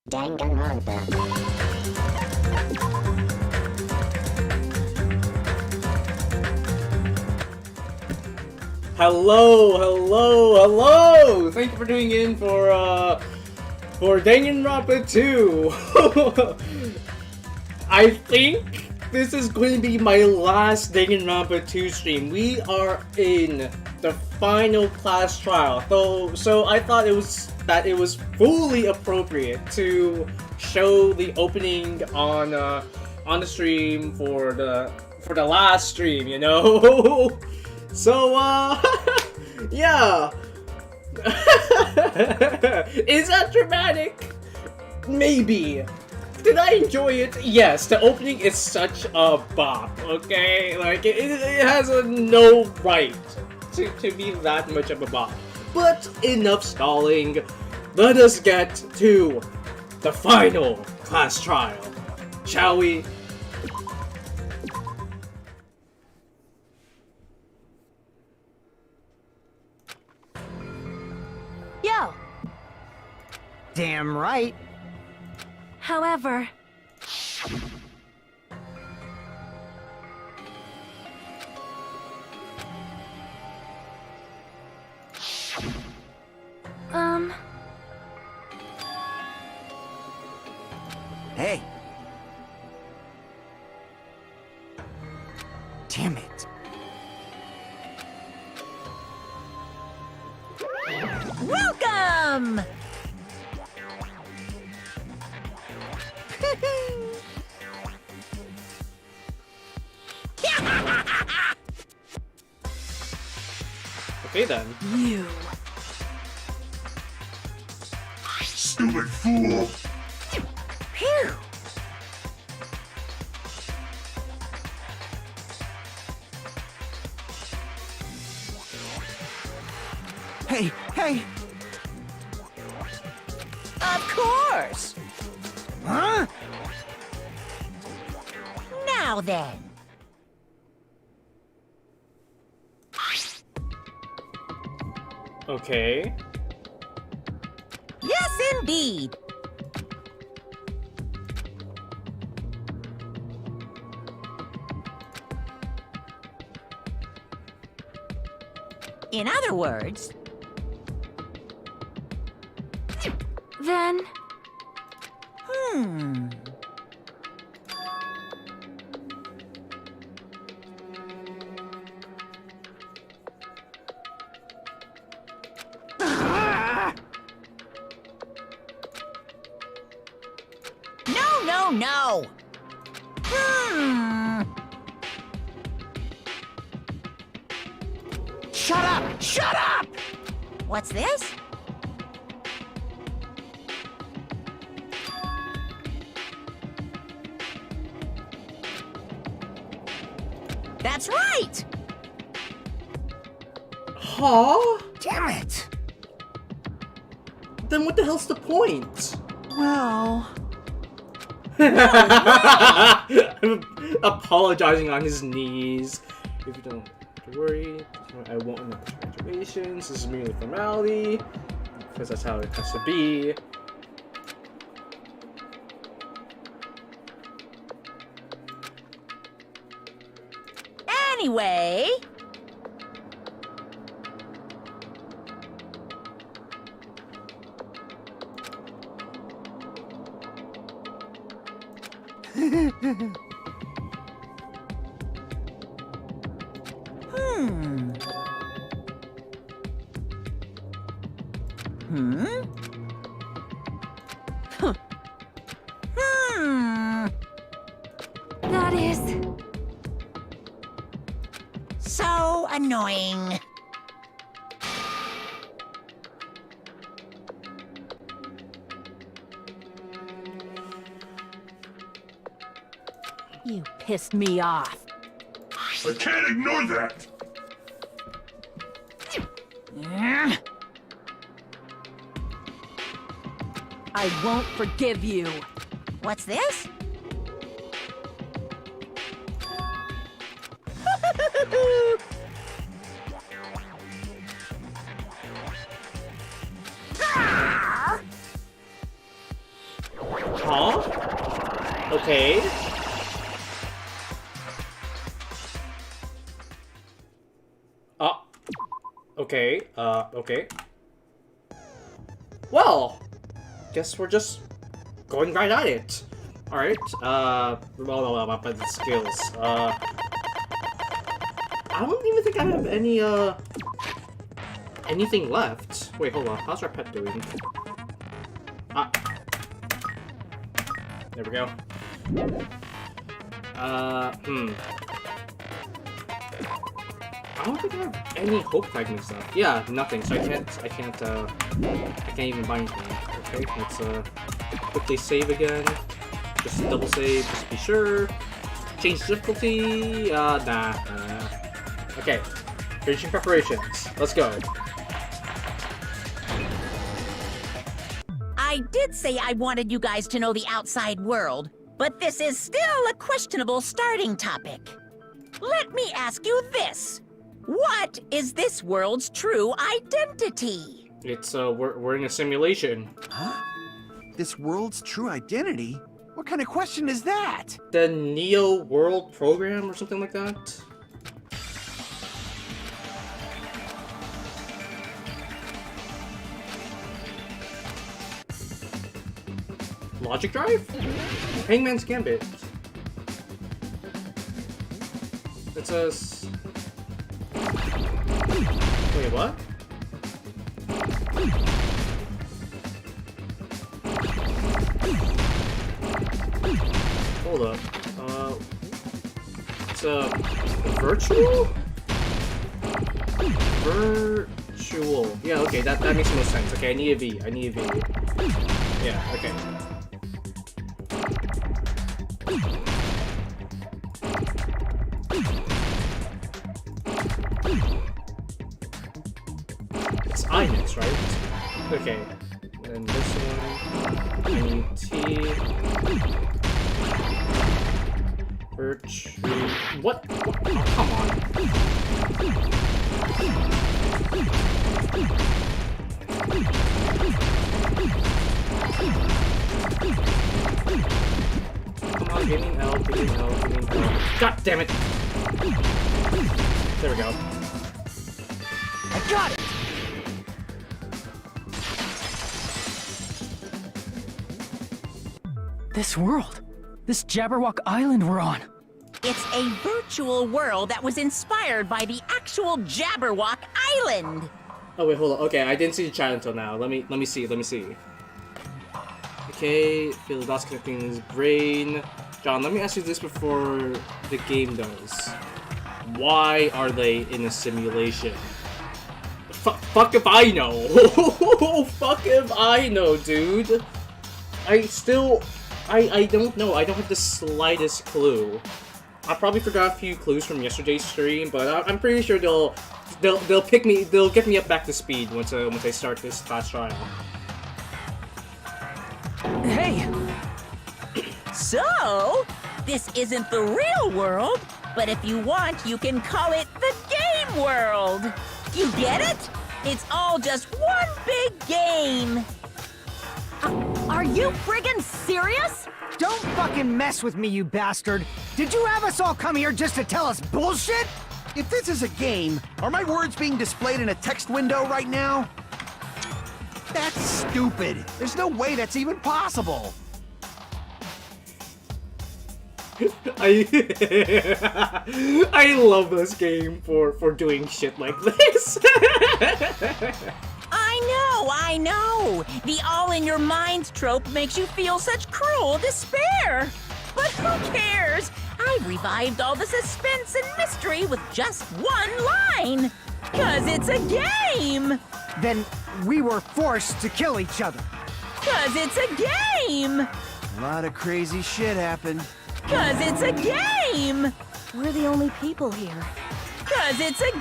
Danganronpa. Hello! Thank you for tuning in for Danganronpa 2. I think this is going to be my last Danganronpa 2 stream. We are in the final class trial, so I thought it was fully appropriate to show the opening on the stream for the last stream, you know. So yeah. Is that dramatic? Maybe. Did I enjoy it? Yes, the opening is such a bop, okay? Like, it has no right to be that much of a bop. But enough stalling. Let us get to the final class trial, shall we? Yo! Damn right. However... Hey. Damn it. Welcome! Okay then. You. Stupid fool! Phew! Hey! Of course! Huh? Now then. Okay. Yes, indeed. In other words... Then... No! Shut up! What's this? That's right! Huh? Damn it! Then what the hell's the point? Well... Apologizing on his knees. If you don't have to worry, I won't announce graduations. This is merely formality. Because that's how it has to be. Anyway... That is... So annoying. You pissed me off. I can't ignore that! I won't forgive you. What's this? Huh? Okay. Okay, okay. Well, guess we're just going right at it. Alright, well, the skills. I don't even think I have any, anything left. Wait, hold on, how's our pet doing? There we go. I don't think I have any hope fragments left. Yeah, nothing. So I can't even buy anything. Okay, let's quickly save again. Just double save, just to be sure. Change difficulty. Nah. Okay, finishing preparations. Let's go. I did say I wanted you guys to know the outside world, but this is still a questionable starting topic. Let me ask you this. What is this world's true identity? It's we're in a simulation. Huh? This world's true identity? What kind of question is that? The Neo World Program or something like that. Logic Drive? Hangman's Gambit. It says... Wait, what? Hold up. It's a virtual? Virtual. Yeah, okay, that makes most sense. Okay, I need a V. Yeah, okay. It's I next, right? Okay. And this one. I need T. What? Oh, come on. Come on, give me help. God damn it! There we go. I got it! This world! This Jabberwock Island we're on! It's a virtual world that was inspired by the actual Jabberwock Island. Oh wait, hold on. Okay, I didn't see the chat until now. Let me see. Okay, feel the dots connecting in his brain. John, let me ask you this before the game does. Why are they in a simulation? Fuck if I know. Fuck if I know, dude. I don't know. I don't have the slightest clue. I probably forgot a few clues from yesterday's stream, but I'm pretty sure they'll pick me. They'll get me up back to speed once I start this class trial. Hey! So, this isn't the real world, but if you want, you can call it the game world. You get it? It's all just one big game. Are you friggin' serious? Don't fucking mess with me, you bastard! Did you have us all come here just to tell us bullshit? If this is a game, are my words being displayed in a text window right now? That's stupid. There's no way that's even possible. I love this game for doing shit like this. I know! The all-in-your-mind trope makes you feel such cruel despair! But who cares? I've revived all the suspense and mystery with just one line! 'Cause it's a game! Then we were forced to kill each other. 'Cause it's a game! A lot of crazy shit happened. 'Cause it's a game! We're the only people here. 'Cause it's a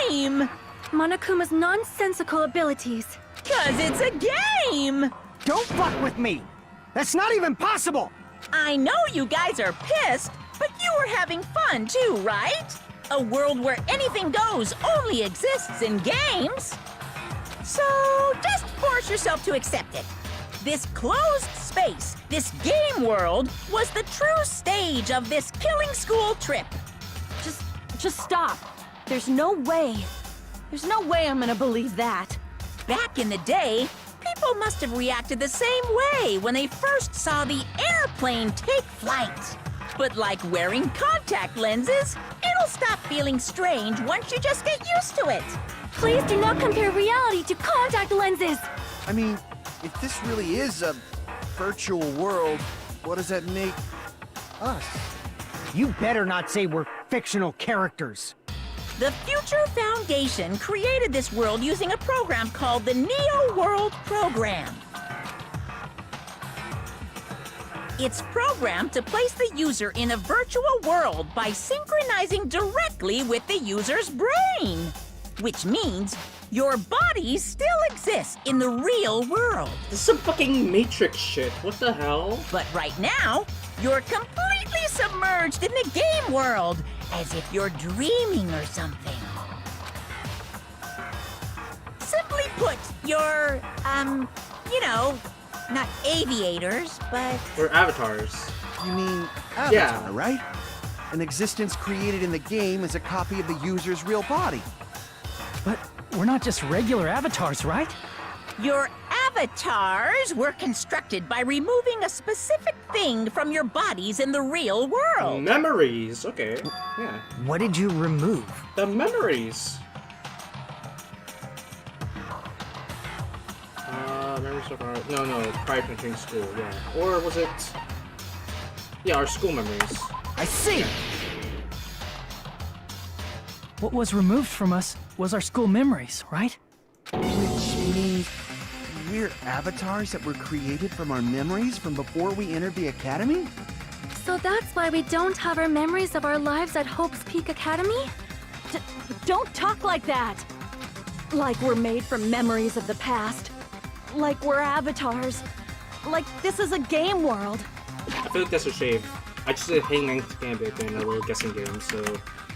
game! Monokuma's nonsensical abilities. 'Cause it's a game! Don't fuck with me! That's not even possible! I know you guys are pissed, but you were having fun too, right? A world where anything goes only exists in games. So just force yourself to accept it. This closed space, this game world, was the true stage of this killing school trip. Just stop. There's no way. There's no way I'm gonna believe that. Back in the day, people must have reacted the same way when they first saw the airplane take flight. But like wearing contact lenses, it'll stop feeling strange once you just get used to it. Please do not compare reality to contact lenses. I mean, if this really is a virtual world, what does that make us? You better not say we're fictional characters. The Future Foundation created this world using a program called the Neo World Program. It's programmed to place the user in a virtual world by synchronizing directly with the user's brain. Which means your body still exists in the real world. This is some fucking Matrix shit. What the hell? But right now, you're completely submerged in the game world, as if you're dreaming or something. Simply put, you're, you know, not aviators, but... We're avatars. You mean Avatar, Yeah. right? An existence created in the game is a copy of the user's real body. But we're not just regular avatars, right? Your avatars were constructed by removing a specific thing from your bodies in the real world. Memories. Okay. Yeah. What did you remove? The memories. Memories of our... No, prior to entering school, yeah. Or was it... Yeah, our school memories. I see! What was removed from us was our school memories, right? Which means we're avatars that were created from our memories from before we entered the academy? So that's why we don't have our memories of our lives at Hope's Peak Academy? Don't talk like that! Like we're made from memories of the past. Like we're avatars. Like this is a game world. I feel like that's a shave. I just did Hangman's Gambit in a little guessing game, so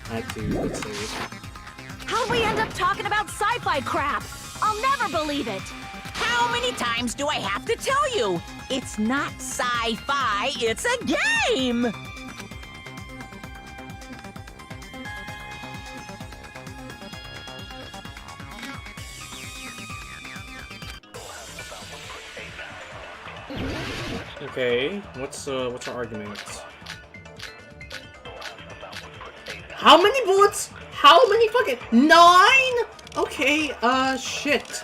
I had to say. How'd we end up talking about sci-fi crap? I'll never believe it! How many times do I have to tell you? It's not sci-fi, it's a game! Okay, what's our argument? How many bullets? How many fucking 9? Okay, shit.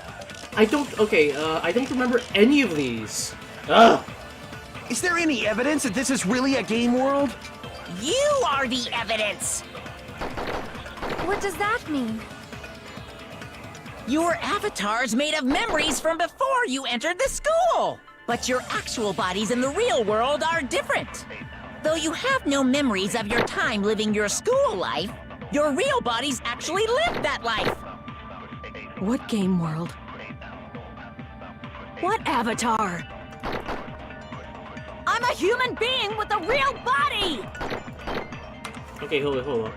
I don't remember any of these. Ugh. Is there any evidence that this is really a game world? You are the evidence! What does that mean? Your avatar's made of memories from before you entered the school! But your actual bodies in the real world are different. Though you have no memories of your time living your school life, your real bodies actually lived that life. What game world? What avatar? I'm a human being with a real body! Okay, hold on.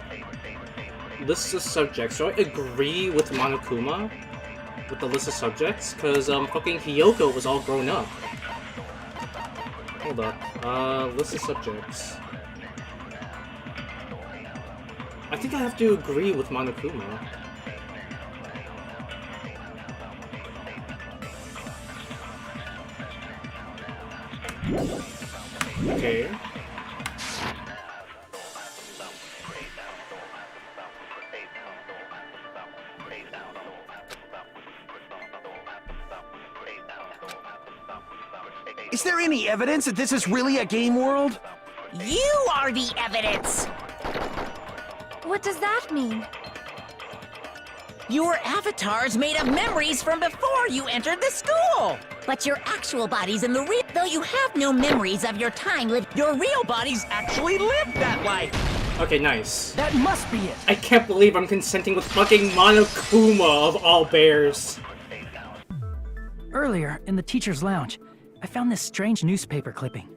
List of subjects. So I agree with Monokuma with the list of subjects, because fucking Hiyoko was all grown up. Hold up. List of subjects. I think I have to agree with Monokuma. Okay. Is there any evidence that this is really a game world? You are the evidence! What does that mean? Your avatar's made of memories from before you entered the school! But your actual bodies in the real... Though you have no memories of your time lived... Your real bodies actually lived that life! Okay, nice. That must be it. I can't believe I'm consenting with fucking Monokuma of all bears. Earlier, in the teacher's lounge, I found this strange newspaper clipping.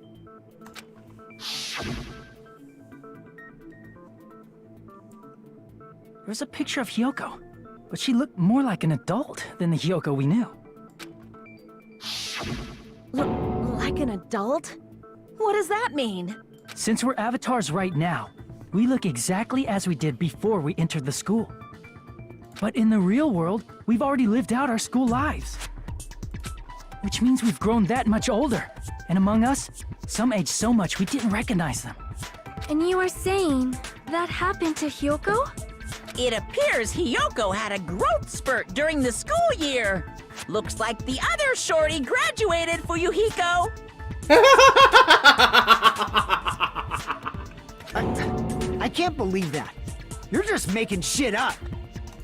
There was a picture of Hiyoko, but she looked more like an adult than the Hiyoko we knew. Like an adult? What does that mean? Since we're avatars right now, we look exactly as we did before we entered the school. But in the real world, we've already lived out our school lives. Which means we've grown that much older. And among us, some aged so much we didn't recognize them. And you are saying that happened to Hiyoko? It appears Hiyoko had a growth spurt during the school year. Looks like the other shorty graduated, Fuyuhiko. I can't believe that. You're just making shit up.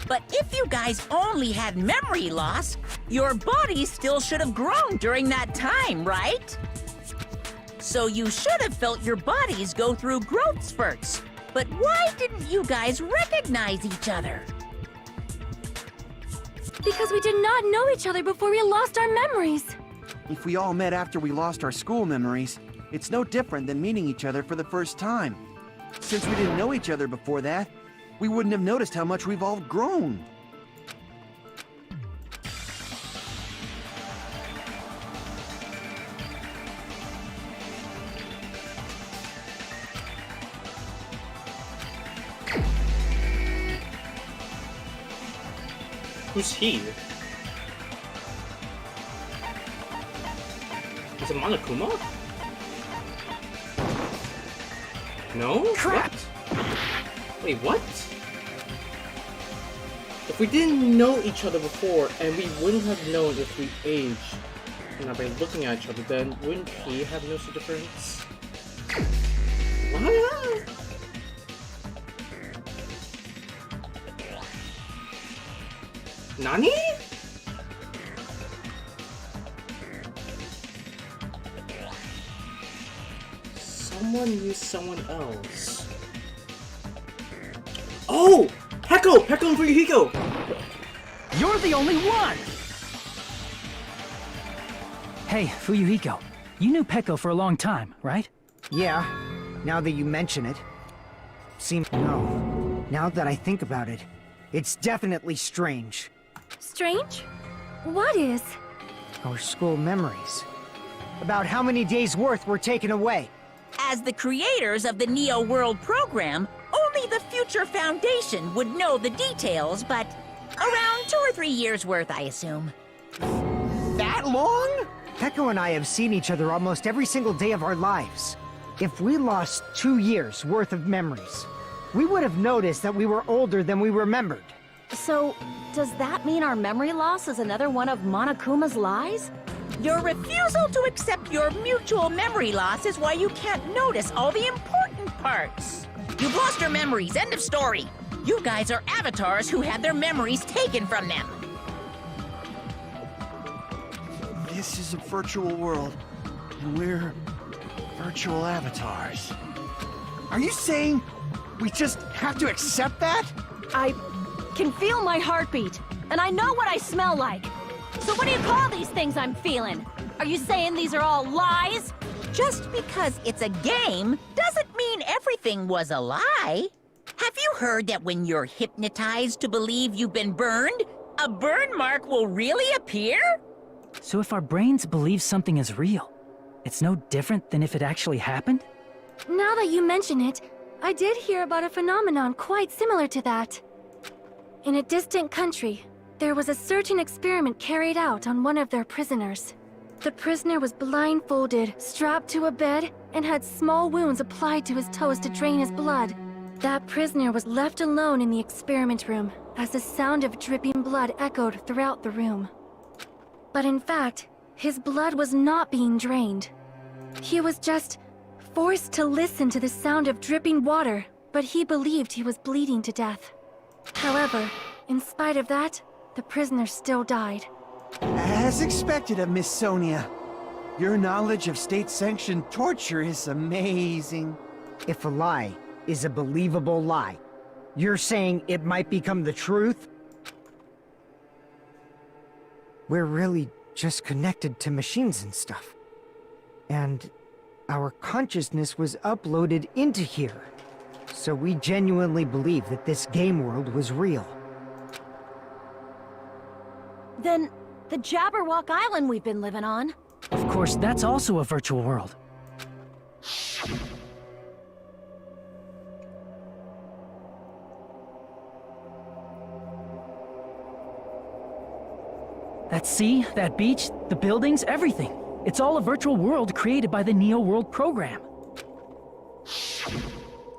But if you guys only had memory loss, your body still should have grown during that time, right? So you should have felt your bodies go through growth spurts. But why didn't you guys recognize each other? Because we did not know each other before we lost our memories. If we all met after we lost our school memories, it's no different than meeting each other for the first time. Since we didn't know each other before that, we wouldn't have noticed how much we've all grown. Who's he? Is it Monokuma? No? Crap! What? Wait, what? If we didn't know each other before, and we wouldn't have known if we aged, and by looking at each other, then wouldn't he have noticed the difference? What? Nani? Someone knew someone else. Oh! Peko! Peko and Fuyuhiko! You're the only one! Hey, Fuyuhiko, you knew Peko for a long time, right? Yeah, now that you mention it. No. Now that I think about it, it's definitely strange. Strange? What is? Our school memories. About how many days' worth were taken away. As the creators of the Neo World program, only the Future Foundation would know the details, but around 2 or 3 years worth, I assume. That long? Peko and I have seen each other almost every single day of our lives. If we lost 2 years' worth of memories, we would have noticed that we were older than we remembered. So, does that mean our memory loss is another one of Monokuma's lies? Your refusal to accept your mutual memory loss is why you can't notice all the important parts. You've lost your memories, end of story. You guys are avatars who had their memories taken from them. This is a virtual world, and we're virtual avatars. Are you saying we just have to accept that? I can feel my heartbeat, and I know what I smell like. So what do you call these things I'm feeling? Are you saying these are all lies? Just because it's a game doesn't mean everything was a lie. Have you heard that when you're hypnotized to believe you've been burned, a burn mark will really appear? So if our brains believe something is real, it's no different than if it actually happened? Now that you mention it, I did hear about a phenomenon quite similar to that. In a distant country, there was a certain experiment carried out on one of their prisoners. The prisoner was blindfolded, strapped to a bed, and had small wounds applied to his toes to drain his blood. That prisoner was left alone in the experiment room, as the sound of dripping blood echoed throughout the room. But in fact, his blood was not being drained. He was just forced to listen to the sound of dripping water, but he believed he was bleeding to death. However, in spite of that, the prisoner still died. As expected of Miss Sonia. Your knowledge of state-sanctioned torture is amazing. If a lie is a believable lie, you're saying it might become the truth? We're really just connected to machines and stuff. And our consciousness was uploaded into here. So we genuinely believe that this game world was real. Then, the Jabberwock Island we've been living on. Of course, that's also a virtual world. That sea, that beach, the buildings, everything. It's all a virtual world created by the Neo World program.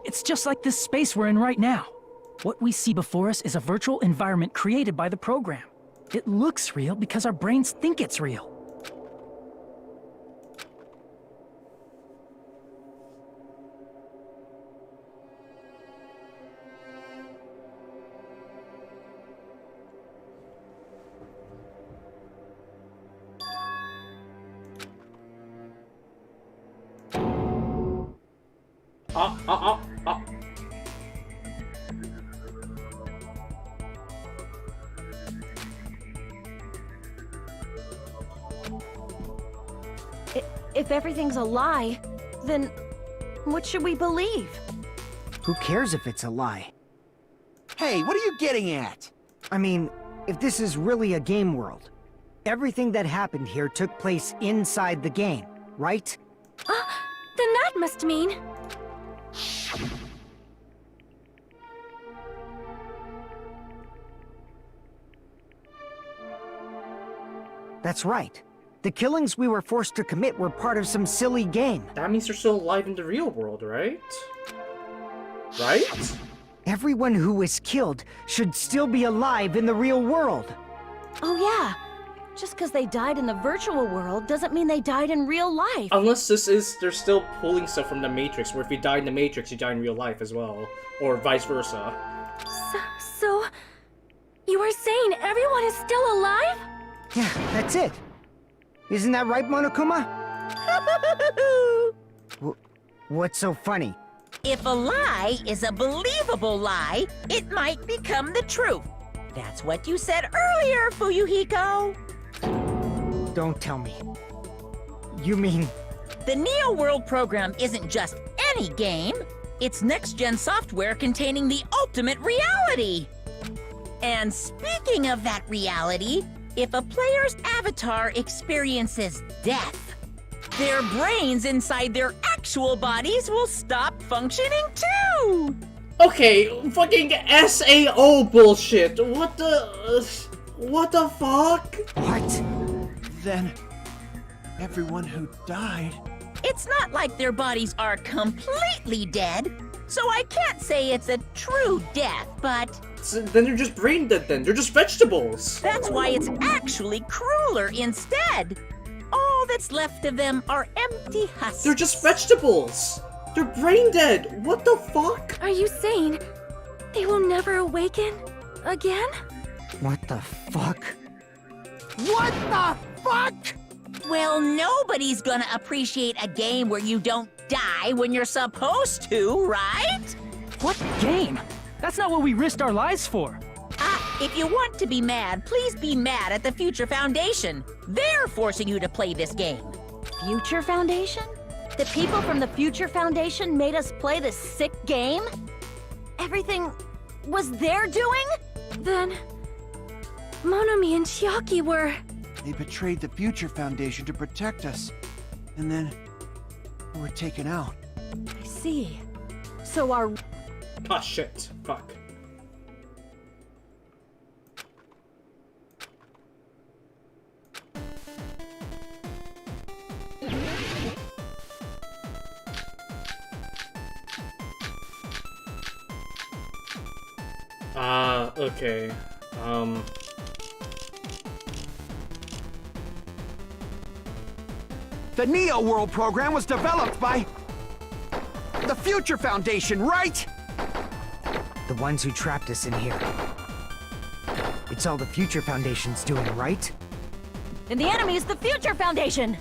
It's just like this space we're in right now. What we see before us is a virtual environment created by the program. It looks real because our brains think it's real. If everything's a lie, then what should we believe? Who cares if it's a lie? Hey, what are you getting at? I mean, if this is really a game world, everything that happened here took place inside the game, right? Then that must mean... That's right. The killings we were forced to commit were part of some silly game. That means they're still alive in the real world, right? Right? Everyone who was killed should still be alive in the real world. Oh yeah, just because they died in the virtual world doesn't mean they died in real life. Unless they're still pulling stuff from the Matrix, where if you die in the Matrix, you die in real life as well. Or vice versa. So, you are saying everyone is still alive? Yeah, that's it. Isn't that right, Monokuma? What's so funny? If a lie is a believable lie, it might become the truth. That's what you said earlier, Fuyuhiko. Don't tell me. You mean... The Neo World program isn't just any game. It's next-gen software containing the ultimate reality. And speaking of that reality, if a player's avatar experiences death, their brains inside their actual bodies will stop functioning too! Okay, fucking SAO bullshit. What the fuck? What? Then, everyone who died... It's not like their bodies are completely dead, so I can't say it's a true death, but... So then they're just brain dead then. They're just vegetables. That's why it's actually crueler instead. All that's left of them are empty husks. They're just vegetables. They're brain dead. What the fuck? Are you saying they will never awaken again? What the fuck? What the fuck? Well, nobody's gonna appreciate a game where you don't die when you're supposed to, right? What game? That's not what we risked our lives for. If you want to be mad, please be mad at the Future Foundation. They're forcing you to play this game. Future Foundation? The people from the Future Foundation made us play this sick game? Everything was their doing? Then Monomi and Chiaki were... They betrayed the Future Foundation to protect us. And then we were taken out. I see. So our... Ah, shit. Fuck. Okay. The Neo World program was developed by the Future Foundation, right? The ones who trapped us in here. It's all the Future Foundation's doing, right? And the enemy is the Future Foundation!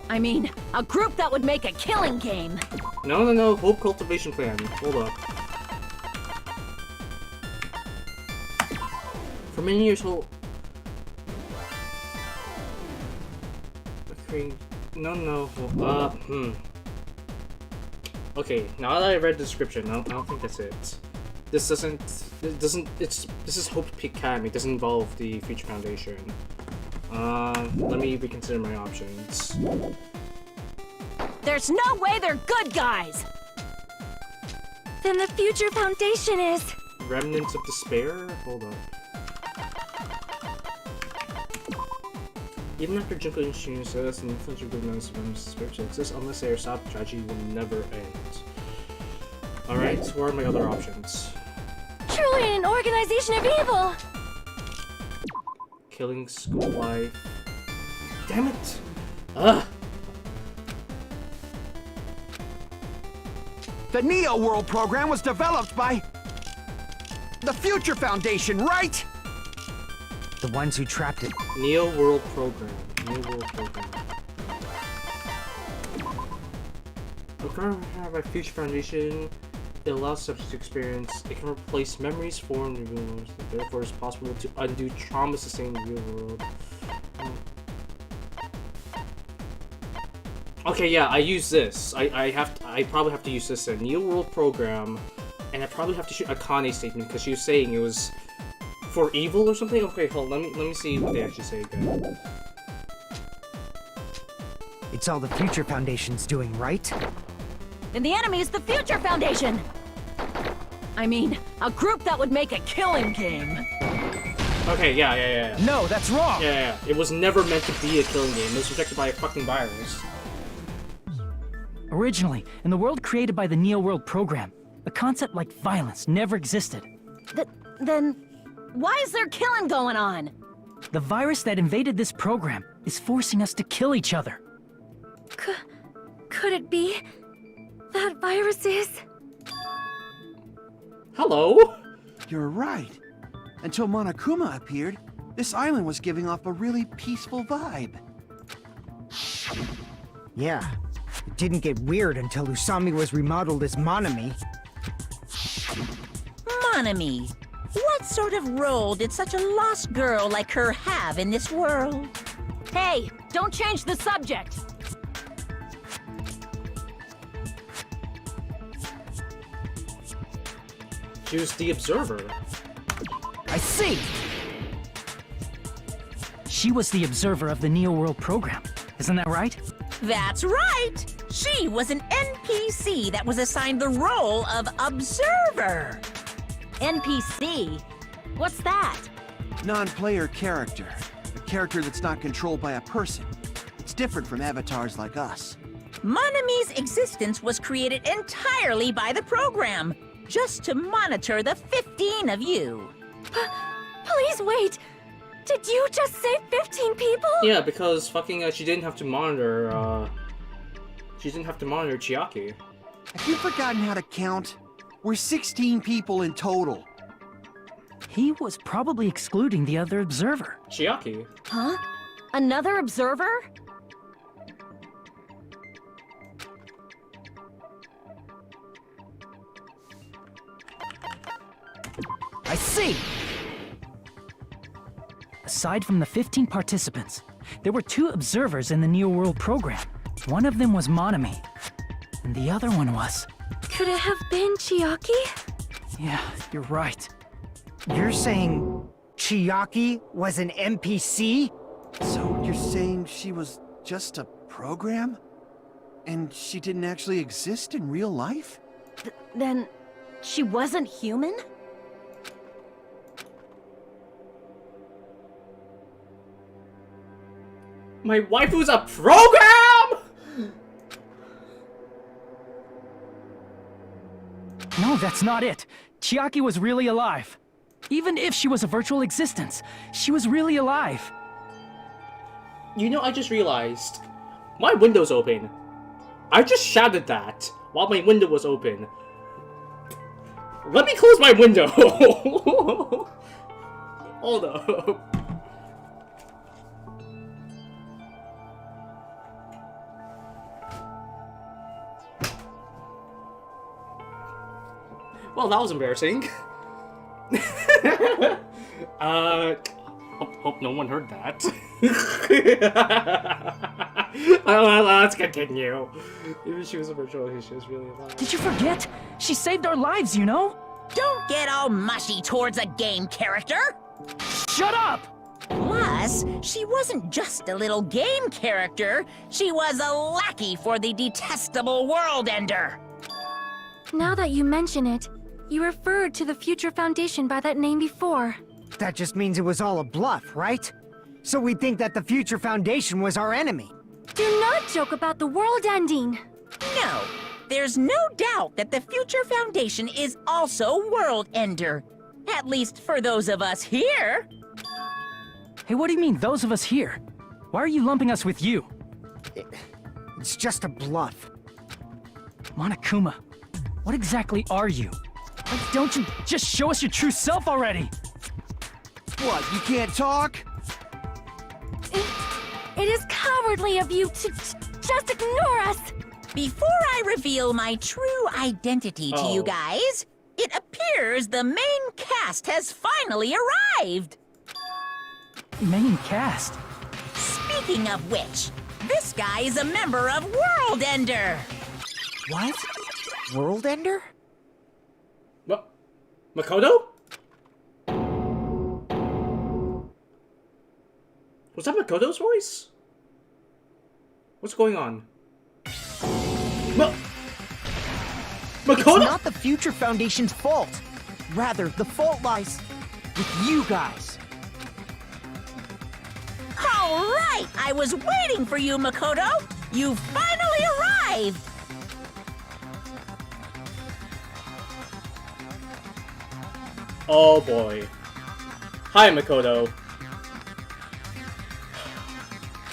I mean, a group that would make a killing game. No. Hope cultivation plan. Hold up. For many years, Hope... Okay. No. Okay, now that I read the description, I don't think that's it. This is Hope Peak Academy. It doesn't involve the Future Foundation. Let me reconsider my options. There's no way they're good guys! Then the Future Foundation is... Remnants of Despair? Hold up. Even after Junko Insurance says an influential group known as Remnants of Despair to exist unless they are stopped, the tragedy will never end. Alright, so what are my other options? Truly an organization of evil! Killing school life. Damn it! Ugh! The Neo World program was developed by the Future Foundation, right? The ones who trapped it. Neo World Program. Programmed by Future Foundation, it allows subjects to experience. It can replace memories formed in the real world. Therefore, it's possible to undo trauma sustained in the real world. Okay, yeah, I use this. I probably have to use this in Neo World Program, and I probably have to shoot a Akane statement because she was saying it was for evil or something. Okay, hold on, let me see what they actually say again. It's all the Future Foundation's doing, right? And the enemy is the Future Foundation! I mean, a group that would make a killing game. Okay, yeah. No, that's wrong! Yeah. It was never meant to be a killing game. It was rejected by a fucking virus. Originally, in the world created by the Neo World program, a concept like violence never existed. Then, why is there killing going on? The virus that invaded this program is forcing us to kill each other. Could it be that virus is... Hello? You're right. Until Monokuma appeared, this island was giving off a really peaceful vibe. Yeah. It didn't get weird until Usami was remodeled as Monomi. Monomi, what sort of role did such a lost girl like her have in this world? Hey, don't change the subject! She was the observer. I see! She was the observer of the Neo World program. Isn't that right? That's right! She was an NPC that was assigned the role of observer. NPC? What's that? Non-player character. A character that's not controlled by a person. It's different from avatars like us. Monomi's existence was created entirely by the program, just to monitor the 15 of you. Please wait! Did you just say 15 people? Yeah, because fucking she didn't have to monitor Chiaki. Have you forgotten how to count? We're 16 people in total. He was probably excluding the other observer. Chiaki. Huh? Another observer? aside from the 15 participants, there were 2 observers in the Neo World program. One of them was Monami, and the other one was... Could it have been Chiaki? Yeah, you're right. You're saying Chiaki was an NPC? So you're saying she was just a program? And she didn't actually exist in real life? Then she wasn't human? My waifu's a program? No, that's not it. Chiaki was really alive. Even if she was a virtual existence, she was really alive. You know, I just realized my window's open. I just shouted that while my window was open. Let me close my window. Hold up. Well, that was embarrassing. Hope no one heard that. Let's continue. Maybe she was a virtual, she was really alive. Did you forget? She saved our lives, you know? Don't get all mushy towards a game character! Shut up! Plus, she wasn't just a little game character, she was a lackey for the detestable World Ender! Now that you mention it, you referred to the Future Foundation by that name before. That just means it was all a bluff, right? So we think that the Future Foundation was our enemy. Do not joke about the world ending! No, there's no doubt that the Future Foundation is also World Ender. At least for those of us here. Hey, what do you mean, those of us here? Why are you lumping us with you? It's just a bluff. Monokuma, what exactly are you? Why don't you just show us your true self already? What, you can't talk? It is cowardly of you to just ignore us! Before I reveal my true identity to you guys, it appears the main cast has finally arrived! Main cast? Speaking of which, this guy is a member of World Ender! What? World Ender? What? Makoto? Was that Makoto's voice? What's going on? Makoto? It's not the Future Foundation's fault. Rather, the fault lies with you guys. All right, I was waiting for you, Makoto. You finally arrived. Oh boy. Hi, Makoto.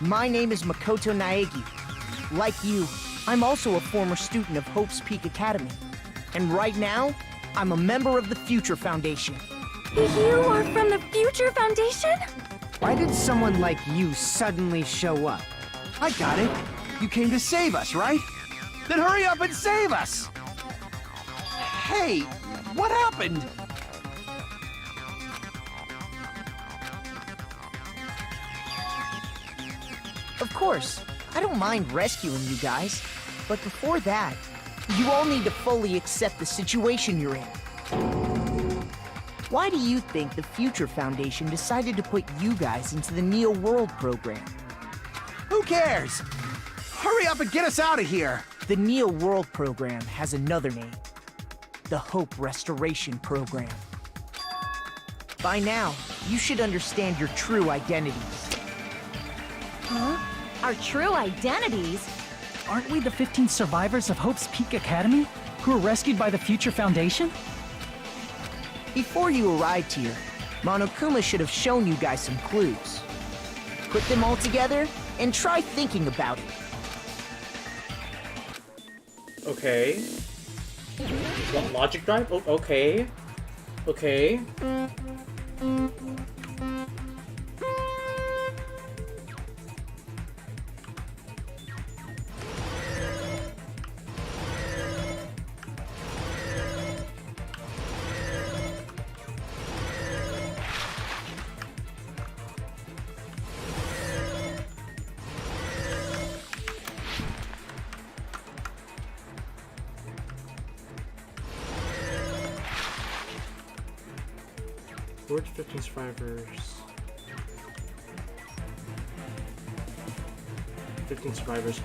My name is Makoto Naegi. Like you, I'm also a former student of Hope's Peak Academy. And right now, I'm a member of the Future Foundation. You are from the Future Foundation? Why did someone like you suddenly show up? I got it. You came to save us, right? Then hurry up and save us! Hey, what happened? Of course, I don't mind rescuing you guys. But before that, you all need to fully accept the situation you're in. Why do you think the Future Foundation decided to put you guys into the Neo World program? Who cares? Hurry up and get us out of here! The Neo World program has another name. The Hope Restoration Program. By now, you should understand your true identities. Huh? Our true identities? Aren't we the 15 survivors of Hope's Peak Academy who were rescued by the Future Foundation? Before you arrived here, Monokuma should have shown you guys some clues. Put them all together and try thinking about it. Okay. What, logic drive? Oh, okay. Okay. Who are the 15 survivors? 15 survivors.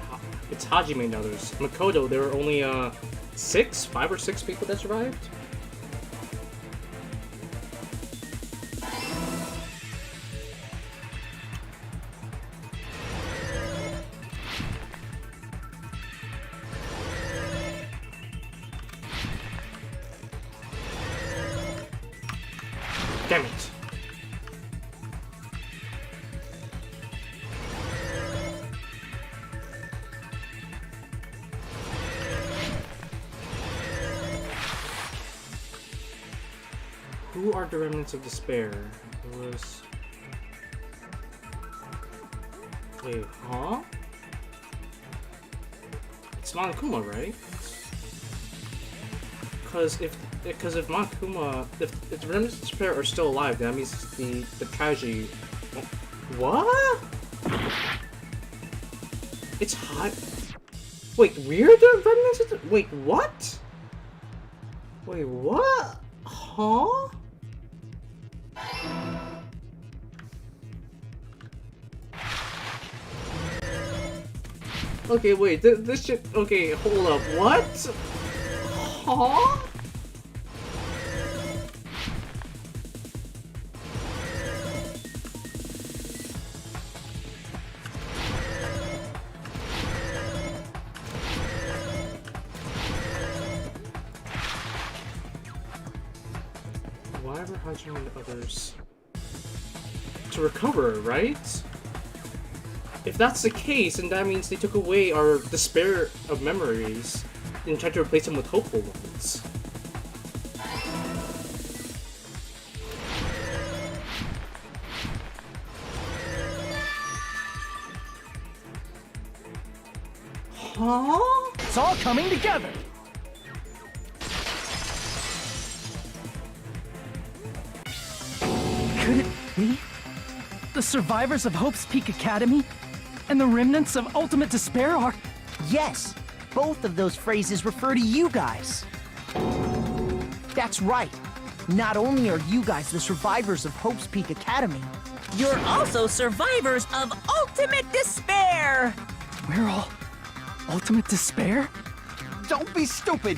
It's Hajime and others. Makoto, there were only 5 or 6 people that survived? Damn it. Who are the remnants of despair? It was... Wait, huh? It's Monokuma, right? Because if Monokuma, if the remnants of despair are still alive, that means the tragedy. What? It's hot. Wait, we're the remnants of the... Wait, what? Wait, what? Huh? Okay, wait, this shit. Okay, hold up. What? Huh? Why were Hajime and the others to recover, right? If that's the case, then that means they took away our despair of memories and tried to replace them with hopeful ones. Huh? It's all coming together! Could it be? The survivors of Hope's Peak Academy and the remnants of Ultimate Despair are... Yes, both of those phrases refer to you guys. That's right. Not only are you guys the survivors of Hope's Peak Academy, You're also survivors of Ultimate Despair! We're all Ultimate Despair? Don't be stupid!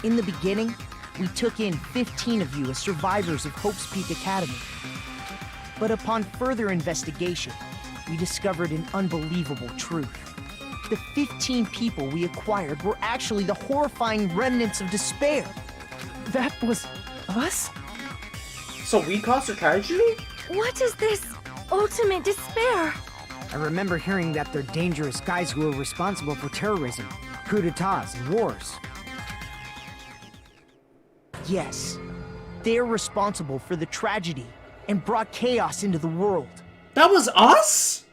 in the beginning, we took in 15 of you as survivors of Hope's Peak Academy. But upon further investigation, we discovered an unbelievable truth. The 15 people we acquired were actually the horrifying remnants of despair. That was us? So we caused the tragedy? What is this ultimate despair? I remember hearing that they're dangerous guys who are responsible for terrorism, coup d'etats, and wars. Yes, they're responsible for the tragedy and brought chaos into the world. That was us?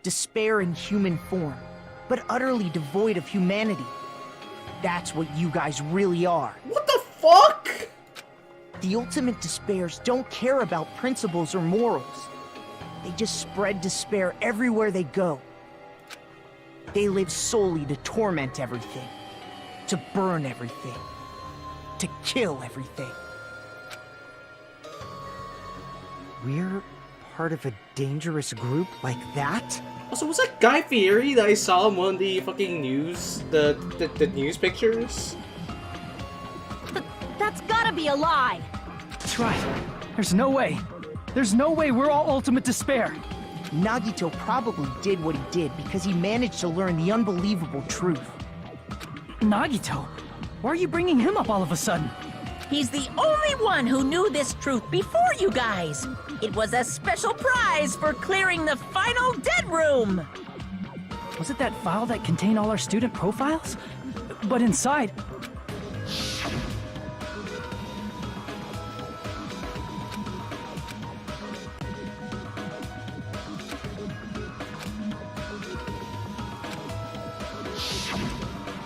Despair in human form, but utterly devoid of humanity. That's what you guys really are. What the fuck? The ultimate despairs don't care about principles or morals. They just spread despair everywhere they go. They live solely to torment everything, to burn everything, to kill everything. We're part of a dangerous group like that? Also, was that Guy Fieri that I saw in one of the fucking news, the news pictures? That's gotta be a lie! That's right. There's no way. There's no way we're all Ultimate Despair. Nagito probably did what he did because he managed to learn the unbelievable truth. Nagito? Why are you bringing him up all of a sudden? He's the only one who knew this truth before you guys. It was a special prize for clearing the final dead room. Was it that file that contained all our student profiles? But inside...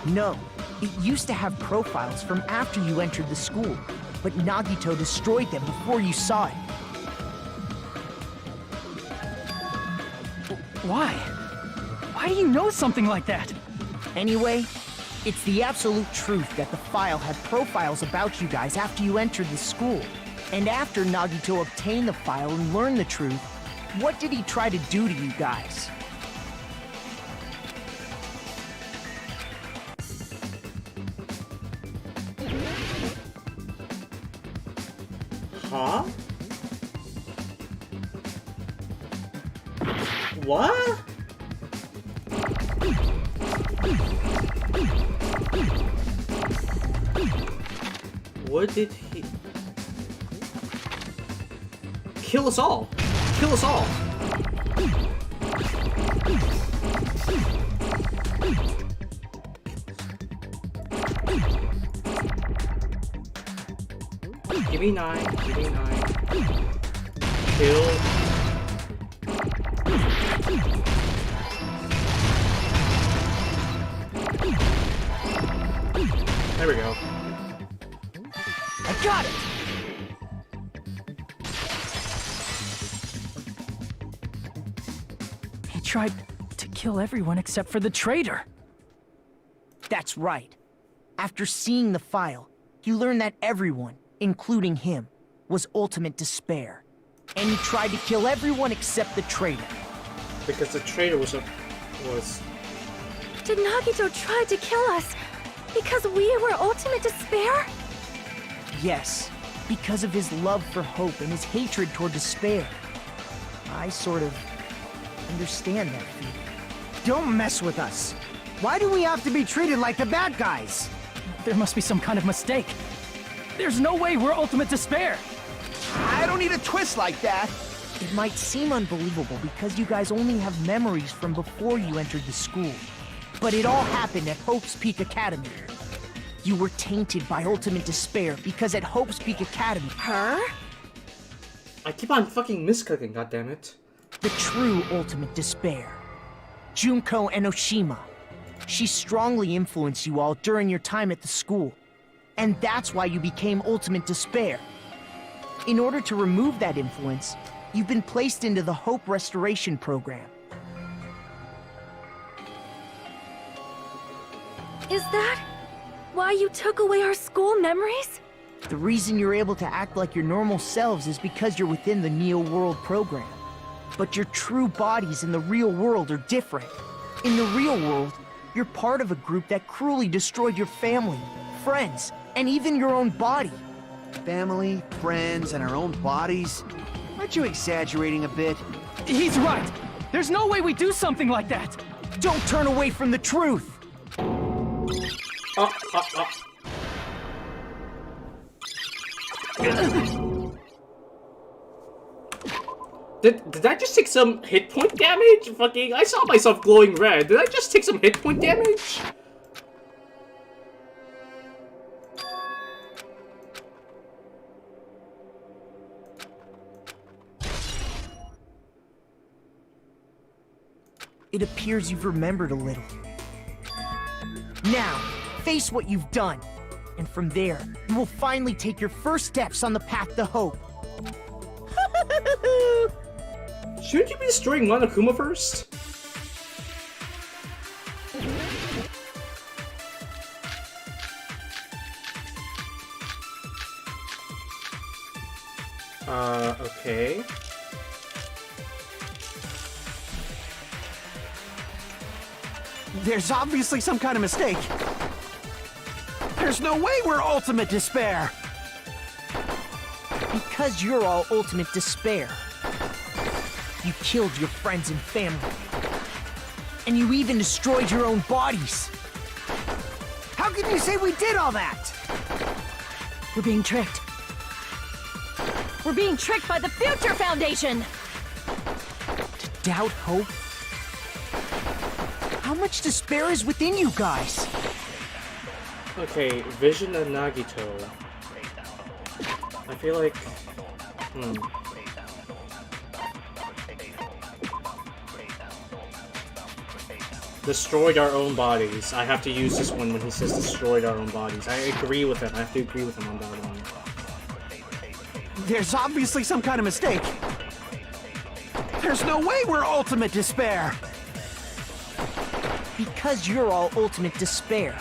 No, it used to have profiles from after you entered the school, but Nagito destroyed them before you saw it. Why? Why do you know something like that? Anyway, it's the absolute truth that the file had profiles about you guys after you entered the school. And after Nagito obtained the file and learned the truth, what did he try to do to you guys? Huh? What? What did he... Kill us all! Kill us all! Give me 9, give me 9. Kill. There we go. I got it! He tried to kill everyone except for the traitor. That's right. After seeing the file, he learned that everyone, including him, was ultimate despair. And he tried to kill everyone except the traitor. Because the traitor was Did Nagito try to kill us because we were ultimate despair? Yes, because of his love for hope and his hatred toward despair. I sort of understand that feeling. Don't mess with us. Why do we have to be treated like the bad guys? There must be some kind of mistake. There's no way we're ultimate despair. I don't need a twist like that. It might seem unbelievable because you guys only have memories from before you entered the school. But it all happened at Hope's Peak Academy. You were tainted by ultimate despair because at Hope's Peak Academy, Her? I keep on fucking misclicking, goddammit. the true ultimate despair, Junko Enoshima, she strongly influenced you all during your time at the school. And that's why you became ultimate despair. In order to remove that influence, you've been placed into the Hope Restoration Program. Is that why you took away our school memories? The reason you're able to act like your normal selves is because you're within the Neo World program. But your true bodies in the real world are different. In the real world, you're part of a group that cruelly destroyed your family, friends, and even your own body. Family, friends, and our own bodies? Aren't you exaggerating a bit? He's right. There's no way we do something like that. Don't turn away from the truth! Did I just take some hit point damage? Fucking, I saw myself glowing red. Did I just take some hit point damage? It appears you've remembered a little. Now, face what you've done. And from there, you will finally take your first steps on the path to hope. Shouldn't you be destroying Monokuma first? Okay. There's obviously some kind of mistake. There's no way we're ultimate despair. Because you're all ultimate despair. You killed your friends and family. And you even destroyed your own bodies. How can you say we did all that? We're being tricked. We're being tricked by the Future Foundation! To doubt hope? How much despair is within you guys? Okay, Vision and Nagito. I feel like... Destroyed our own bodies. I have to use this one when he says destroyed our own bodies. I agree with him. I have to agree with him on that one. There's obviously some kind of mistake. There's no way we're ultimate despair. Because you're all ultimate despair.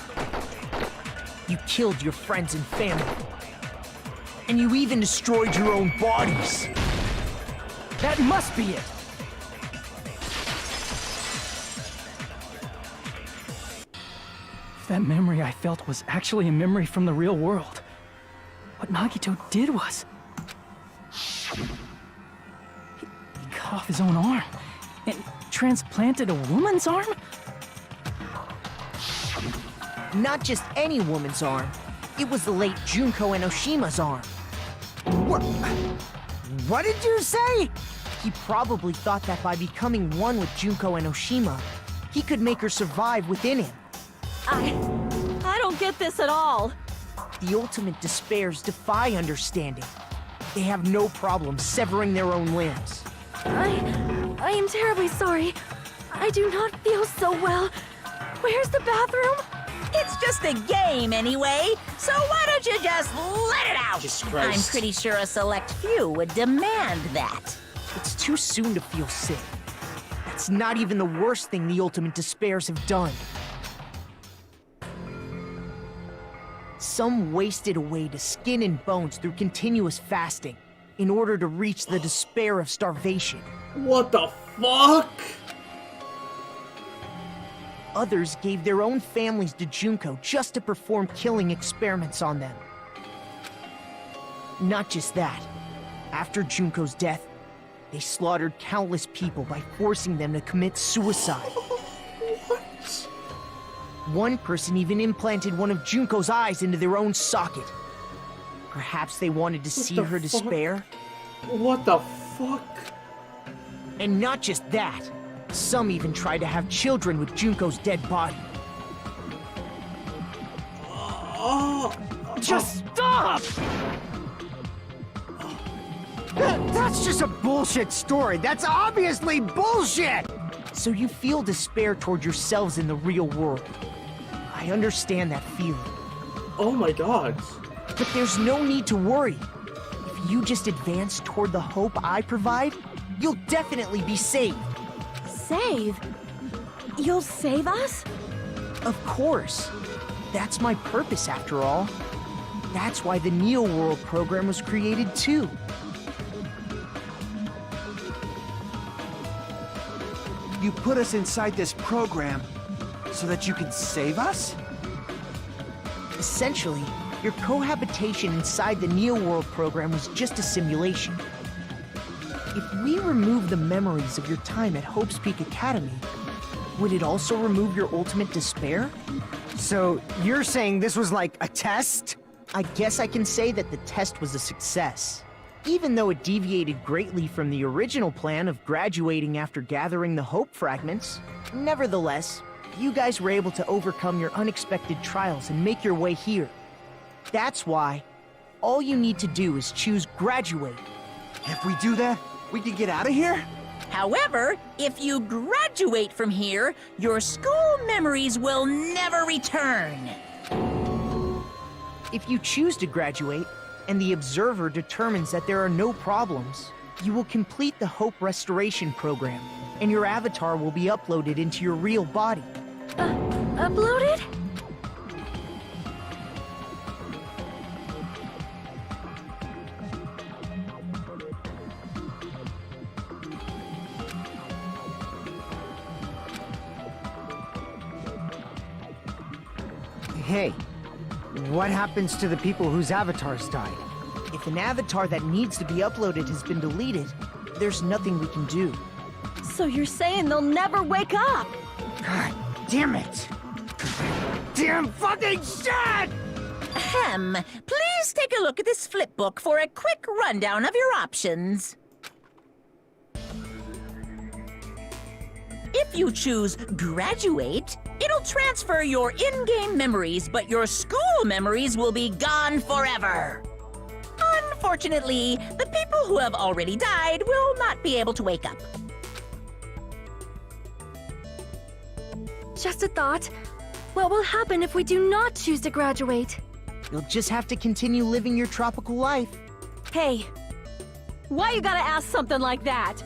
You killed your friends and family. And you even destroyed your own bodies. That must be it! If that memory I felt was actually a memory from the real world, what Nagito did was... He cut off his own arm and transplanted a woman's arm? Not just any woman's arm. It was the late Junko Enoshima's arm. What did you say? He probably thought that by becoming one with Junko Enoshima, he could make her survive within him. I don't get this at all. The ultimate despairs defy understanding. They have no problem severing their own limbs. I am terribly sorry. I do not feel so well. Where's the bathroom? It's just a game anyway, so why don't you just let it out? Jesus I'm Christ. pretty sure a select few would demand that. It's too soon to feel sick. That's not even the worst thing the ultimate despairs have done. Some wasted away to skin and bones through continuous fasting in order to reach the despair of starvation. What the fuck? Others gave their own families to Junko just to perform killing experiments on them. Not just that. After Junko's death, they slaughtered countless people by forcing them to commit suicide. What? One person even implanted one of Junko's eyes into their own socket. Perhaps they wanted to see the her fuck? despair? What the fuck? And not just that. Some even tried to have children with Junko's dead body. Just stop! That's just a bullshit story. That's obviously bullshit! So you feel despair toward yourselves in the real world. I understand that feeling. Oh my god. But there's no need to worry. If you just advance toward the hope I provide, you'll definitely be saved. Save? You'll save us? Of course. That's my purpose, after all. That's why the Neo World program was created, too. You put us inside this program so that you can save us? Essentially, your cohabitation inside the Neo World program was just a simulation. If we remove the memories of your time at Hope's Peak Academy, would it also remove your ultimate despair? So, you're saying this was like a test? I guess I can say that the test was a success. Even though it deviated greatly from the original plan of graduating after gathering the Hope fragments, nevertheless, you guys were able to overcome your unexpected trials and make your way here. That's why all you need to do is choose graduate. If we do that, we can get out of here? However, if you graduate from here, your school memories will never return. If you choose to graduate, and the observer determines that there are no problems, you will complete the Hope Restoration Program, and your avatar will be uploaded into your real body. Uploaded? Hey, what happens to the people whose avatars died? If an avatar that needs to be uploaded has been deleted, there's nothing we can do. So you're saying they'll never wake up? God damn it! Damn fucking shit! Ahem. Please take a look at this flipbook for a quick rundown of your options. If you choose graduate, it'll transfer your in-game memories, but your school memories will be gone forever. Unfortunately, the people who have already died will not be able to wake up. Just a thought. What will happen if we do not choose to graduate? You'll just have to continue living your tropical life. Hey, why you gotta ask something like that?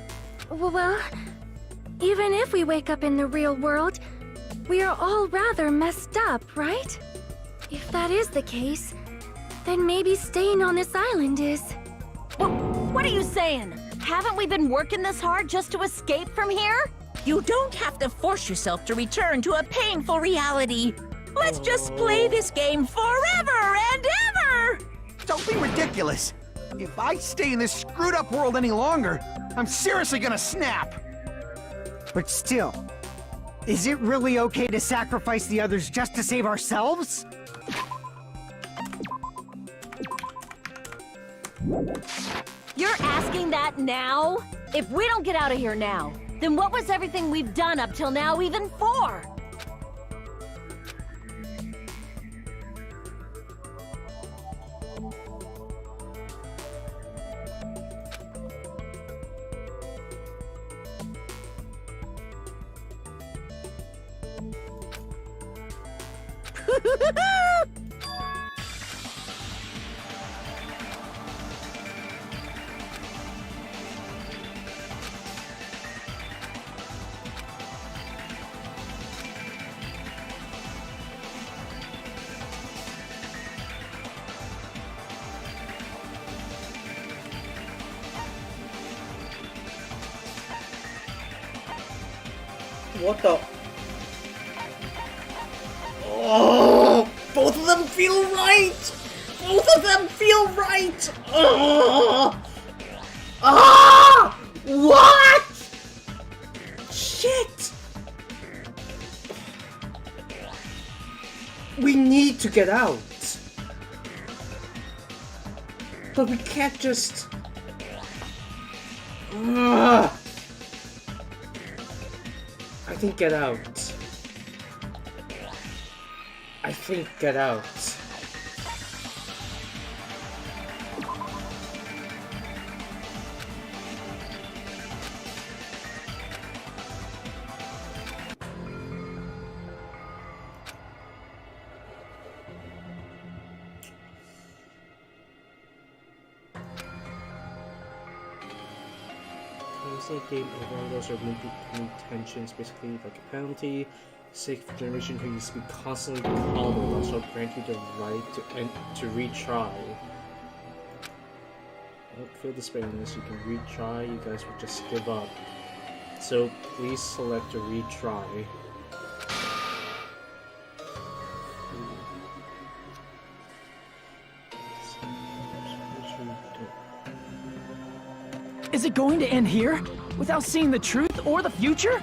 Well, even if we wake up in the real world, we are all rather messed up, right? If that is the case, Then maybe staying on this island is... What are you saying? Haven't we been working this hard just to escape from here? You don't have to force yourself to return to a painful reality. Let's just play this game forever and ever! Don't be ridiculous. If I stay in this screwed up world any longer, I'm seriously gonna snap. But still, is it really okay to sacrifice the others just to save ourselves? You're asking that now? If we don't get out of here now, then what was everything we've done up till now even for? What the? Oh, both of them feel right. Both of them feel right. Oh. Ah! What? Shit! We need to get out. But we can't just... I think get out. I think get out. Game over, those are moving tensions, basically like a penalty. Sixth generation who used to be constantly called will also grant you the right to retry. Don't feel despair in this, you can retry, you guys will just give up. So please select to retry. Is it going to end here? Without seeing the truth or the future?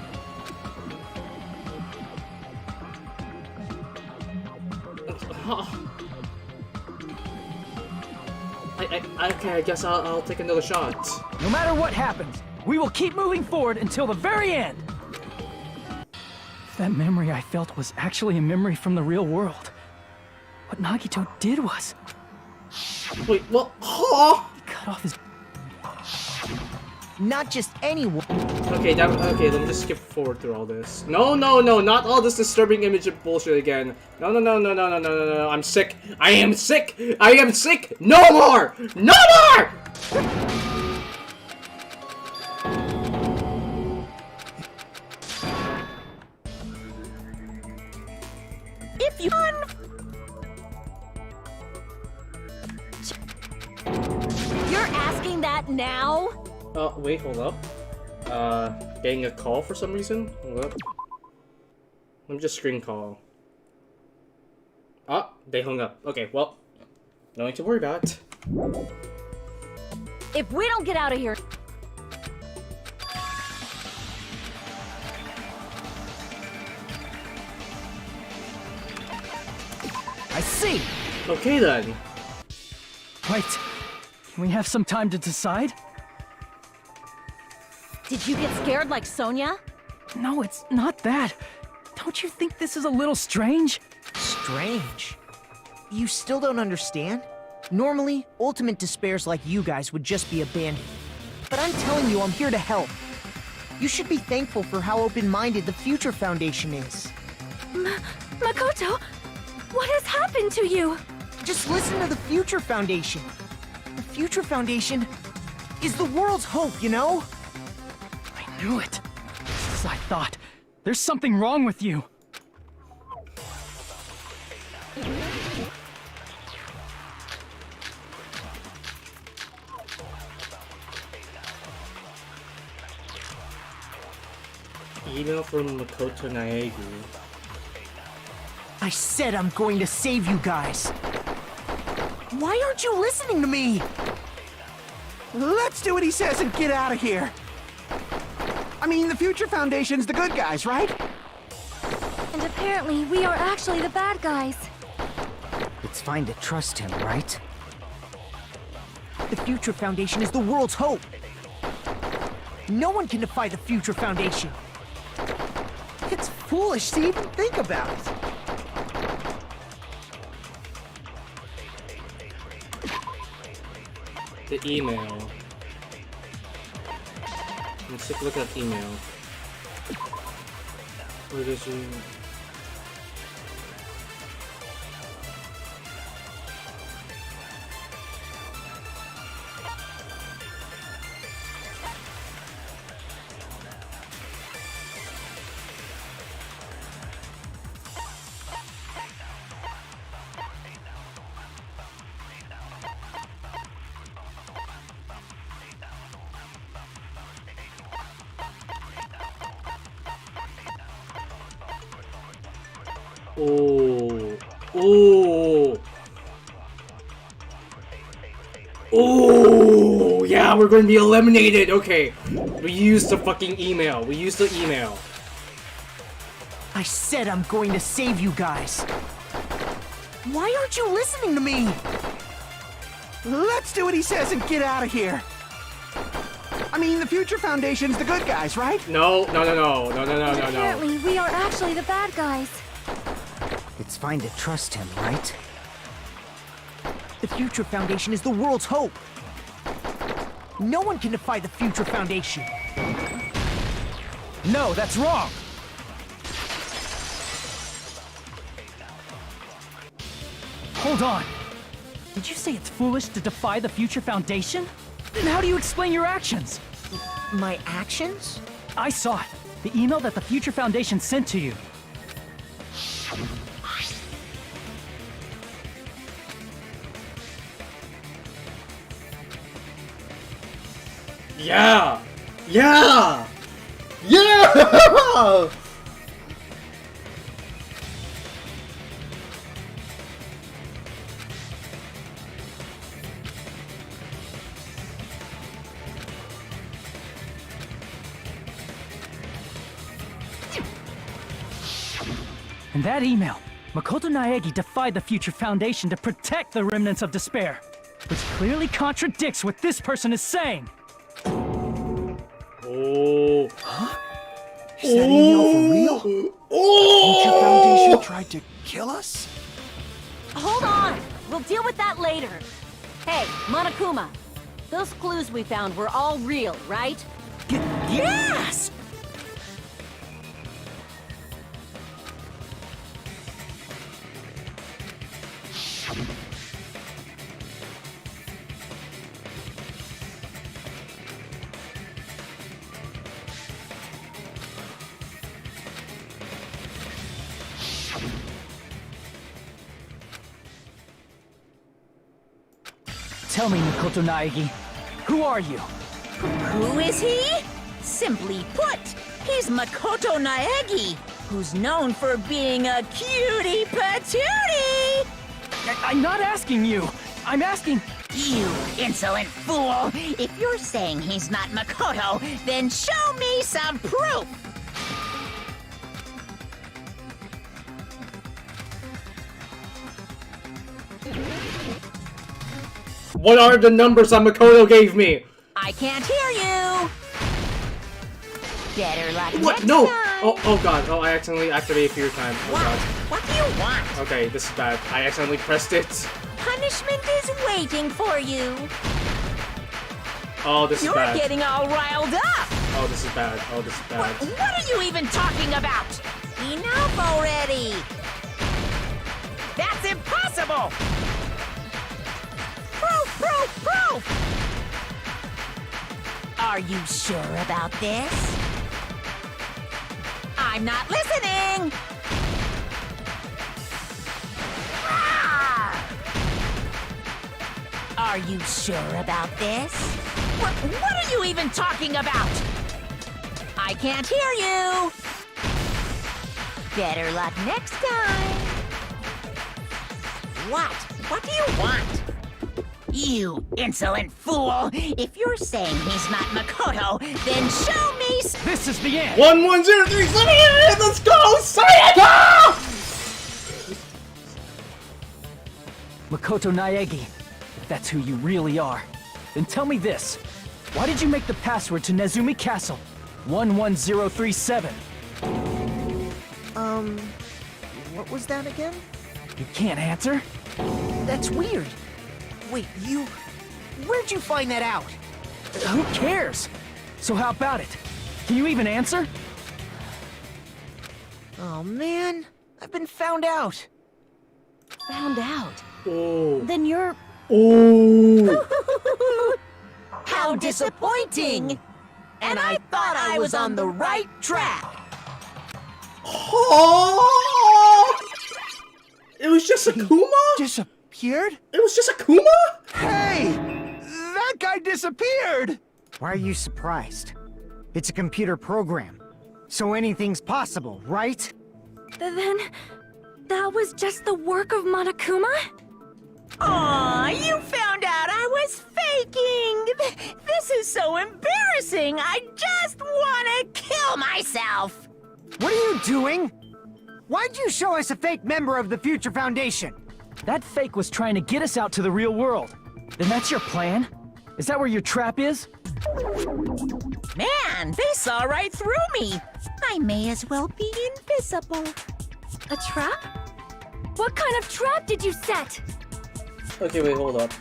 Okay, I guess I'll take another shot. No matter what happens, we will keep moving forward until the very end! If that memory I felt was actually a memory from the real world, what Nagito did was... Wait, what? Huh? He cut off his... Not just anyone. Okay, okay, let me just skip forward through all this. No, not all this disturbing image of bullshit again. No, I'm sick. I am sick. I am sick. No more. No more. If you You're asking that now? Wait, hold up. Getting a call for some reason? Hold up. Let me just screen call. Ah, they hung up. Okay, well, no need to worry about it. If we don't get out of here... I see! Okay then. Wait, can we have some time to decide? Did you get scared like Sonia? No, it's not that. Don't you think this is a little strange? Strange. You still don't understand? Normally, ultimate despairs like you guys would just be abandoned. But I'm telling you, I'm here to help. You should be thankful for how open-minded the Future Foundation is. Makoto, what has happened to you? Just listen to the Future Foundation. The Future Foundation is the world's hope, you know? I knew it. Just as I thought. There's something wrong with you. Email from Makoto Naegi. I said I'm going to save you guys. Why aren't you listening to me? Let's do what he says and get out of here. I mean, the Future Foundation's the good guys, right? And apparently, we are actually the bad guys. It's fine to trust him, right? The Future Foundation is the world's hope. No one can defy the Future Foundation. It's foolish to even think about it. The email. Let's take a look at email. Where does he... Oh. Oh. Oh. Yeah, we're going to be eliminated. Okay. We used the fucking email. We used the email. I said I'm going to save you guys. Why aren't you listening to me? Let's do what he says and get out of here. I mean, the Future Foundation's the good guys, right? No, no, no, no, no, no, no, And no, no. apparently, we are actually the bad guys. It's fine to trust him, right? The Future Foundation is the world's hope. No one can defy the Future Foundation. No, that's wrong! Hold on. Did you say it's foolish to defy the Future Foundation? Then how do you explain your actions? My actions? I saw it. The email that the Future Foundation sent to you. Yeah! Yeah! Yeah! In that email, Makoto Naegi defied the Future Foundation to protect the remnants of Despair, which clearly contradicts what this person is saying. Oh. Is that email for real? Future Foundation tried to kill us? Hold on! We'll deal with that later. Hey, Monokuma. Those clues we found were all real, right? Yes! Tell me, Makoto Naegi, who are you? Who is he? Simply put, he's Makoto Naegi, who's known for being a cutie patootie! I'm not asking you. I'm asking... You insolent fool! If you're saying he's not Makoto, then show me some proof! What are the numbers that Makoto gave me? I can't hear you! Better luck What? next No! time. Oh god. Oh, I accidentally activated fear time. Oh What? god. What do you want? Okay, this is bad. I accidentally pressed it. Punishment is waiting for you. Oh, this is You're bad. getting all riled up! Oh, this is bad. Oh, this is bad. What are you even talking about? Enough already! That's impossible! Proof, proof, proof! Are you sure about this? I'm not listening! Ah! Are you sure about this? What are you even talking about? I I can't hear you! Better luck next time! What? What do you want? You insolent fool! If you're saying he's not Makoto, then show me This is the end! 11037, let's go! Say it! Ah! Makoto Naegi, if that's who you really are, then tell me this. Why did you make the password to Nezumi Castle? 11037. What was that again? You can't answer? That's weird. Wait, where'd you find that out? Who cares? So how about it? Can you even answer? Oh man, I've been found out. Found out. Oh. Then you're... Oh. how disappointing! And I thought I was on the right track! Oh! It was just Akuma? Disappeared? It was just Akuma? Hey! That guy disappeared! Why are you surprised? It's a computer program, so anything's possible, right? Then that was just the work of Monokuma? Aw, you found out I was faking! This is so embarrassing! I just wanna kill myself! What are you doing? Why'd you show us a fake member of the Future Foundation? That fake was trying to get us out to the real world. Then that's your plan? Is that where your trap is? Man, they saw right through me! I may as well be invisible. A trap? What kind of trap did you set? Okay, wait, hold up.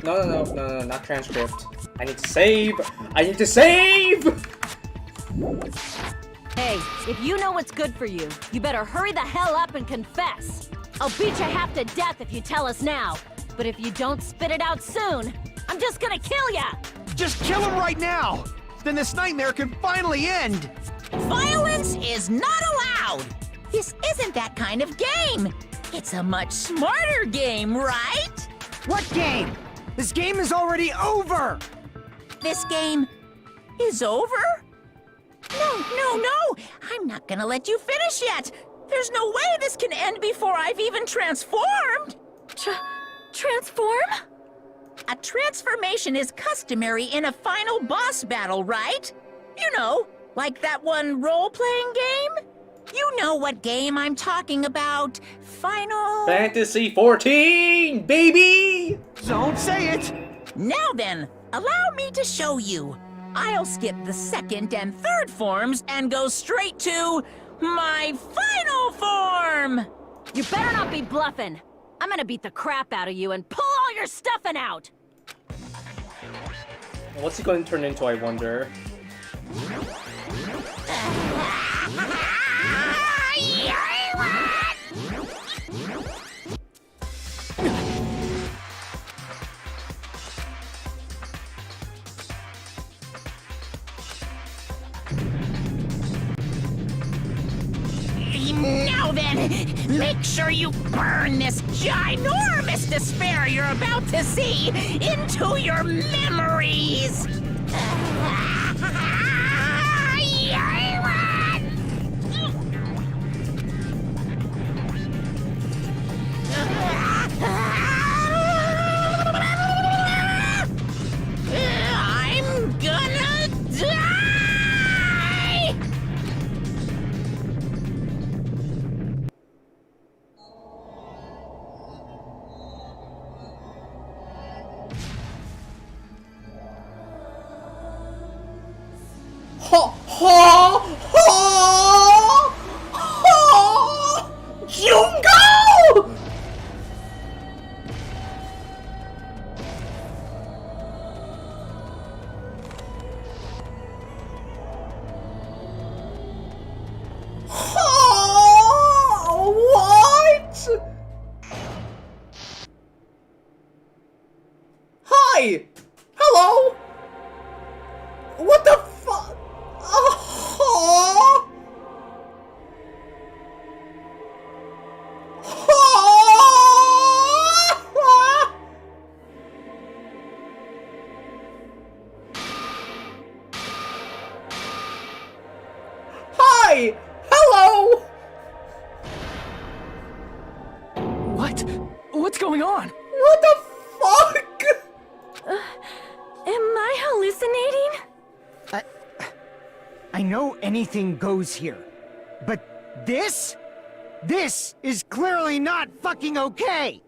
No, not transcript. I need to save! I need to save! Hey, if you know what's good for you, you better hurry the hell up and confess. I'll beat you half to death if you tell us now. But if you don't spit it out soon, I'm just gonna kill ya! Just kill him right now! Then this nightmare can finally end! Violence is not allowed! This isn't that kind of game! It's a much smarter game, right? What game? This game is already over! This game is over? No! I'm not gonna let you finish yet! There's no way this can end before I've even transformed! Transform? A transformation is customary in a final boss battle, right? You know, like that one role-playing game? You know what game I'm talking about. Final... Fantasy 14, baby! Don't say it! Now then, allow me to show you. I'll skip the second and third forms and go straight to my final form! You better not be bluffing. I'm gonna beat the crap out of you and pull all your stuffing out! What's he going to turn into, I wonder? Now then, make sure you burn this ginormous despair you're about to see into your memories! I'm gonna die! going on? What the fuck? Am I hallucinating? I know anything goes here, but this is clearly not fucking okay!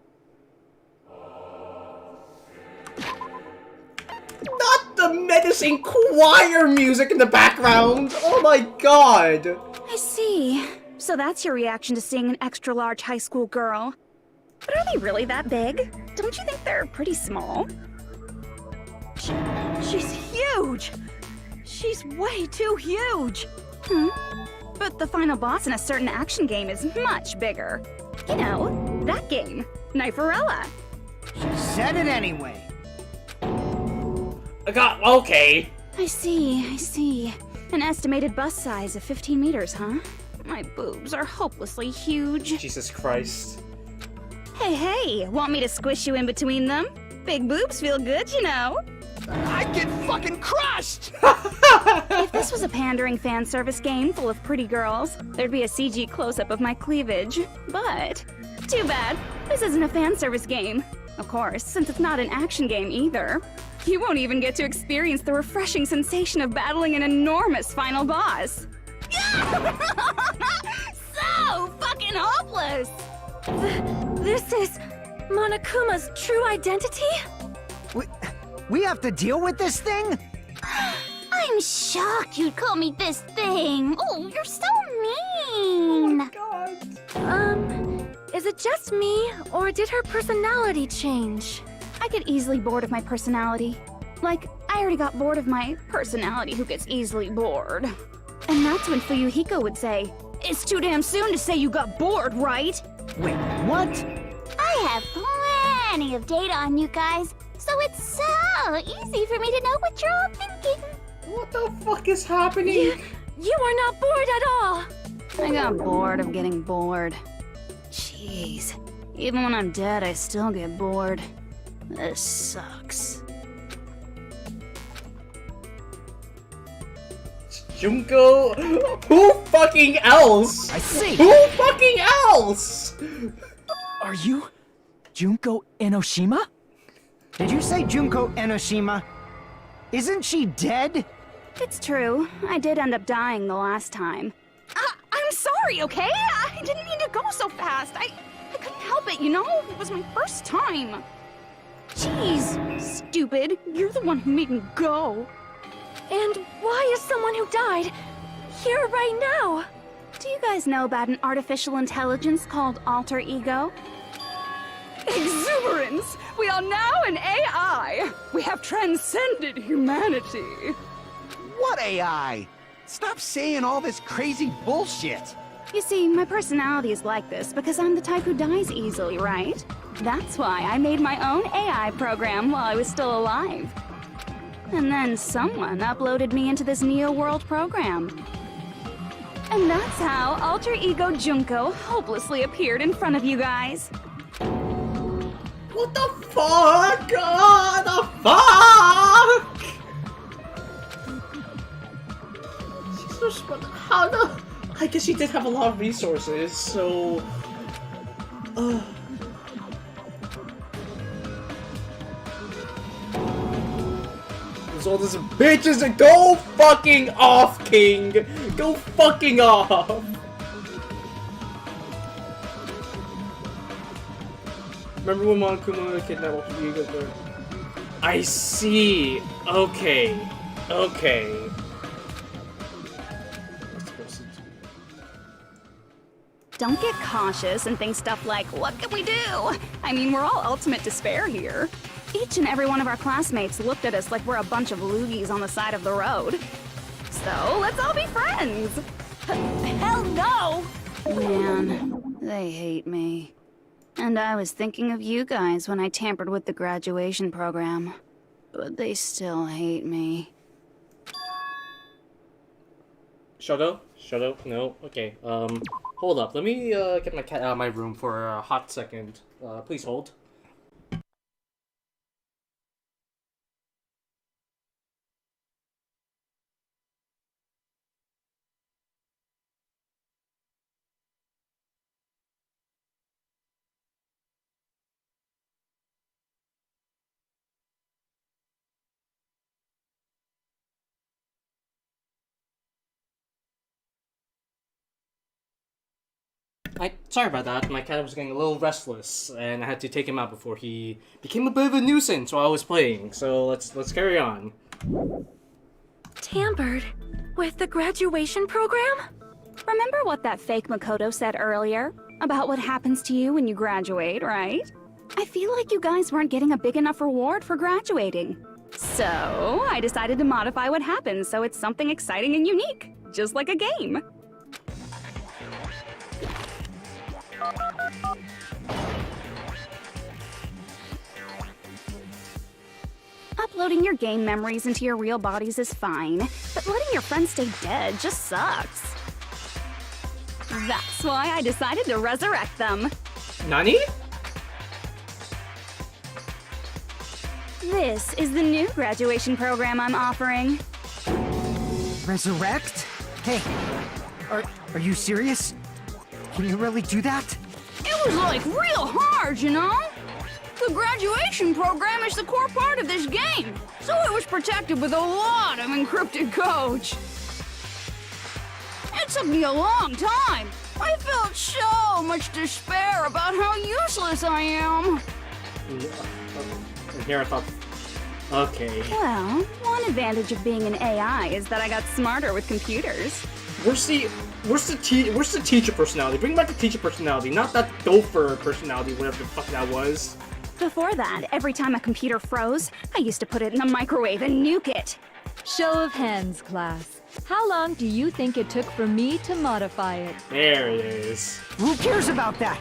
Not the menacing choir music in the background! Oh my god! I see. So that's your reaction to seeing an extra-large high school girl. But are they really that big? Don't you think they're pretty small? She's huge! She's way too huge! But the final boss in a certain action game is much bigger. You know, that game, Kniferella. She said it anyway. Okay. I see. An estimated bus size of 15 meters, huh? My boobs are hopelessly huge. Jesus Christ. Hey, want me to squish you in between them? Big boobs feel good, you know. I get fucking crushed! If this was a pandering fan service game full of pretty girls, there'd be a CG close-up of my cleavage. But, too bad, this isn't a fan service game. Of course, since it's not an action game either. You won't even get to experience the refreshing sensation of battling an enormous final boss. So fucking hopeless! This is Monokuma's true identity? We have to deal with this thing? I'm shocked you'd call me this thing. Oh, you're so mean. Is it just me, or did her personality change? I get easily bored of my personality. Like, I already got bored of my personality who gets easily bored. And that's when Fuyuhiko would say, "It's too damn soon to say you got bored, right?" Wait, what? I have plenty of data on you guys, so it's so easy for me to know what you're all thinking. What the fuck is happening? You are not bored at all! I got bored of getting bored. Jeez. Even when I'm dead, I still get bored. This sucks. Junko? Who fucking else? I see! Who fucking else? Are you Junko Enoshima? Did you say Junko Enoshima? Isn't she dead? It's true. I did end up dying the last time. I'm sorry, okay? I didn't mean to go so fast. I couldn't help it, you know? It was my first time. Jeez, stupid. You're the one who made me go. And why is someone who died here right now? Do you guys know about an artificial intelligence called alter ego? Exuberance! We are now an AI! We have transcended humanity! What AI? Stop saying all this crazy bullshit! You see, my personality is like this because I'm the type who dies easily, right? That's why I made my own AI program while I was still alive. And then someone uploaded me into this Neo World program. And that's how Alter Ego Junko hopelessly appeared in front of you guys. What the fuck? The fuck? Jesus, how the... I guess she did have a lot of resources, so... So this bitches, go fucking off, King! Go fucking off! Remember when Monokuma kidnapped Yuga? I see. Okay. Don't get cautious and think stuff like, what can we do? I mean, we're all ultimate despair here. Each and every one of our classmates looked at us like we're a bunch of loogies on the side of the road. So, let's all be friends! Hell no! Man, they hate me. And I was thinking of you guys when I tampered with the graduation program. But they still hate me. Shadow? No? Okay, hold up. Let me, get my cat out of my room for a hot second. Please hold. Sorry about that. My cat was getting a little restless, and I had to take him out before he became a bit of a nuisance while I was playing. So let's carry on. Tampered with the graduation program? Remember what that fake Makoto said earlier? About what happens to you when you graduate, right? I feel like you guys weren't getting a big enough reward for graduating. So, I decided to modify what happens so it's something exciting and unique. Just like a game. Uploading your game memories into your real bodies is fine, but letting your friends stay dead just sucks. That's why I decided to resurrect them. Nani? This is the new graduation program I'm offering. Resurrect? Hey, are you serious? Can you really do that? It was like real hard, you know? The graduation program is the core part of this game, so it was protected with a lot of encrypted codes. It took me a long time. I felt so much despair about how useless I am. And here I thought, okay. Well, one advantage of being an AI is that I got smarter with computers. Where's the teacher personality? Bring back the teacher personality, not that gopher personality, whatever the fuck that was. Before that, every time a computer froze, I used to put it in the microwave and nuke it. Show of hands, class. How long do you think it took for me to modify it? There it is. Who cares about that?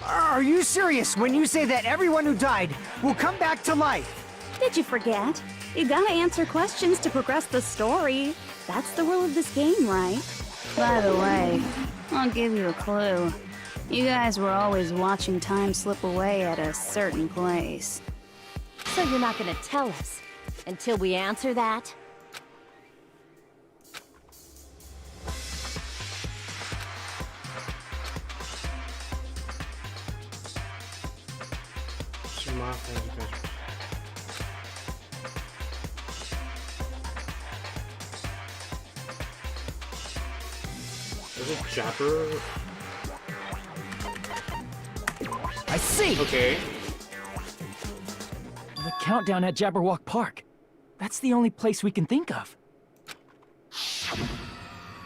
Are you serious when you say that everyone who died will come back to life? Did you forget? You gotta answer questions to progress the story. That's the rule of this game, right? By the way, I'll give you a clue. You guys were always watching time slip away at a certain place. So you're not gonna tell us until we answer that? Is it Jabber? I see! Okay. The countdown at Jabberwock Park. That's the only place we can think of.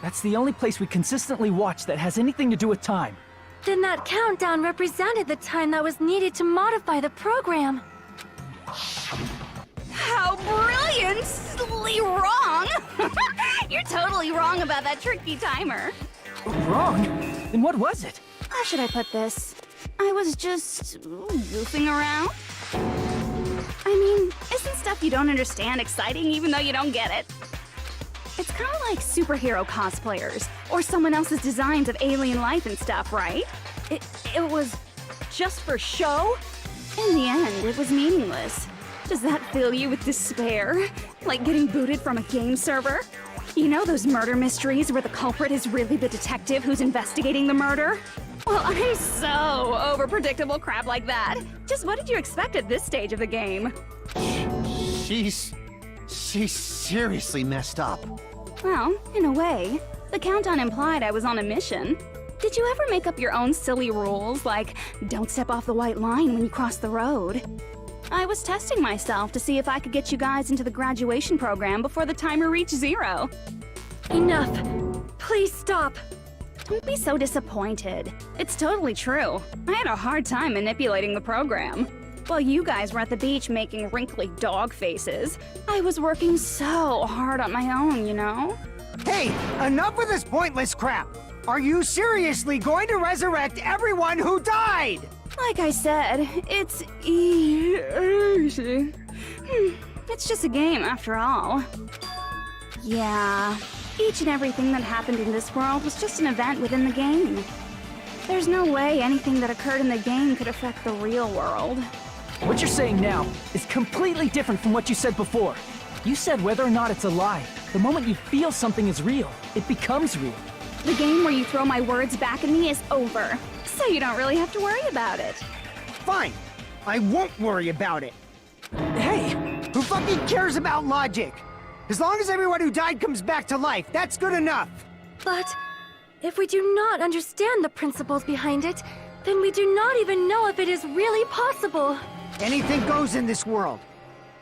That's the only place we consistently watch that has anything to do with time. Then that countdown represented the time that was needed to modify the program. How brilliantly wrong! You're totally wrong about that tricky timer. Wrong? Then what was it? How should I put this? I was just goofing around. I mean, isn't stuff you don't understand exciting even though you don't get it? It's kind of like superhero cosplayers, or someone else's designs of alien life and stuff, right? It was just for show? In the end, it was meaningless. Does that fill you with despair? Like getting booted from a game server? You know those murder mysteries where the culprit is really the detective who's investigating the murder? Well, I'm so over predictable crap like that. Just what did you expect at this stage of the game? She's seriously messed up. Well, in a way. The countdown implied I was on a mission. Did you ever make up your own silly rules, like don't step off the white line when you cross the road? I was testing myself to see if I could get you guys into the graduation program before the timer reached 0. Enough. Please stop. Don't be so disappointed. It's totally true. I had a hard time manipulating the program. While you guys were at the beach making wrinkly dog faces, I was working so hard on my own, you know? Hey, enough with this pointless crap! Are you seriously going to resurrect everyone who died? Like I said, it's easy. It's just a game after all. Yeah, each and everything that happened in this world was just an event within the game. There's no way anything that occurred in the game could affect the real world. What you're saying now is completely different from what you said before. You said whether or not it's a lie. The moment you feel something is real, it becomes real. The game where you throw my words back at me is over, so you don't really have to worry about it. Fine. I won't worry about it. Hey! Who fucking cares about logic? As long as everyone who died comes back to life, that's good enough. But If we do not understand the principles behind it, then we do not even know if it is really possible. Anything goes in this world.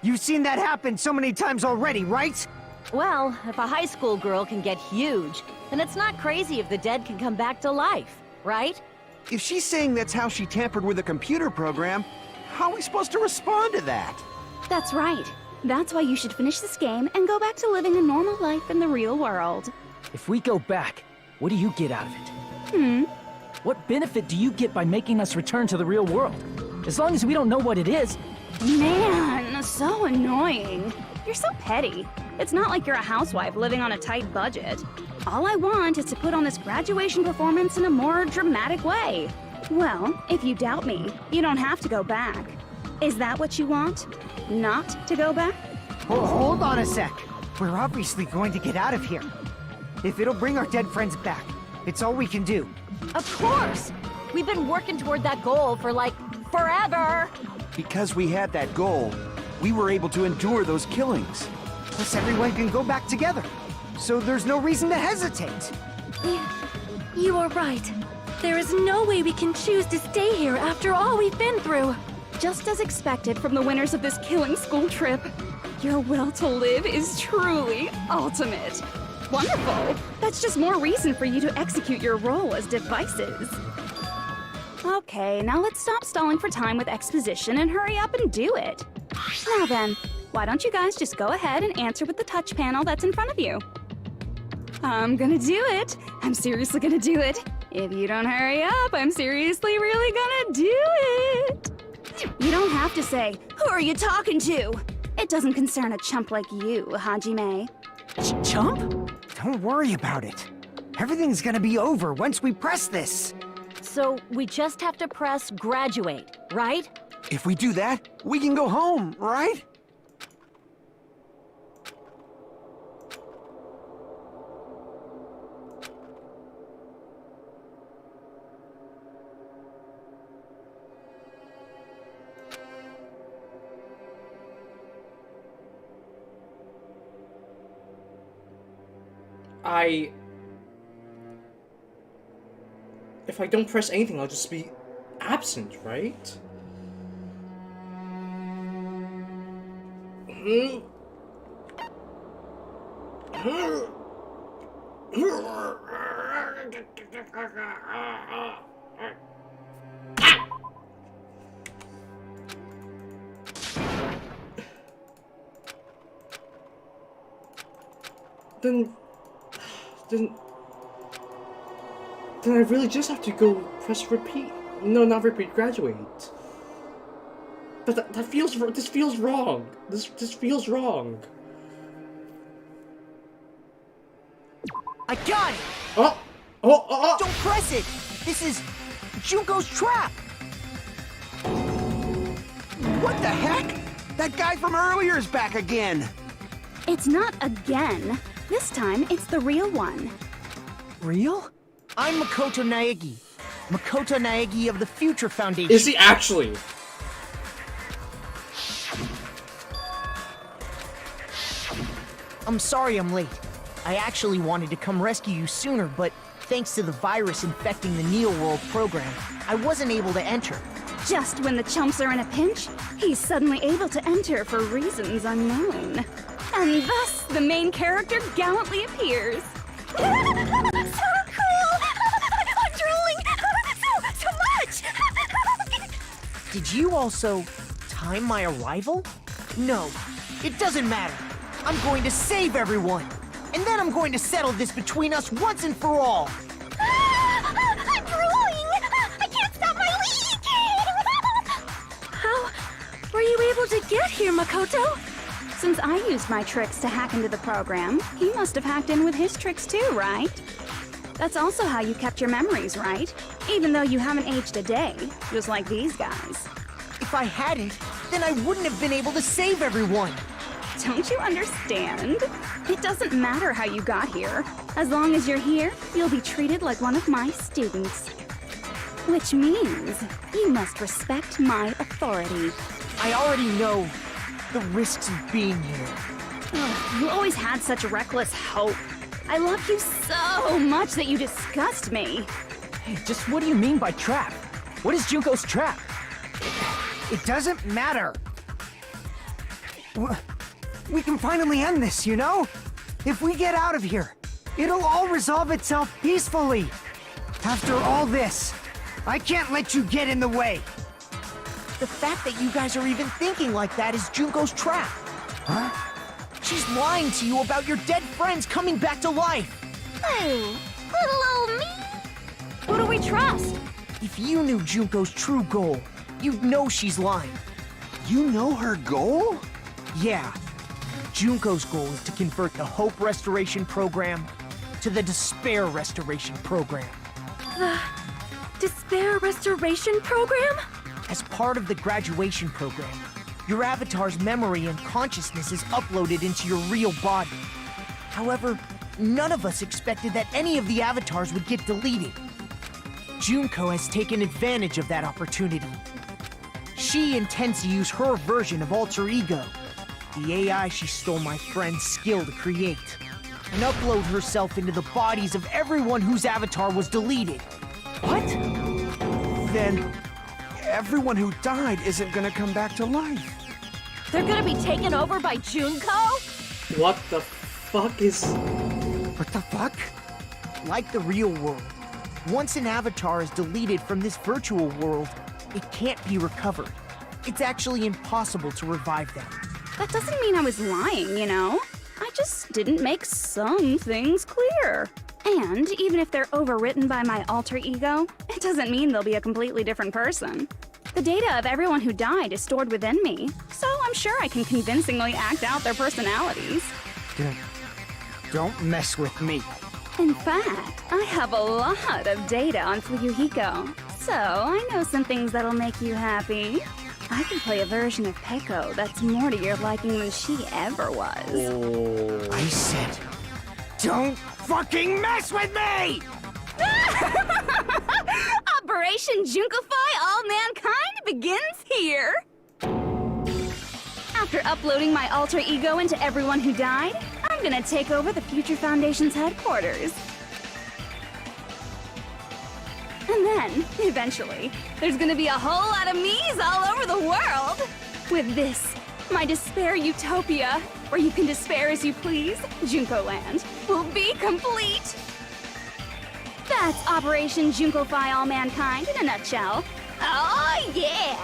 You've seen that happen so many times already, right? Well, if a high school girl can get huge, then it's not crazy if the dead can come back to life, right? If she's saying that's how she tampered with a computer program, how are we supposed to respond to that? That's right. That's why you should finish this game and go back to living a normal life in the real world. If we go back, what do you get out of it? What benefit do you get by making us return to the real world? As long as we don't know what it is. Man, so annoying. You're so petty. It's not like you're a housewife living on a tight budget. All I want is to put on this graduation performance in a more dramatic way. Well, if you doubt me, you don't have to go back. Is that what you want? Not to go back? Oh, hold on a sec. We're obviously going to get out of here. If it'll bring our dead friends back, it's all we can do. Of course! We've been working toward that goal for, like, forever! Because we had that goal, we were able to endure those killings. Plus everyone can go back together. So there's no reason to hesitate. You are right. There is no way we can choose to stay here after all we've been through. Just as expected from the winners of this killing school trip, your will to live is truly ultimate. Wonderful! That's just more reason for you to execute your role as devices. Okay, now let's stop stalling for time with exposition and hurry up and do it. Now then, why don't you guys just go ahead and answer with the touch panel that's in front of you? I'm gonna do it. I'm seriously gonna do it. If you don't hurry up, I'm seriously really gonna do it. You don't have to say, "Who are you talking to?" It doesn't concern a chump like you, Hajime. Chump? Don't worry about it. Everything's gonna be over once we press this. So we just have to press graduate, right? If we do that, we can go home, right? If I don't press anything, I'll just be absent, right? Then I really just have to go press repeat. No, not repeat, graduate. But this feels wrong. This feels wrong. I got it! Oh! Don't press it! This is Junko's trap! What the heck? That guy from earlier is back again! It's not again. This time, it's the real one. Real? I'm Makoto Naegi. Makoto Naegi of the Future Foundation. Is he actually? I'm sorry I'm late. I actually wanted to come rescue you sooner, but thanks to the virus infecting the Neo World program, I wasn't able to enter. Just when the chumps are in a pinch, he's suddenly able to enter for reasons unknown. And thus, the main character gallantly appears. So cool! I'm drooling! So much! Did you also time my arrival? No, it doesn't matter. I'm going to save everyone. And then I'm going to settle this between us once and for all. I'm drooling! I can't stop my leak! How were you able to get here, Makoto? Since I used my tricks to hack into the program, he must have hacked in with his tricks too, right? That's also how you kept your memories, right? Even though you haven't aged a day, just like these guys. If I hadn't, then I wouldn't have been able to save everyone. Don't you understand? It doesn't matter how you got here. As long as you're here, you'll be treated like one of my students. Which means you must respect my authority. I already know the risks of being here. Ugh, you always had such reckless hope. I love you so much that you disgust me. Hey, just what do you mean by trap? What is Junko's trap? It doesn't matter. We can finally end this, you know? If we get out of here, it'll all resolve itself peacefully. After all this, I can't let you get in the way. The fact that you guys are even thinking like that is Junko's trap. Huh? She's lying to you about your dead friends coming back to life. Oh, little old me. Who do we trust? If you knew Junko's true goal, you'd know she's lying. You know her goal? Yeah. Junko's goal is to convert the Hope Restoration Program to the Despair Restoration Program. The Despair Restoration Program? As part of the graduation program, your avatar's memory and consciousness is uploaded into your real body. However, none of us expected that any of the avatars would get deleted. Junko has taken advantage of that opportunity. She intends to use her version of Alter Ego, the AI she stole my friend's skill to create, and upload herself into the bodies of everyone whose avatar was deleted. What? Then everyone who died isn't gonna come back to life. They're gonna be taken over by Junko? What the fuck is... What the fuck? Like the real world, once an avatar is deleted from this virtual world, it can't be recovered. It's actually impossible to revive them. That doesn't mean I was lying, you know? I just didn't make some things clear. And even if they're overwritten by my alter ego, it doesn't mean they'll be a completely different person. The data of everyone who died is stored within me, so I'm sure I can convincingly act out their personalities. Don't mess with me. In fact, I have a lot of data on Fuyuhiko, so I know some things that'll make you happy. I can play a version of Peko that's more to your liking than she ever was. Oh. I said, don't fucking mess with me! Operation Junkify All Mankind begins here! After uploading my alter ego into everyone who died, I'm gonna take over the Future Foundation's headquarters. And then, eventually, there's gonna be a whole lot of me's all over the world! With this, my Despair Utopia, where you can despair as you please, Junko Land, will be complete! That's Operation Junkify All Mankind in a nutshell. Oh yeah!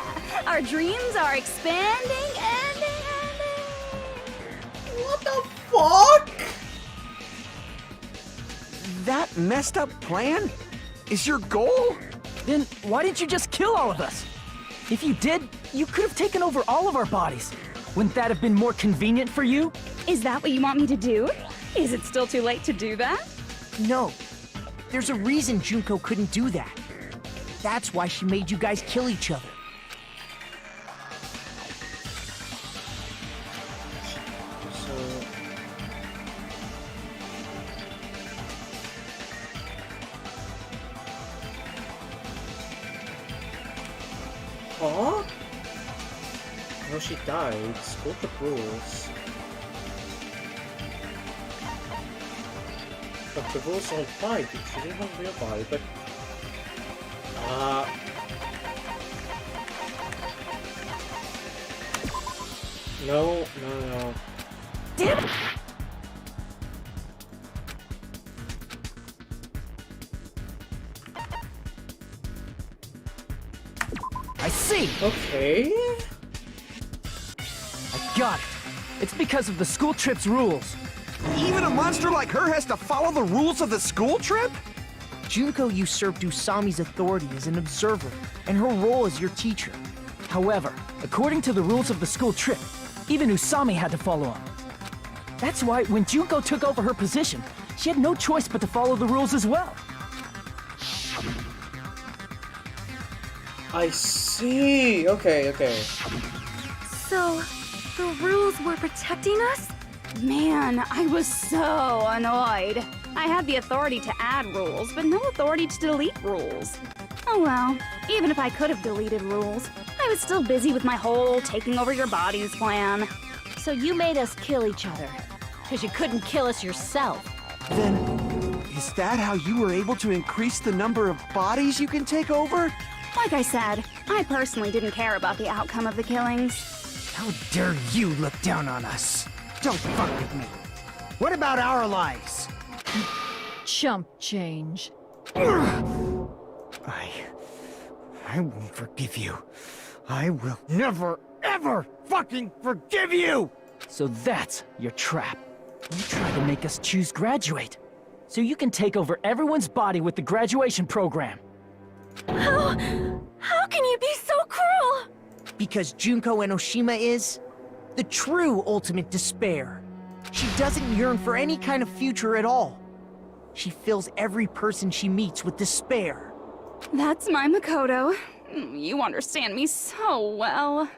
Our dreams are expanding and... What the fuck? That messed up plan is your goal? Then why didn't you just kill all of us? If you did, you could have taken over all of our bodies. Wouldn't that have been more convenient for you? Is that what you want me to do? Is it still too late to do that? No. There's a reason Junko couldn't do that. That's why she made you guys kill each other. Huh? No, she died. Spoke the rules. But the rules don't apply because she didn't have a real body, but... No. Damn it! I see! Okay... I got it. It's because of the school trip's rules. Even a monster like her has to follow the rules of the school trip? Junko usurped Usami's authority as an observer, and her role as your teacher. However, according to the rules of the school trip, even Usami had to follow them. That's why when Junko took over her position, she had no choice but to follow the rules as well. I see. Okay. So, the rules were protecting us? Man, I was so annoyed. I had the authority to add rules, but no authority to delete rules. Oh well, even if I could have deleted rules, I was still busy with my whole taking over your bodies plan. So you made us kill each other. Because you couldn't kill us yourself. Then, is that how you were able to increase the number of bodies you can take over? Like I said, I personally didn't care about the outcome of the killings. How dare you look down on us? Don't fuck with me. What about our lives? Chump change. I won't forgive you. I will never, ever fucking forgive you! So that's your trap. You tried to make us choose graduate, so you can take over everyone's body with the graduation program. How can you be so cruel? Because Junko Enoshima is the true ultimate despair. She doesn't yearn for any kind of future at all. She fills every person she meets with despair. That's my Makoto. You understand me so well.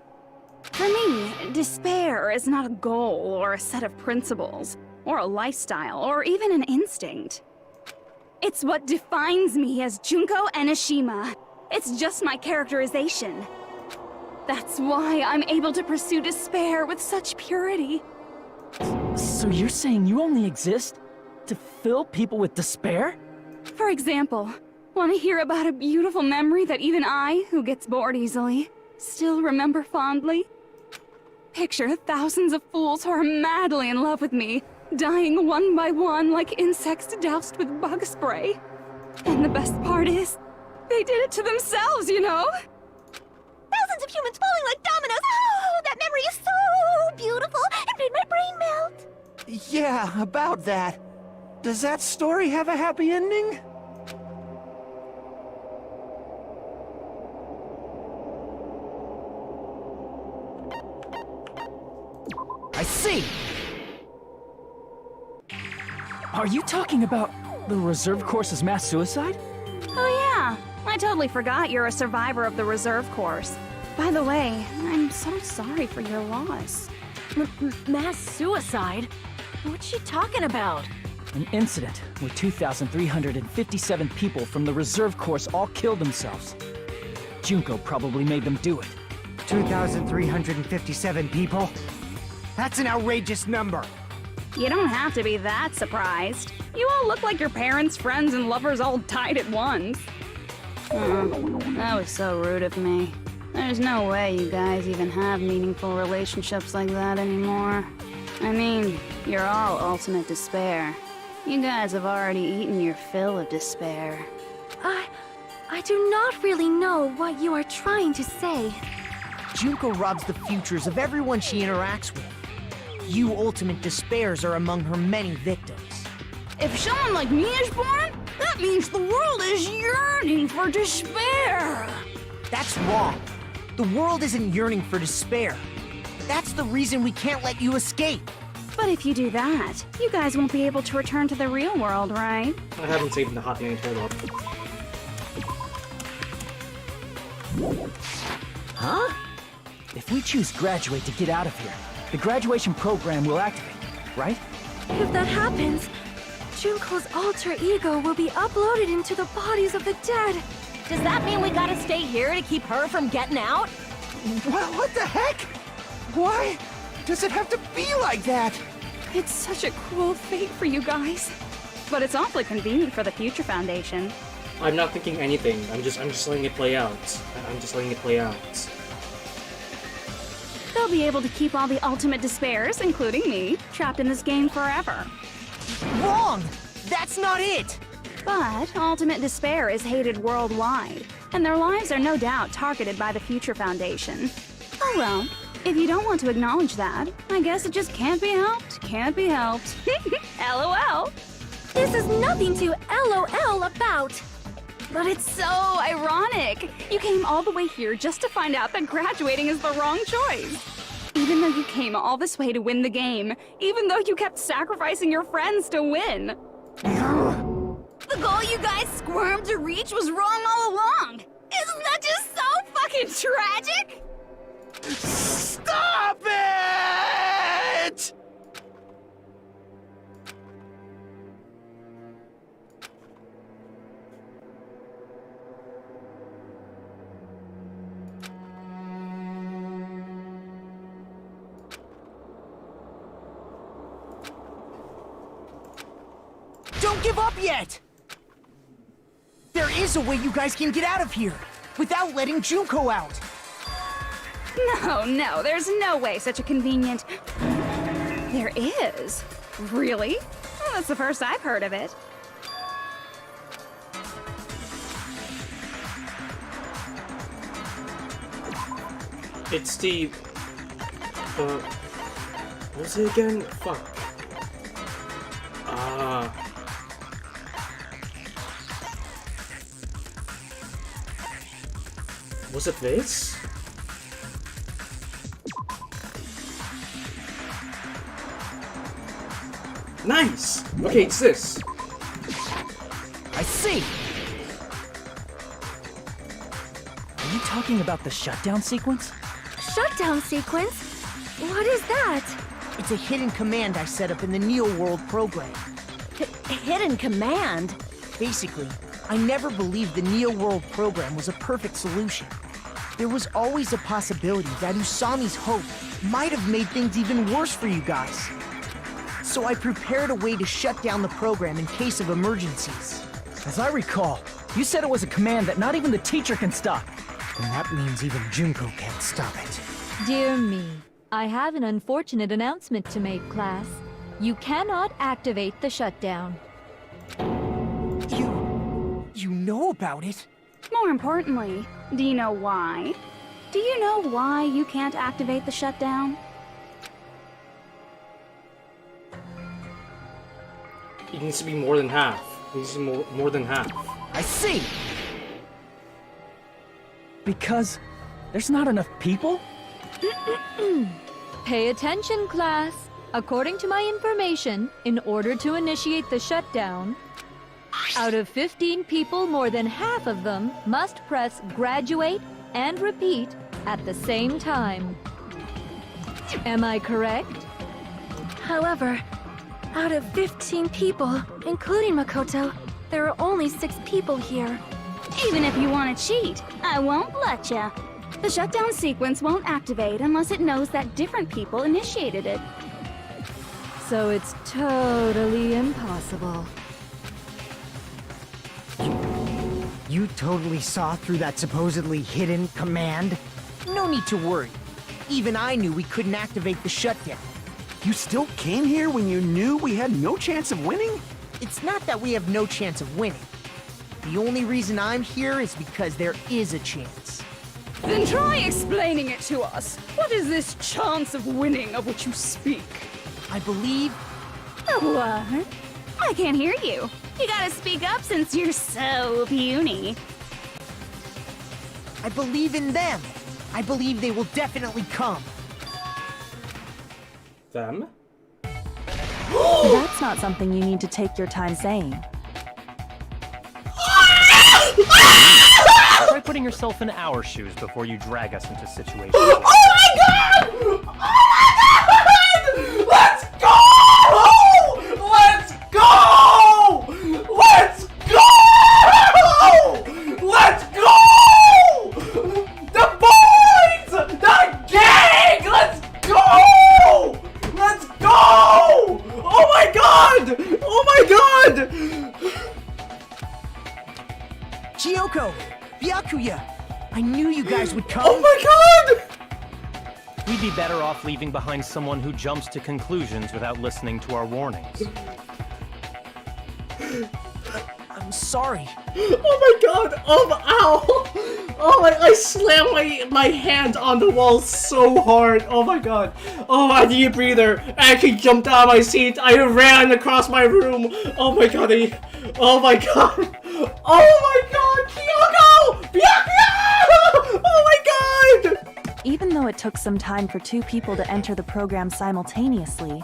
For me, despair is not a goal or a set of principles, or a lifestyle, or even an instinct. It's what defines me as Junko Enoshima. It's just my characterization. That's why I'm able to pursue despair with such purity. So you're saying you only exist to fill people with despair? For example, want to hear about a beautiful memory that even I, who gets bored easily, still remember fondly? Picture thousands of fools who are madly in love with me, dying one by one like insects doused with bug spray. And the best part is, they did it to themselves, you know? Thousands of humans falling like dominoes. Oh, that memory is so beautiful. It made my brain melt. Yeah, about that. Does that story have a happy ending? I see! Are you talking about the reserve course's mass suicide? Oh yeah, I totally forgot you're a survivor of the reserve course. By the way, I'm so sorry for your loss. Mass suicide? What's she talking about? An incident where 2,357 people from the reserve course all killed themselves. Junko probably made them do it. 2,357 people? That's an outrageous number. You don't have to be that surprised. You all look like your parents, friends, and lovers all died at once. That was so rude of me. There's no way you guys even have meaningful relationships like that anymore. I mean, you're all ultimate despair. You guys have already eaten your fill of despair. I do not really know what you are trying to say. Junko robs the futures of everyone she interacts with. You ultimate despairs are among her many victims. If someone like me is born, that means the world is yearning for despair. That's wrong. The world isn't yearning for despair. That's the reason we can't let you escape. But if you do that, you guys won't be able to return to the real world, right? I haven't saved the hot dang turtle. Huh? If we choose graduate to get out of here, the graduation program will activate, right? If that happens, Junko's alter ego will be uploaded into the bodies of the dead. Does that mean we gotta stay here to keep her from getting out? What the heck? Why does it have to be like that? It's such a cruel fate for you guys. But it's awfully convenient for the Future Foundation. I'm not thinking anything. I'm just letting it play out. I'm just letting it play out. They'll be able to keep all the ultimate despairs, including me, trapped in this game forever. Wrong! That's not it! But ultimate despair is hated worldwide, and their lives are no doubt targeted by the Future Foundation. Oh well, if you don't want to acknowledge that, I guess it just can't be helped, can't be helped. LOL! This is nothing to LOL about. But it's so ironic! You came all the way here just to find out that graduating is the wrong choice. Even though you came all this way to win the game, even though you kept sacrificing your friends to win. The goal you guys squirmed to reach was wrong all along. Isn't that just so fucking tragic? Stop it! Don't give up yet! There is a way you guys can get out of here, without letting Junko out. No, there's no way such a convenient... There is? Really? Well, that's the first I've heard of it. It's the... what's it again? Fuck. Was it this? Nice! Okay, it's this. I see! Are you talking about the shutdown sequence? Shutdown sequence? What is that? It's a hidden command I set up in the Neo World program. Hidden command? Basically, I never believed the Neo World program was a perfect solution. There was always a possibility that Usami's hope might have made things even worse for you guys. So I prepared a way to shut down the program in case of emergencies. As I recall, you said it was a command that not even the teacher can stop. And that means even Junko can't stop it. Dear me, I have an unfortunate announcement to make, class. You cannot activate the shutdown. You know about it? More importantly, do you know why? Do you know why you can't activate the shutdown? It needs to be more than half. It needs to be more than half. I see! Because there's not enough people? Pay attention, class. According to my information, in order to initiate the shutdown, out of 15 people, more than half of them must press graduate and repeat at the same time. Am I correct? However, out of 15 people, including Makoto, there are only 6 people here. Even if you want to cheat, I won't let ya. The shutdown sequence won't activate unless it knows that different people initiated it. So it's totally impossible. You totally saw through that supposedly hidden command? No need to worry. Even I knew we couldn't activate the shutdown. You still came here when you knew we had no chance of winning? It's not that we have no chance of winning. The only reason I'm here is because there is a chance. Then try explaining it to us. What is this chance of winning of which you speak? I believe... What? I can't hear you. You gotta speak up since you're so puny. I believe in them. I believe they will definitely come. Them? That's not something you need to take your time saying. Try putting yourself in our shoes before you drag us into situations. Oh my god! Oh my god! Let's go! Let's go! Let's go! Let's go! The boys! The gang! Let's go! Let's go! Oh my god! Oh my god! Chiyoko! Byakuya! I knew you guys would come! Oh my god! We'd be better off leaving behind someone who jumps to conclusions without listening to our warnings. I'm sorry. Oh my god! Oh, ow! Oh my, I slammed my hand on the wall so hard. Oh my god. Oh, I need a breather. I actually jumped out of my seat. I ran across my room. Oh my god. Oh my god. Oh my god. Kyoko! Byakuya! Oh my god! Even though it took some time for 2 people to enter the program simultaneously,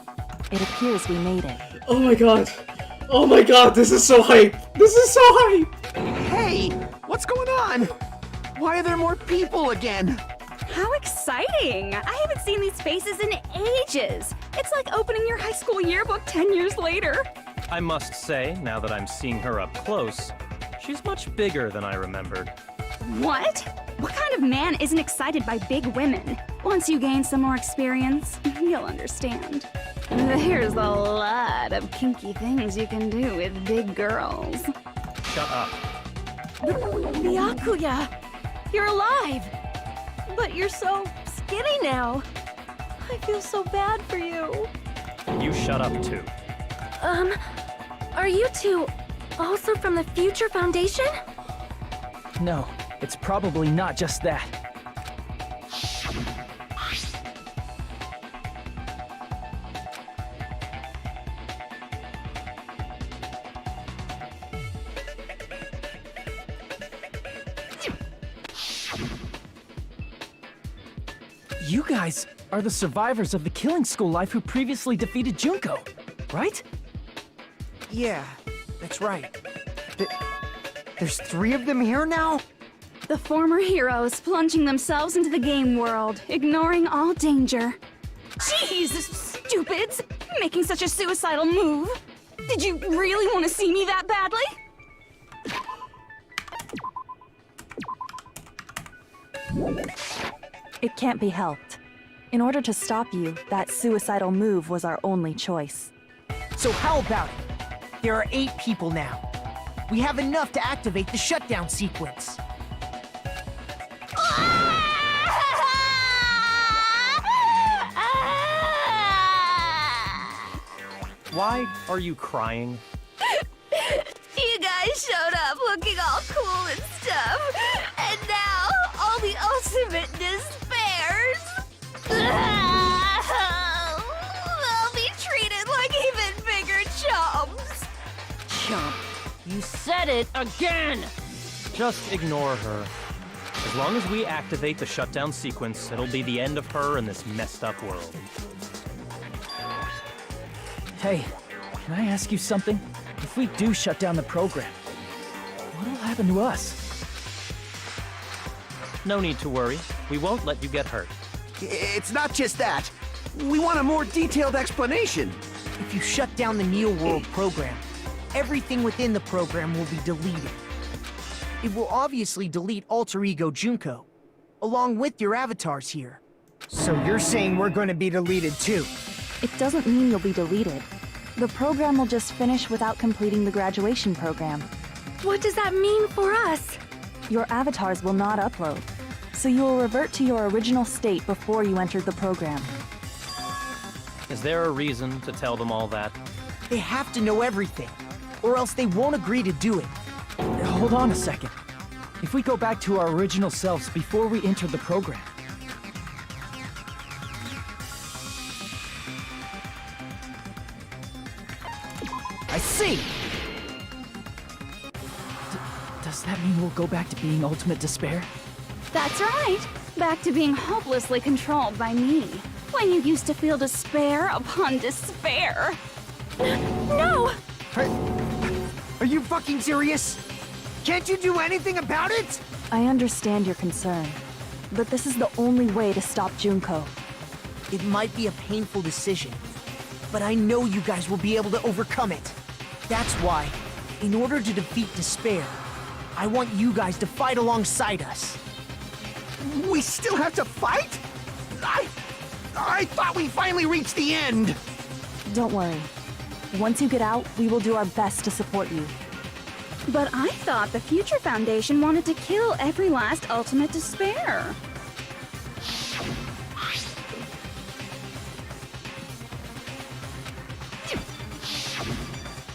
it appears we made it. Oh my god. Oh my god, this is so hype. This is so hype. Hey, what's going on? Why are there more people again? How exciting! I haven't seen these faces in ages. It's like opening your high school yearbook 10 years later. I must say, now that I'm seeing her up close, she's much bigger than I remembered. What? What kind of man isn't excited by big women? Once you gain some more experience, you'll understand. There's a lot of kinky things you can do with big girls. Shut up. Byakuya! You're alive! But you're so skinny now. I feel so bad for you. You shut up too. Are you two also from the Future Foundation? No, it's probably not just that. You guys are the survivors of the killing school life who previously defeated Junko, right? Yeah, that's right. There's 3 of them here now? The former heroes plunging themselves into the game world, ignoring all danger. Jeez, stupids! Making such a suicidal move! Did you really want to see me that badly? It can't be helped. In order to stop you, that suicidal move was our only choice. So how about it? There are 8 people now. We have enough to activate the shutdown sequence. Why are you crying? You guys showed up looking all cool and stuff, and now all the ultimate despairs. They'll be treated like even bigger chumps. Chump. You said it again! Just ignore her. As long as we activate the shutdown sequence, it'll be the end of her in this messed up world. Hey, can I ask you something? If we do shut down the program, what'll happen to us? No need to worry. We won't let you get hurt. It's not just that. We want a more detailed explanation. If you shut down the Neo World program, everything within the program will be deleted. It will obviously delete Alter Ego Junko, along with your avatars here. So you're saying we're going to be deleted too? It doesn't mean you'll be deleted. The program will just finish without completing the graduation program. What does that mean for us? Your avatars will not upload, so you will revert to your original state before you entered the program. Is there a reason to tell them all that? They have to know everything, or else they won't agree to do it. Hold on a second. If we go back to our original selves before we entered the program, I see! does that mean we'll go back to being Ultimate Despair? That's right! Back to being hopelessly controlled by me. When you used to feel despair upon despair. No! Are you fucking serious? Can't you do anything about it? I understand your concern, but this is the only way to stop Junko. It might be a painful decision, but I know you guys will be able to overcome it. That's why, in order to defeat despair, I want you guys to fight alongside us. We still have to fight? I thought we finally reached the end. Don't worry. Once you get out, we will do our best to support you. But I thought the Future Foundation wanted to kill every last ultimate despair.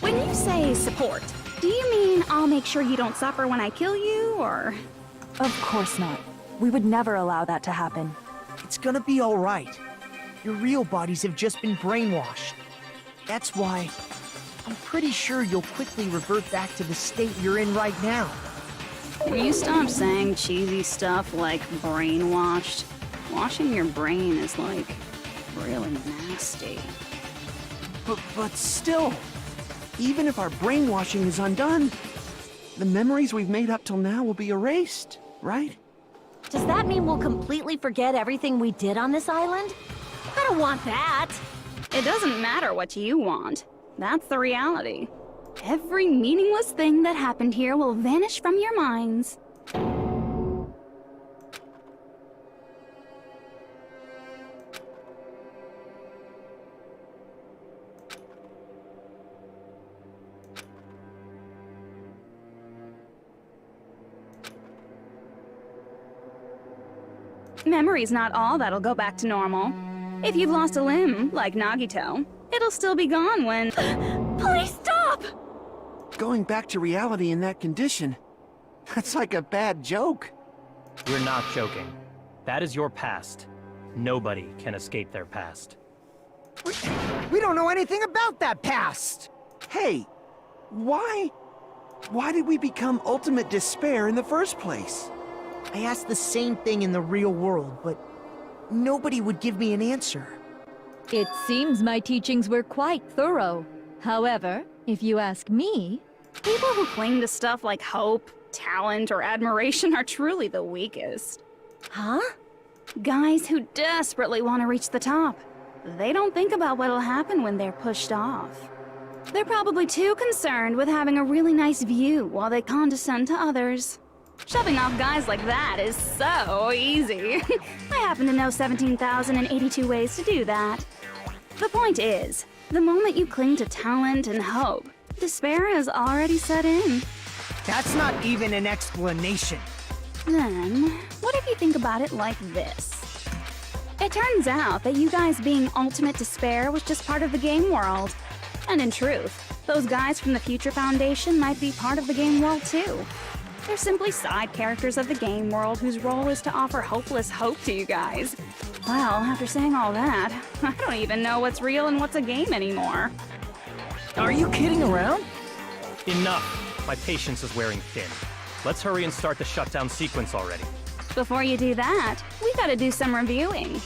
When you say support, do you mean I'll make sure you don't suffer when I kill you, or...? Of course not. We would never allow that to happen. It's gonna be alright. Your real bodies have just been brainwashed. That's why I'm pretty sure you'll quickly revert back to the state you're in right now. Will you stop saying cheesy stuff like brainwashed? Washing your brain is, like, really nasty. But still, even if our brainwashing is undone, the memories we've made up till now will be erased, right? Does that mean we'll completely forget everything we did on this island? I don't want that! It doesn't matter what you want. That's the reality. Every meaningless thing that happened here will vanish from your minds. memory's not all that'll go back to normal. If you've lost a limb, like Nagito, it'll still be gone when... Please stop! Going back to reality in that condition, that's like a bad joke. We're not joking. That is your past. Nobody can escape their past. We don't know anything about that past! Hey, why did we become ultimate despair in the first place? I asked the same thing in the real world, but nobody would give me an answer. It seems my teachings were quite thorough. However, if you ask me... People who cling to stuff like hope, talent, or admiration are truly the weakest. Huh? Guys who desperately want to reach the top. They don't think about what'll happen when they're pushed off. They're probably too concerned with having a really nice view while they condescend to others. Shoving off guys like that is so easy. I happen to know 17,082 ways to do that. The point is, the moment you cling to talent and hope, despair has already set in. That's not even an explanation. Then, what if you think about it like this? It turns out that you guys being ultimate despair was just part of the game world. And in truth, those guys from the Future Foundation might be part of the game world too. They're simply side characters of the game world whose role is to offer hopeless hope to you guys. Well, after saying all that, I don't even know what's real and what's a game anymore. Are you kidding around? Enough! My patience is wearing thin. Let's hurry and start the shutdown sequence already. Before you do that, we gotta do some reviewing.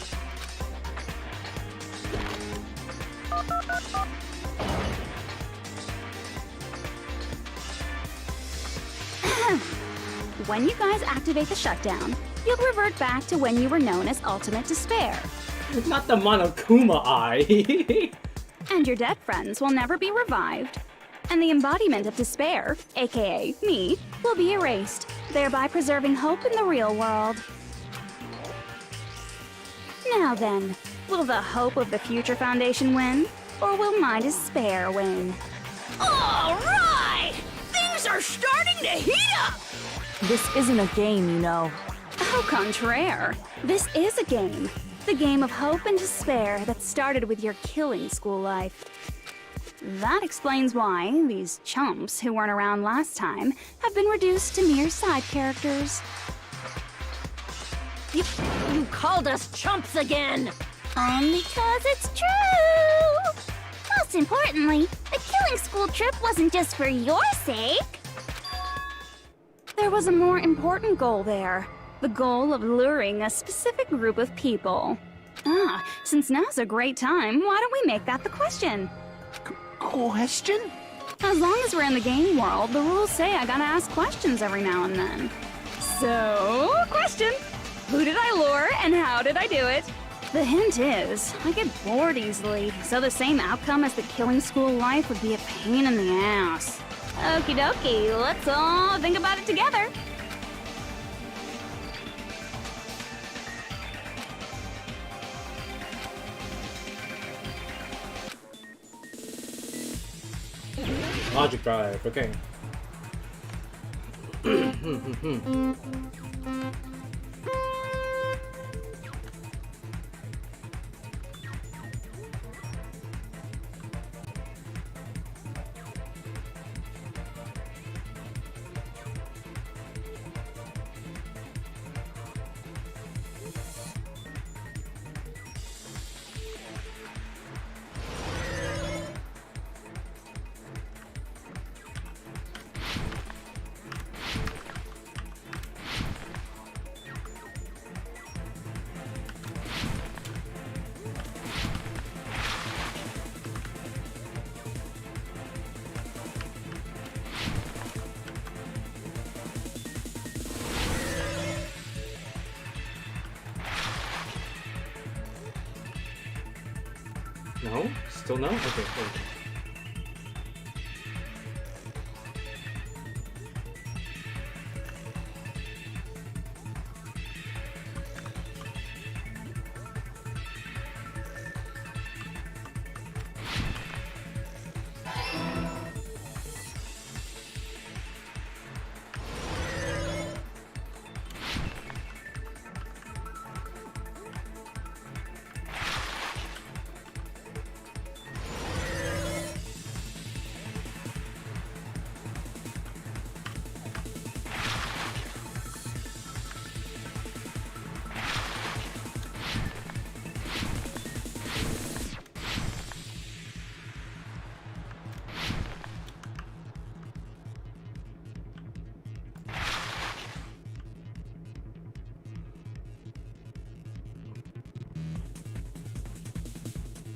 When you guys activate the shutdown, you'll revert back to when you were known as Ultimate Despair. Not the Monokuma Eye. And your dead friends will never be revived. And the embodiment of despair, aka me, will be erased, thereby preserving hope in the real world. Now then, will the hope of the Future Foundation win? Or will my despair win? All right! Things are starting to heat up! This isn't a game, you know. Au contraire, this is a game. The game of hope and despair that started with your killing school life. That explains why these chumps who weren't around last time have been reduced to mere side characters. You called us chumps again! Only 'cause it's true! Most importantly, the killing school trip wasn't just for your sake. There was a more important goal there. The goal of luring a specific group of people. Since now's a great time, why don't we make that the question? Question? As long as we're in the game world, the rules say I gotta ask questions every now and then. So, question. Who did I lure and how did I do it? The hint is, I get bored easily, so the same outcome as the killing school life would be a pain in the ass. Okie dokie, let's all think about it together. Logic drive, okay. No? Still no? Okay, cool.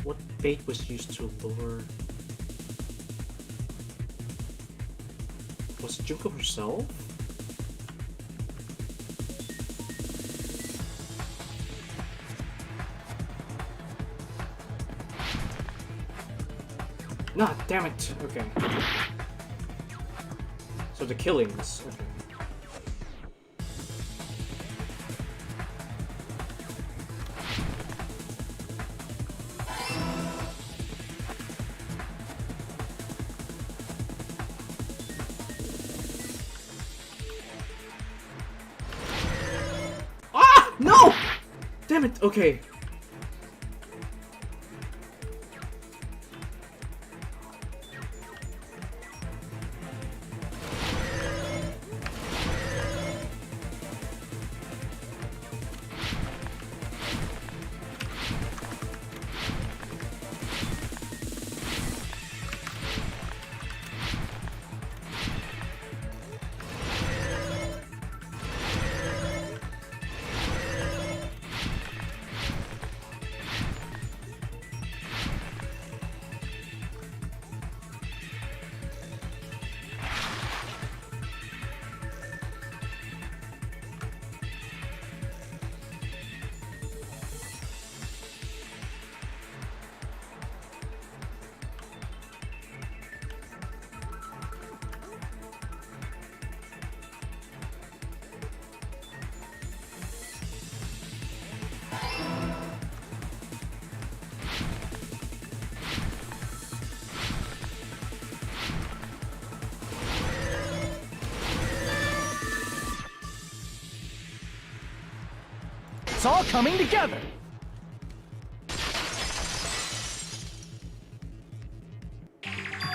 What bait was used to lure? Was it Junko herself? Nah, damn it. Okay. So the killings. Okay. Ah! No! Damn it. Okay. It's all coming together!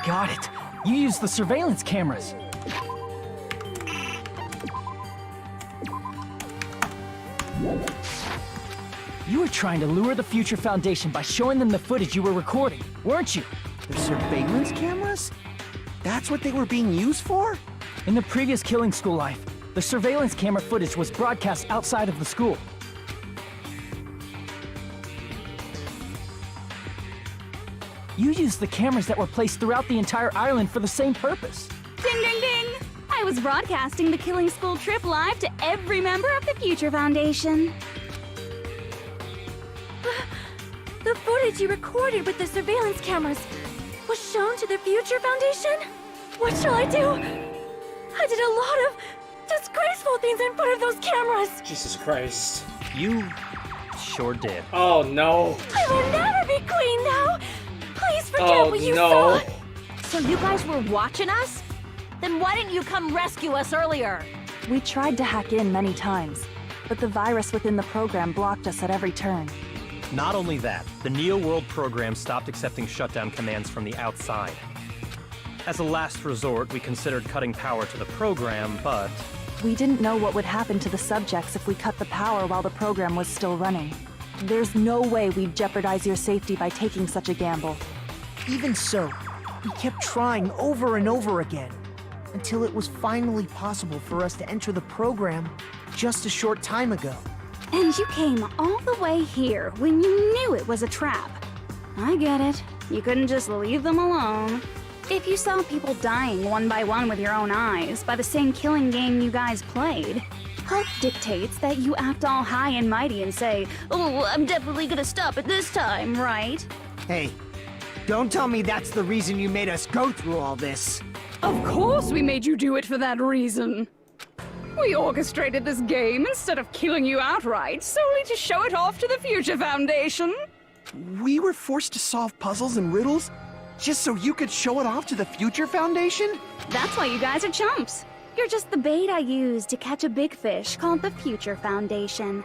Got it! You used the surveillance cameras! You were trying to lure the Future Foundation by showing them the footage you were recording, weren't you? The surveillance cameras? That's what they were being used for? In the previous Killing School life, the surveillance camera footage was broadcast outside of the school. You used the cameras that were placed throughout the entire island for the same purpose. Ding ding ding! I was broadcasting the Killing School trip live to every member of the Future Foundation. The footage you recorded with the surveillance cameras was shown to the Future Foundation? What shall I do? I did a lot of disgraceful things in front of those cameras! Jesus Christ. You sure did. Oh no. I will never be queen now! Please forget Oh what you no. saw! So you guys were watching us? Then why didn't you come rescue us earlier? We tried to hack in many times, but the virus within the program blocked us at every turn. Not only that, the Neo World program stopped accepting shutdown commands from the outside. As a last resort, we considered cutting power to the program, but... We didn't know what would happen to the subjects if we cut the power while the program was still running. There's no way we'd jeopardize your safety by taking such a gamble. Even so, we kept trying over and over again, until it was finally possible for us to enter the program just a short time ago. And you came all the way here when you knew it was a trap. I get it. You couldn't just leave them alone. If you saw people dying one by one with your own eyes by the same killing game you guys played, Hope dictates that you act all high and mighty and say, "Oh, I'm definitely gonna stop it this time, right?" Hey, don't tell me that's the reason you made us go through all this. Of course we made you do it for that reason. We orchestrated this game instead of killing you outright, solely to show it off to the Future Foundation. We were forced to solve puzzles and riddles just so you could show it off to the Future Foundation? That's why you guys are chumps. You're just the bait I used to catch a big fish called the Future Foundation.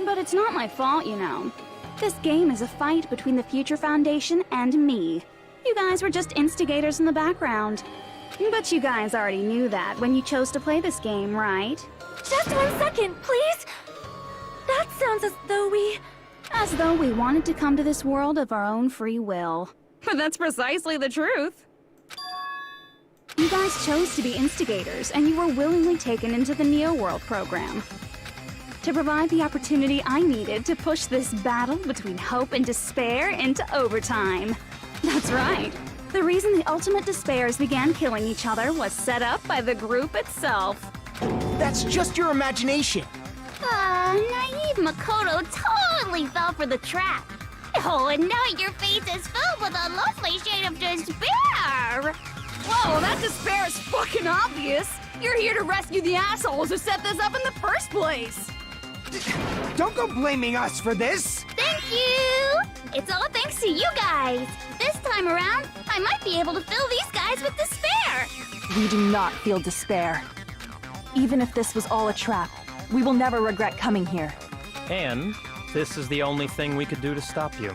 But it's not my fault, you know. This game is a fight between the Future Foundation and me. You guys were just instigators in the background. But you guys already knew that when you chose to play this game, right? Just 1 second, please! That sounds as though we... As though we wanted to come to this world of our own free will. But that's precisely the truth. You guys chose to be instigators, and you were willingly taken into the Neo World program. to provide the opportunity I needed to push this battle between hope and despair into overtime. That's right. The reason the ultimate despairs began killing each other was set up by the group itself. That's just your imagination. Naive Makoto totally fell for the trap. Oh, and now your face is filled with a lovely shade of despair! Whoa, that despair is fucking obvious! You're here to rescue the assholes who set this up in the first place! Don't go blaming us for this! Thank you! It's all thanks to you guys! This time around, I might be able to fill these guys with despair! We do not feel despair. Even if this was all a trap, we will never regret coming here. And this is the only thing we could do to stop you.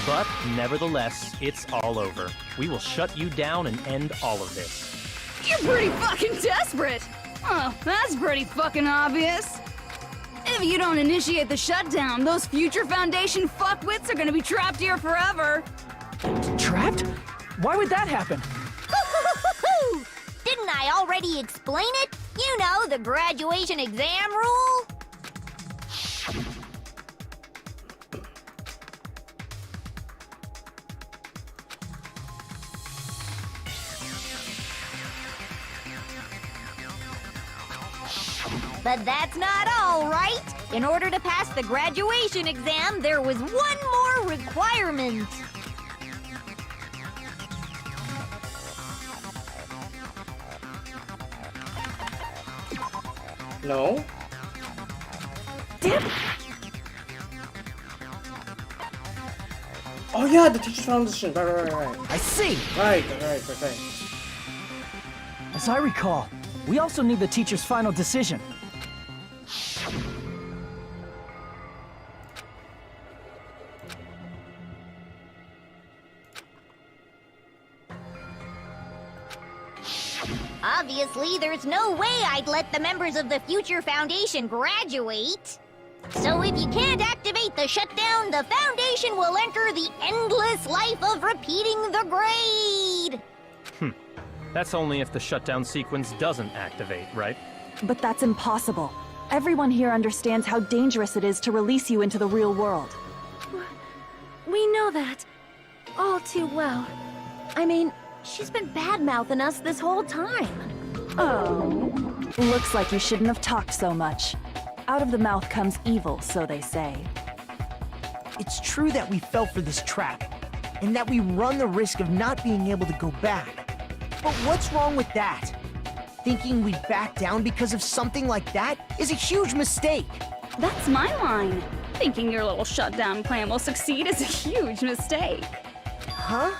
But nevertheless, it's all over. We will shut you down and end all of this. You're pretty fucking desperate! Oh, that's pretty fucking obvious. If you don't initiate the shutdown, those future Foundation fuckwits are gonna be trapped here forever. Trapped? Why would that happen? Didn't I already explain it? You know, the graduation exam rule? But that's not all, right? In order to pass the graduation exam, there was one more requirement. No? Dip! Oh yeah, the teacher's foundation. Right. I see. Right. As I recall, we also need the teacher's final decision. Obviously, there's no way I'd let the members of the Future Foundation graduate. So if you can't activate the shutdown, the Foundation will enter the endless life of repeating the grade! That's only if the shutdown sequence doesn't activate, right? But that's impossible. Everyone here understands how dangerous it is to release you into the real world. We know that. All too well. I mean, she's been bad-mouthing us this whole time. Oh. Looks like you shouldn't have talked so much. Out of the mouth comes evil, so they say. It's true that we fell for this trap, and that we run the risk of not being able to go back. But what's wrong with that? Thinking we'd back down because of something like that is a huge mistake. That's my line. Thinking your little shutdown plan will succeed is a huge mistake. Huh?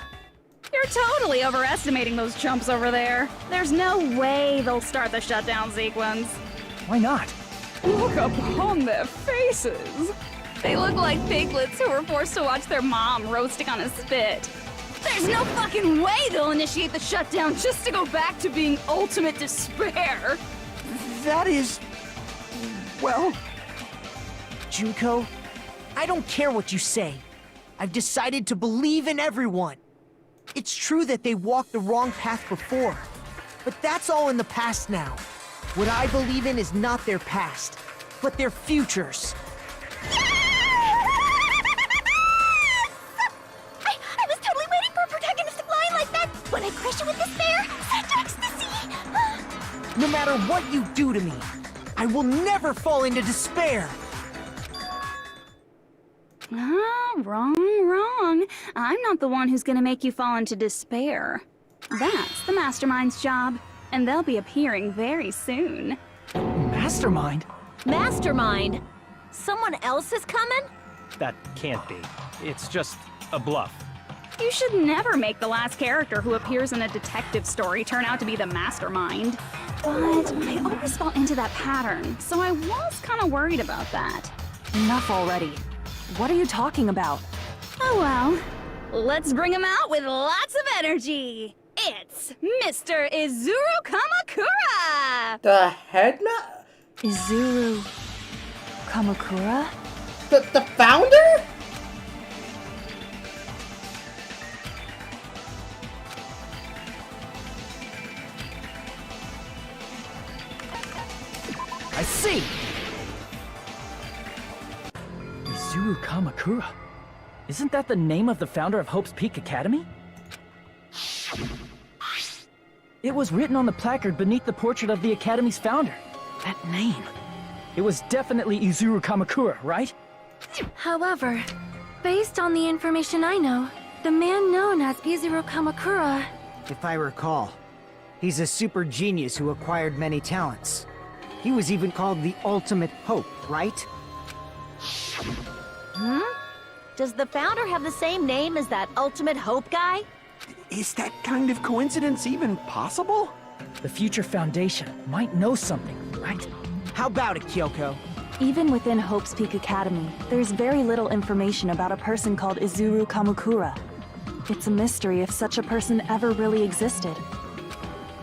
You're totally overestimating those chumps over there. There's no way they'll start the shutdown sequence. Why not? Look upon their faces. They look like piglets who were forced to watch their mom roasting on a spit. There's no fucking way they'll initiate the shutdown just to go back to being ultimate despair. That is... well... Junko, I don't care what you say. I've decided to believe in everyone. It's true that they walked the wrong path before, but that's all in the past now. What I believe in is not their past, but their futures. I was totally waiting for a protagonistic line like that! When I crush you with despair, such ecstasy! No matter what you do to me, I will never fall into despair! Wrong. I'm not the one who's gonna make you fall into despair. That's the Mastermind's job, and they'll be appearing very soon. Mastermind? Mastermind? Someone else is coming? That can't be. It's just a bluff. You should never make the last character who appears in a detective story turn out to be the Mastermind. But I always fall into that pattern, so I was kind of worried about that. Enough already. What are you talking about? Oh well, let's bring him out with lots of energy. It's Mr. Izuru Kamakura! The headman? Izuru Kamakura? The founder? I see! Izuru Kamakura. Isn't that the name of the founder of Hope's Peak Academy? It was written on the placard beneath the portrait of the Academy's founder. That name. It was definitely Izuru Kamakura, right? However, based on the information I know, the man known as Izuru Kamakura... If I recall, he's a super genius who acquired many talents. He was even called the Ultimate Hope, right? Does the founder have the same name as that Ultimate Hope guy? Is that kind of coincidence even possible? The Future Foundation might know something, right? How about it, Kyoko? Even within Hope's Peak Academy, there's very little information about a person called Izuru Kamakura. It's a mystery if such a person ever really existed.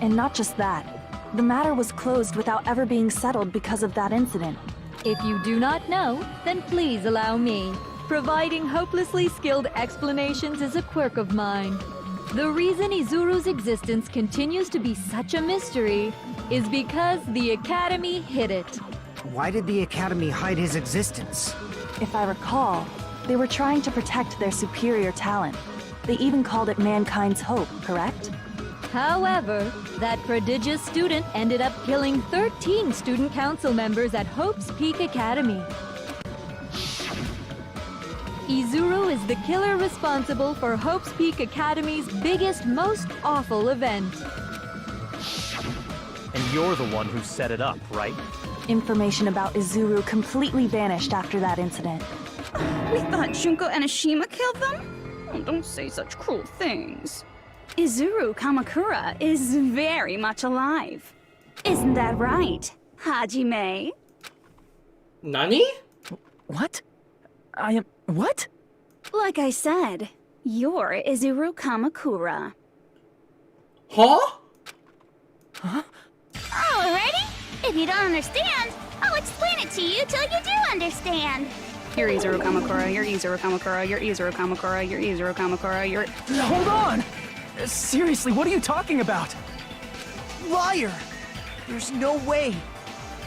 And not just that, the matter was closed without ever being settled because of that incident. If you do not know, then please allow me. Providing hopelessly skilled explanations is a quirk of mine. The reason Izuru's existence continues to be such a mystery is because the Academy hid it. Why did the Academy hide his existence? If I recall, they were trying to protect their superior talent. They even called it mankind's hope, correct? However, that prodigious student ended up killing 13 student council members at Hope's Peak Academy. Izuru is the killer responsible for Hope's Peak Academy's biggest, most awful event. And you're the one who set it up, right? Information about Izuru completely vanished after that incident. We thought Junko and Ashima killed them? Oh, don't say such cruel things. Izuru Kamakura is very much alive. Isn't that right, Hajime? Nani? What? I am... what? Like I said, you're Izuru Kamakura. Huh? Huh? Alrighty? If you don't understand, I'll explain it to you till you do understand. You're Izuru Kamakura, you're Izuru Kamakura, you're Izuru Kamakura, you're Izuru Kamakura, you're... Hold on! Seriously, what are you talking about? Liar! There's no way.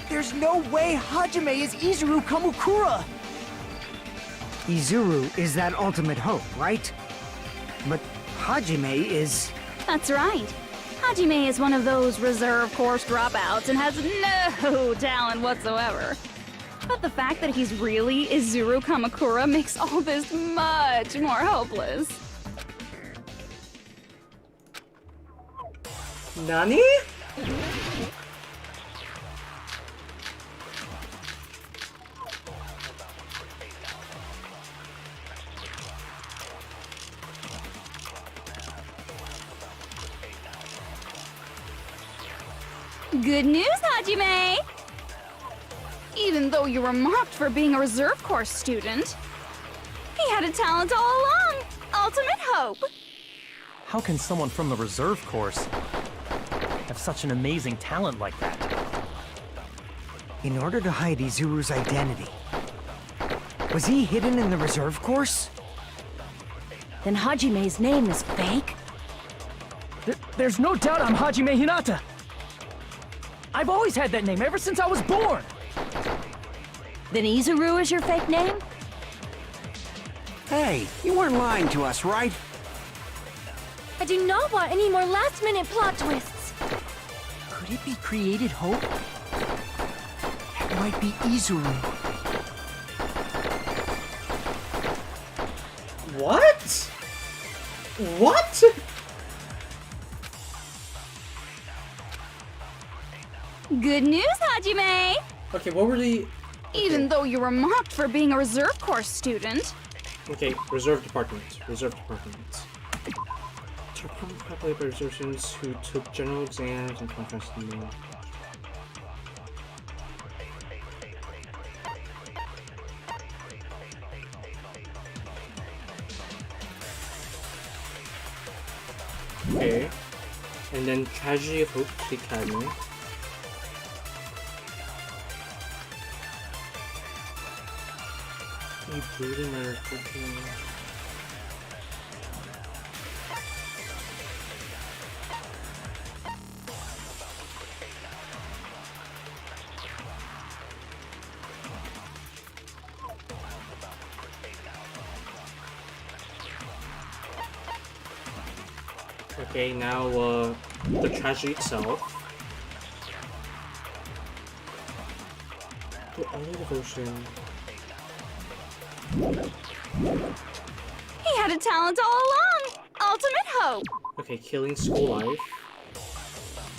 There's no way Hajime is Izuru Kamakura! Izuru is that Ultimate Hope, right? But Hajime is... That's right. Hajime is one of those reserve course dropouts and has no talent whatsoever. But the fact that he's really Izuru Kamakura makes all this much more hopeless. Nani? Good news, Hajime! Even though you were mocked for being a reserve course student, he had a talent all along! Ultimate Hope! How can someone from the reserve course have such an amazing talent like that? In order to hide Izuru's identity, was he hidden in the reserve course? Then Hajime's name is fake? There's no doubt I'm Hajime Hinata! I've always had that name ever since I was born! Then Izuru is your fake name? Hey, you weren't lying to us, right? I do not want any more last-minute plot twists! Could it be Created Hope? That might be Izuru. What? What? Good news, Hajime! Okay, what were the... Even though you were mocked for being a reserve course student. Okay, reserve department. Reserve department. Department populated by reserve students who took general exams and contrast to them. Okay. And then Tragedy of Hope, the Academy. You bleeding my reflection. Okay, now the tragedy itself. The only devotion. He had a talent all along! Ultimate hope! Okay, killing school life.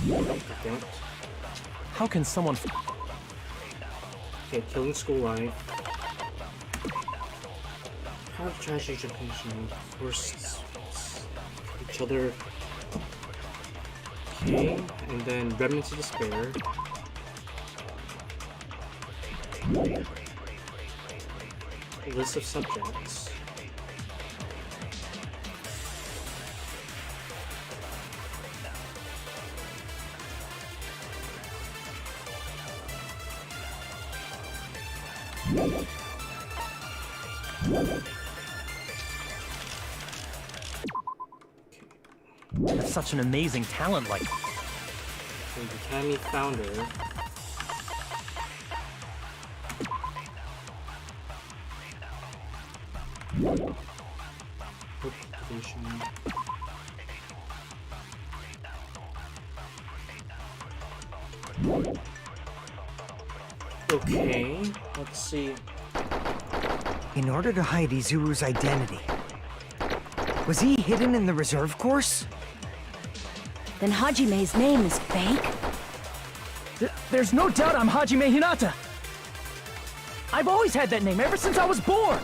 God damn it. How can someone... Okay, killing school life. How to tragedy education. First, each other. Okay, and then remnants of despair. List of subjects. Have such an amazing talent like... The Academy founder. Hope cultivation. Okay, let's see. In order to hide Izuru's identity, was he hidden in the reserve course? Then Hajime's name is fake? There's no doubt I'm Hajime Hinata. I've always had that name ever since I was born.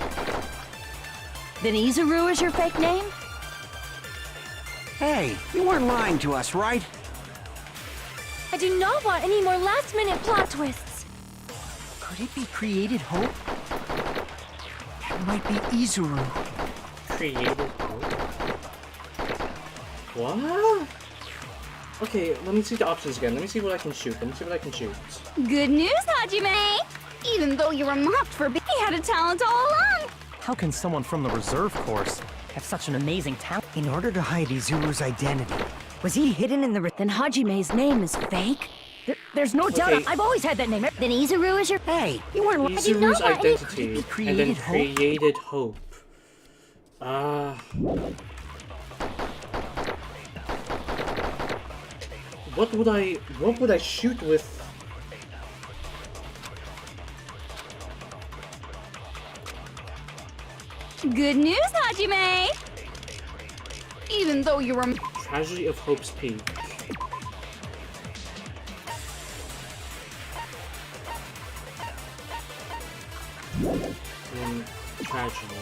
Then Izuru is your fake name? Hey, you weren't lying to us, right? I do not want any more last-minute plot twists. Could it be Created Hope? That might be Izuru. Created hope? What? Okay, let me see the options again. Let me see what I can shoot. Good news, Hajime! Even though you were mocked for being, he had a talent all along! How can someone from the reserve course have such an amazing talent? In order to hide Izuru's identity, was he hidden in the Then Hajime's name is fake? There's no doubt Okay. I've always had that name. Then Izuru is your... Hey, you weren't lying. Izuru's identity, and then Created Hope? created hope. What would I shoot with? Good news, Hajime! Even though you were... Tragedy of Hope's Peak. And tragedy.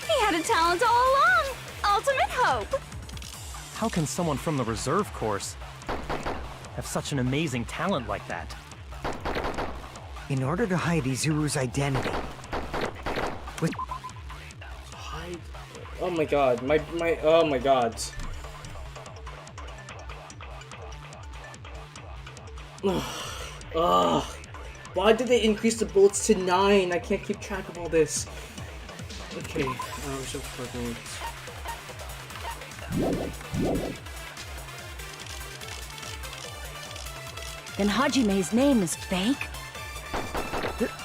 He had a talent all along! Ultimate hope! How can someone from the reserve course have such an amazing talent like that? In order to hide Izuru's identity, Hide. Oh my god. Oh my god. Ugh. Why did they increase the bullets to 9? I can't keep track of all this. Okay, so coordinates. Then Hajime's name is fake?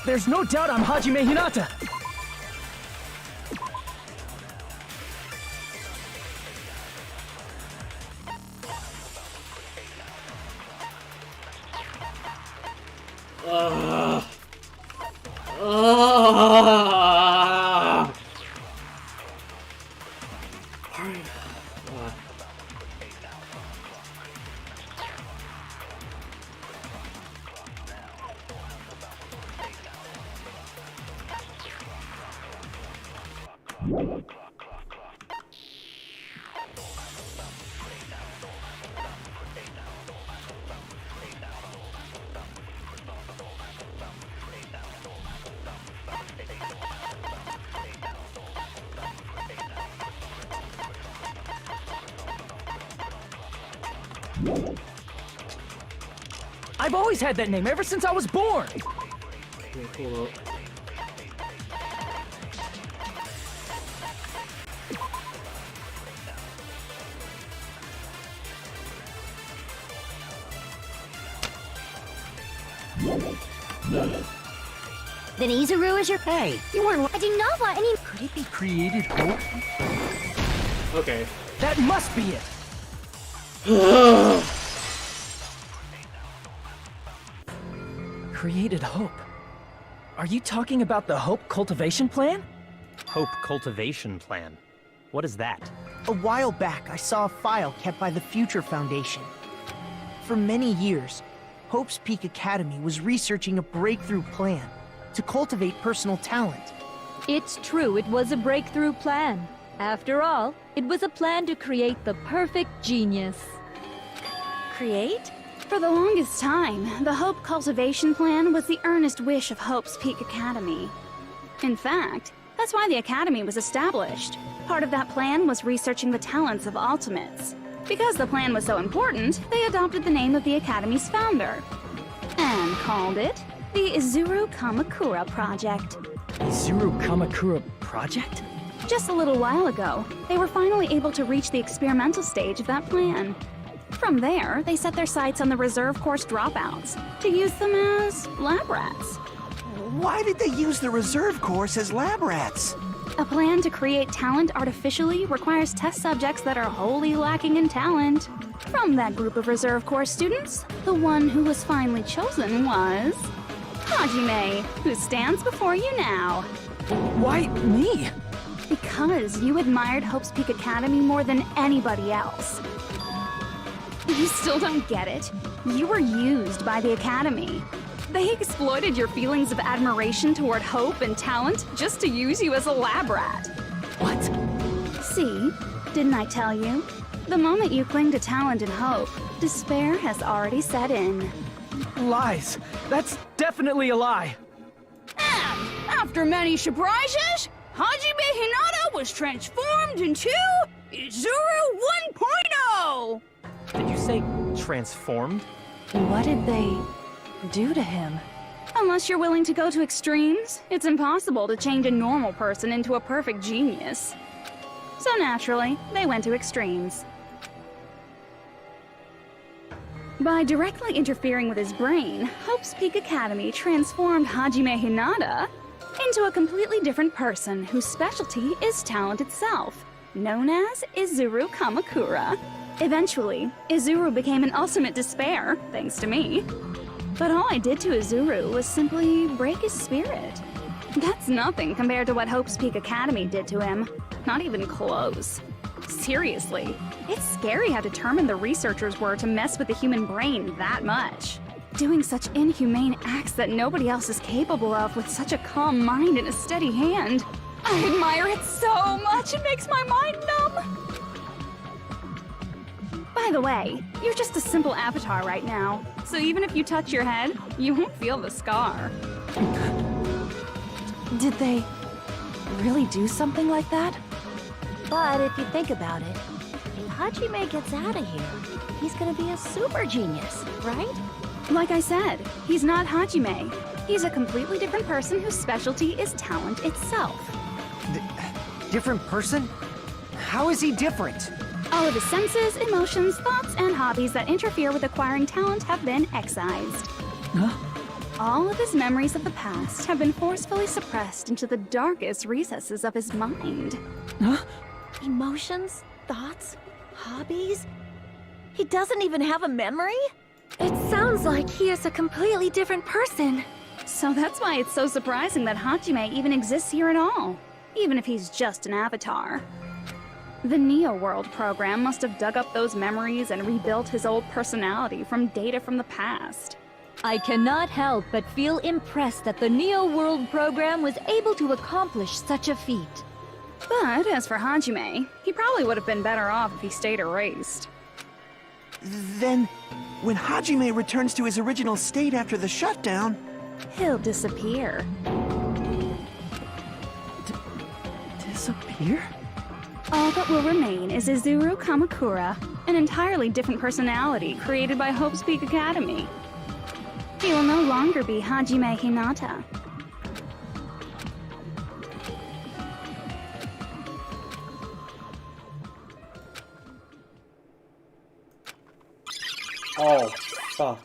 There's no doubt I'm Hajime Hinata. I've always had that name ever since I was born. Okay, hold up. Then Izuru is your... Hey, you weren't... I do not want any... Could it be created hope? Okay. That must be it! Created hope. Are you talking about the Hope Cultivation Plan? Hope Cultivation Plan. What is that? A while back, I saw a file kept by the Future Foundation. For many years, Hope's Peak Academy was researching a breakthrough plan to cultivate personal talent. It's true, it was a breakthrough plan. After all, it was a plan to create the perfect genius. Create? For the longest time, the Hope Cultivation Plan was the earnest wish of Hope's Peak Academy. In fact, that's why the Academy was established. Part of that plan was researching the talents of Ultimates. Because the plan was so important, they adopted the name of the Academy's founder. And called it the Izuru Kamakura Project. Izuru Kamakura Project? Just a little while ago, they were finally able to reach the experimental stage of that plan. From there, they set their sights on the reserve course dropouts to use them as lab rats. Why did they use the reserve course as lab rats? A plan to create talent artificially requires test subjects that are wholly lacking in talent. From that group of reserve course students, the one who was finally chosen was... Hajime, who stands before you now. Why me? Because you admired Hope's Peak Academy more than anybody else. You still don't get it? You were used by the Academy. They exploited your feelings of admiration toward hope and talent just to use you as a lab rat. What? See? Didn't I tell you? The moment you cling to talent and hope, despair has already set in. Lies. That's definitely a lie. And after many surprises, Hajime Hinata was transformed into Izuru 1.0! Did you say transformed? What did they do to him? Unless you're willing to go to extremes, it's impossible to change a normal person into a perfect genius. So naturally, they went to extremes. By directly interfering with his brain, Hope's Peak Academy transformed Hajime Hinata into a completely different person whose specialty is talent itself, known as Izuru Kamakura. Eventually, Izuru became an ultimate despair, thanks to me. But all I did to Izuru was simply break his spirit. That's nothing compared to what Hope's Peak Academy did to him. Not even close. Seriously, it's scary how determined the researchers were to mess with the human brain that much. Doing such inhumane acts that nobody else is capable of with such a calm mind and a steady hand. I admire it so much, it makes my mind numb. By the way, you're just a simple avatar right now, so even if you touch your head, you won't feel the scar. Did they really do something like that? But if you think about it, if Hajime gets out of here, he's gonna be a super genius, right? Like I said, he's not Hajime. He's a completely different person whose specialty is talent itself. Different person? How is he different? All of his senses, emotions, thoughts, and hobbies that interfere with acquiring talent have been excised. Huh? All of his memories of the past have been forcefully suppressed into the darkest recesses of his mind. Huh? Emotions? Thoughts? Hobbies? He doesn't even have a memory? It sounds like he is a completely different person. So that's why it's so surprising that Hajime even exists here at all, even if he's just an avatar. The Neo World program must have dug up those memories and rebuilt his old personality from data from the past. I cannot help but feel impressed that the Neo World program was able to accomplish such a feat. But as for Hajime, he probably would have been better off if he stayed erased. Then, when Hajime returns to his original state after the shutdown... He'll disappear. Disappear? All that will remain is Izuru Kamakura, an entirely different personality created by Hope's Peak Academy. He will no longer be Hajime Hinata. Oh, fuck.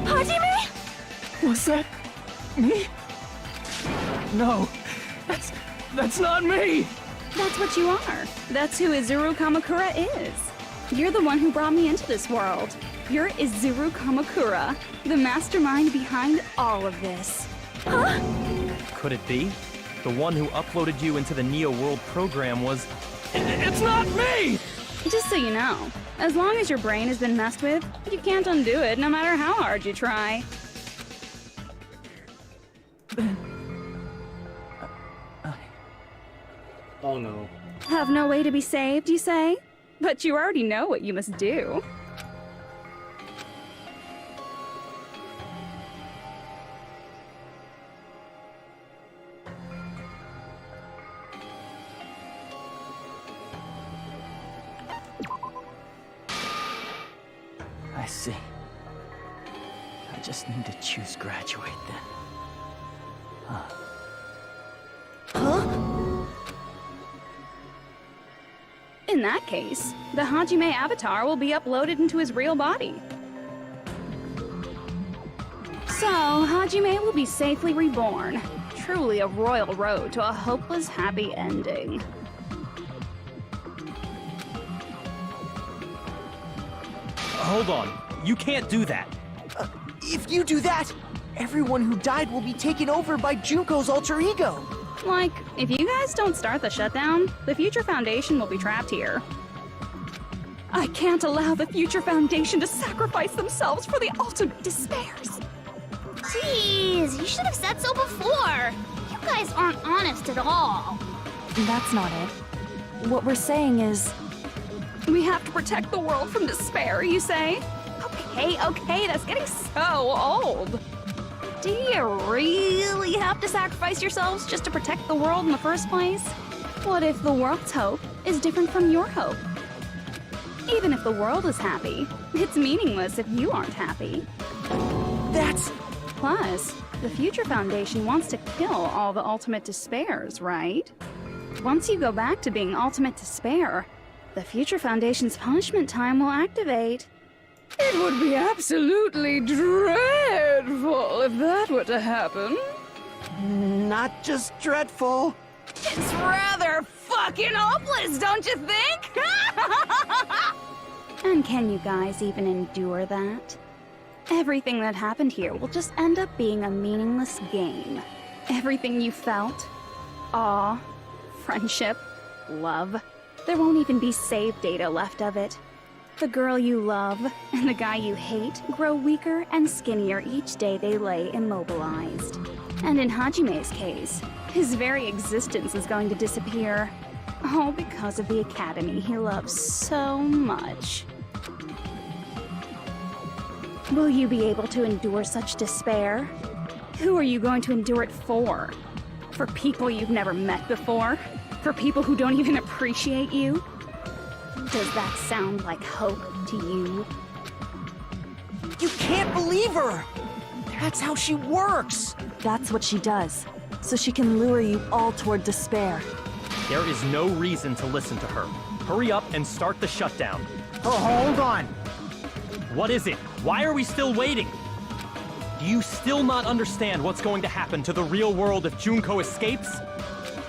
Hajime? Was that me? No, that's not me! That's what you are. That's who Izuru Kamakura is. You're the one who brought me into this world. You're Izuru Kamakura, the mastermind behind all of this. Huh? Could it be? The one who uploaded you into the Neo World program was... It's not me! Just so you know, as long as your brain has been messed with, you can't undo it no matter how hard you try. Oh no. Have no way to be saved, you say? But you already know what you must do. I see. I just need to choose graduate then. In that case, the Hajime avatar will be uploaded into his real body. So, Hajime will be safely reborn. Truly a royal road to a hopeless happy ending. Hold on. You can't do that. If you do that, everyone who died will be taken over by Junko's alter ego. Like, if you guys don't start the shutdown, the Future Foundation will be trapped here. I can't allow the Future Foundation to sacrifice themselves for the ultimate despairs. Jeez, you should have said so before. You guys aren't honest at all. That's not it. What we're saying is... We have to protect the world from despair, you say? Okay, that's getting so old. Do you really have to sacrifice yourselves just to protect the world in the first place? What if the world's hope is different from your hope? Even if the world is happy, it's meaningless if you aren't happy. That's... Plus, the Future Foundation wants to kill all the ultimate despairs, right? Once you go back to being ultimate despair, the Future Foundation's punishment time will activate. It would be absolutely dreadful if that were to happen. Not just dreadful. It's rather fucking hopeless, don't you think? And can you guys even endure that? Everything that happened here will just end up being a meaningless game. Everything you felt, awe, friendship, love, there won't even be save data left of it. The girl you love and the guy you hate grow weaker and skinnier each day they lay immobilized. And in Hajime's case, his very existence is going to disappear. All because of the academy he loves so much. Will you be able to endure such despair? Who are you going to endure it for? For people you've never met before? For people who don't even appreciate you? Does that sound like hope to you? You can't believe her! That's how she works! That's what she does, so she can lure you all toward despair. There is no reason to listen to her. Hurry up and start the shutdown. Oh, hold on. What is it? Why are we still waiting? Do you still not understand what's going to happen to the real world if Junko escapes?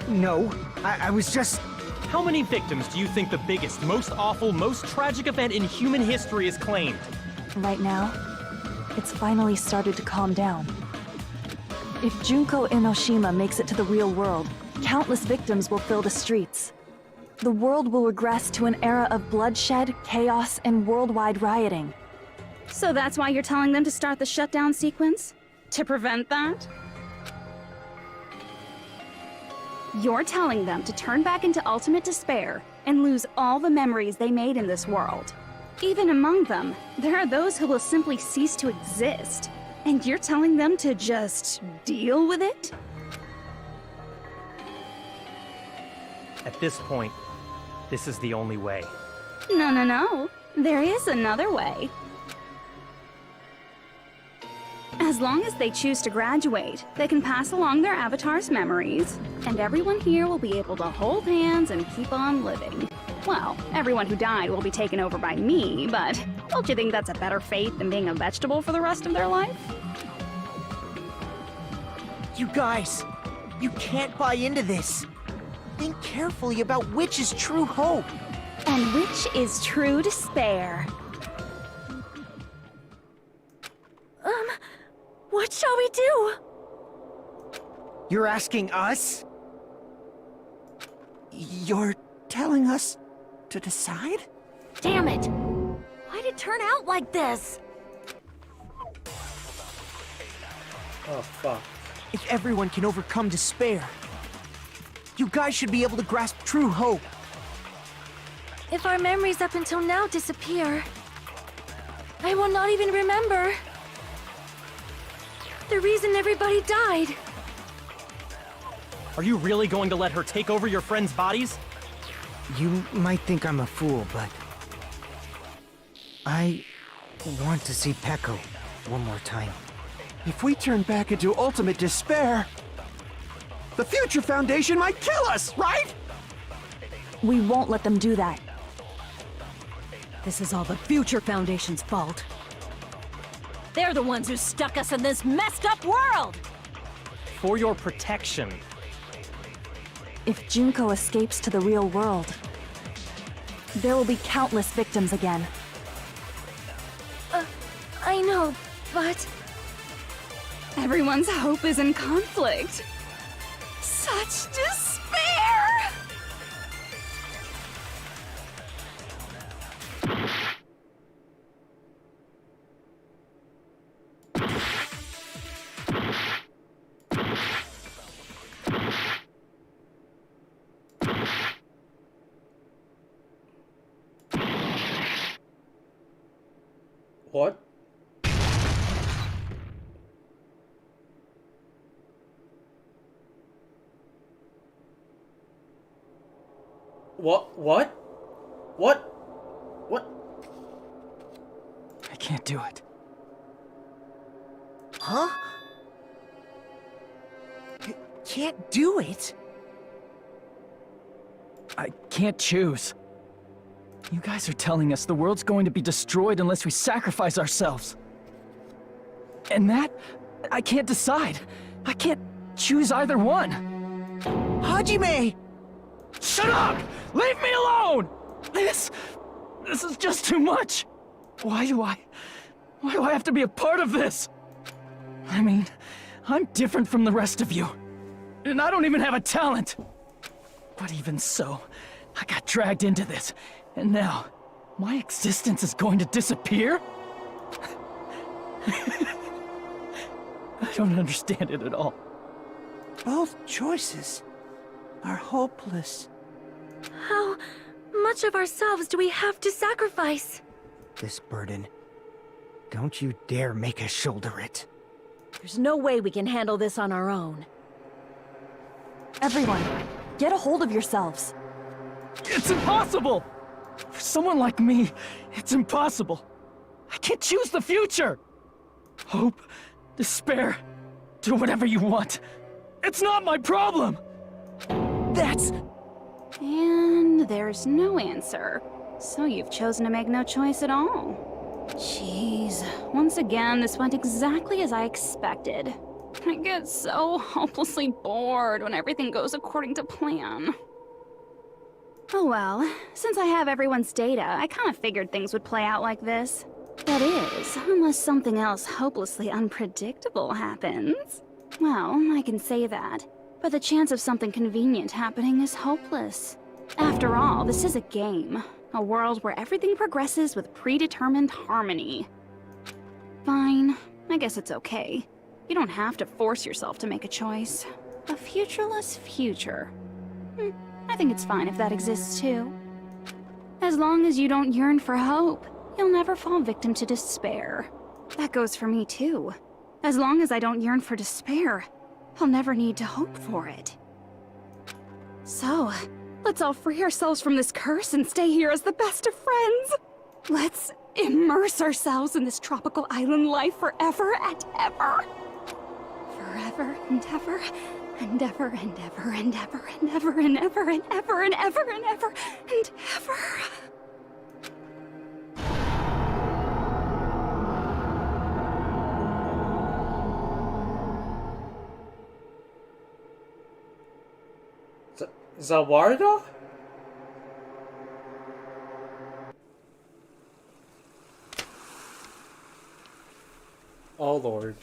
No, I was just... How many victims do you think the biggest, most awful, most tragic event in human history has claimed? Right now, it's finally started to calm down. If Junko Enoshima makes it to the real world, countless victims will fill the streets. The world will regress to an era of bloodshed, chaos, and worldwide rioting. So that's why you're telling them to start the shutdown sequence? To prevent that? You're telling them to turn back into ultimate despair and lose all the memories they made in this world. Even among them, there are those who will simply cease to exist. And you're telling them to just deal with it? At this point, this is the only way. No. There is another way. As long as they choose to graduate, they can pass along their avatar's memories, and everyone here will be able to hold hands and keep on living. Well, everyone who died will be taken over by me, but don't you think that's a better fate than being a vegetable for the rest of their life? You guys, you can't buy into this. Think carefully about which is true hope. And which is true despair. What shall we do? You're asking us? You're telling us to decide? Damn it! Why'd it turn out like this? Oh, fuck. If everyone can overcome despair, you guys should be able to grasp true hope. If our memories up until now disappear, I will not even remember the reason everybody died. Are you really going to let her take over your friends' bodies? You might think I'm a fool, but I want to see Peko one more time. If we turn back into ultimate despair, the Future Foundation might kill us, right? We won't let them do that. This is all the Future Foundation's fault. They're the ones who stuck us in this messed up world! For your protection. If Junko escapes to the real world, there will be countless victims again. I know, but... Everyone's hope is in conflict. Such despair! What? What? What? I can't do it. Huh? Can't do it? I can't choose. You guys are telling us the world's going to be destroyed unless we sacrifice ourselves. And that, I can't decide. I can't choose either one. Hajime! Shut up! Leave me alone! This is just too much. Why do I have to be a part of this? I mean, I'm different from the rest of you. And I don't even have a talent. But even so, I got dragged into this. And now, my existence is going to disappear? I don't understand it at all. Both choices are hopeless. How much of ourselves do we have to sacrifice? This burden, don't you dare make us shoulder it. There's no way we can handle this on our own. Everyone, get a hold of yourselves. It's impossible! For someone like me, it's impossible. I can't choose the future! Hope, despair, do whatever you want. It's not my problem! That's... And there's no answer. So you've chosen to make no choice at all. Jeez. Once again, this went exactly as I expected. I get so hopelessly bored when everything goes according to plan. Oh well, since I have everyone's data, I kind of figured things would play out like this. That is, unless something else hopelessly unpredictable happens. Well, I can say that, but the chance of something convenient happening is hopeless. After all, this is a game. A world where everything progresses with predetermined harmony. Fine, I guess it's okay. You don't have to force yourself to make a choice. A futureless future. I think it's fine if that exists too. As long as you don't yearn for hope, you'll never fall victim to despair. That goes for me too. As long as I don't yearn for despair, I'll never need to hope for it. So, let's all free ourselves from this curse and stay here as the best of friends. Let's immerse ourselves in this tropical island life forever and ever. Forever and ever and ever and ever and ever and ever and ever and ever and ever and ever and ever. Zawarda? Oh Lord.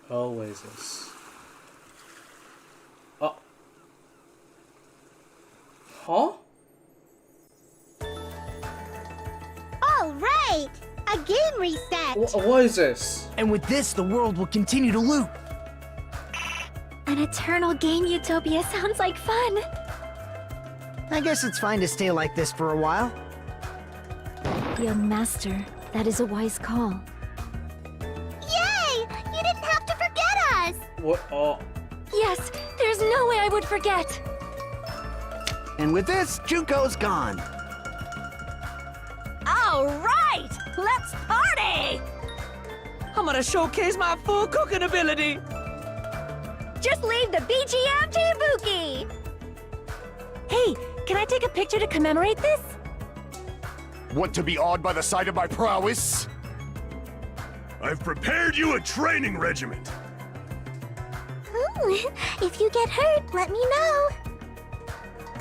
Always this. Oh. Huh? All right, a game reset. What is this? And with this, the world will continue to loop. An eternal game utopia sounds like fun. I guess it's fine to stay like this for a while. Young master, that is a wise call. Yay! You didn't have to forget us. What? Oh. Yes, there's no way I would forget. And with this, Junko's gone. All right, let's party! I'm gonna showcase my full cooking ability. Just leave the BGM to Ibuki! Hey, can I take a picture to commemorate this? Want to be awed by the sight of my prowess? I've prepared you a training regiment. Ooh, if you get hurt, let me know.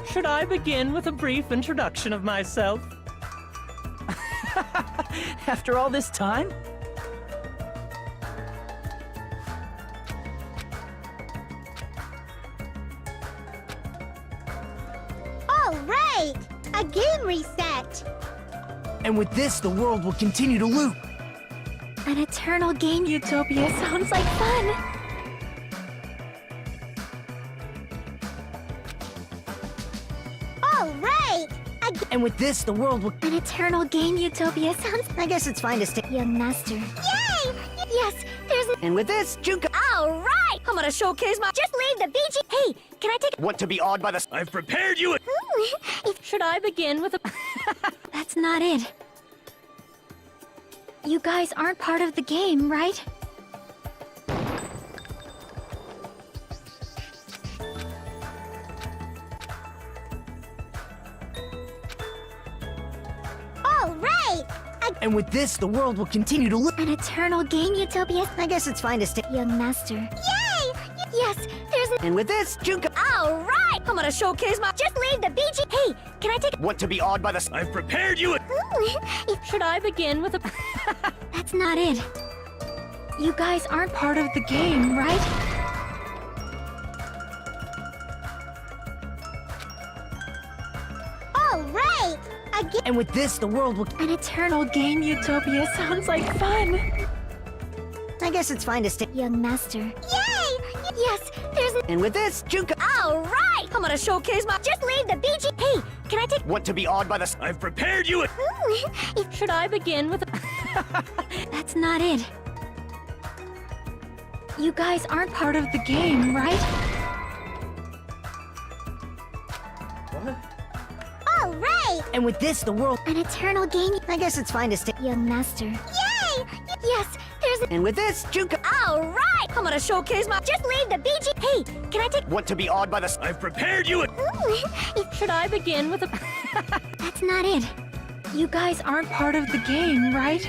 Should I begin with a brief introduction of myself? After all this time? All right, a game reset. And with this, the world will continue to loop. An eternal game utopia sounds like fun. All right, And with this, the world will... An eternal game utopia sounds... I guess it's fine to stay. Young master. yay! Yes, there's... And with this, Junko... All right! I'm gonna showcase my... Just leave the BG... Hey, can I take... Want to be awed by the... I've prepared you a... Ooh, Should I begin with a... That's not it. You guys aren't part of the game, right? All right, And with this, the world will continue to loop. An eternal game utopia... I guess it's fine to stay. Young master. yay! Yes, there's... And with this, Junko... All right! I'm gonna showcase my... Just leave the BG... Hey, can I take... Want to be awed by the... I've prepared you a... Ooh, Should I begin with a... that's not it. You guys aren't part of the game, right? All right, a game... And with this, the world will... An eternal game utopia sounds like fun. I guess it's fine to stay. Young master. Yay! Yes, there's... And with this, Junko... All right! I'm gonna showcase my... Just leave the BG... Hey, can I take... Want to be awed by the... I've prepared you a... Ooh, Should I begin with a... that's not it. You guys aren't part of the game, right? What? All right, And with this, the world... An eternal game... I guess it's fine to stay. Young master. yay! Yes, there's... And with this, Junko... All right! I'm gonna showcase my... Just leave the BG... Hey, can I take... Want to be awed by the... I've prepared you a... Ooh, Should I begin with a... that's not it. You guys aren't part of the game, right?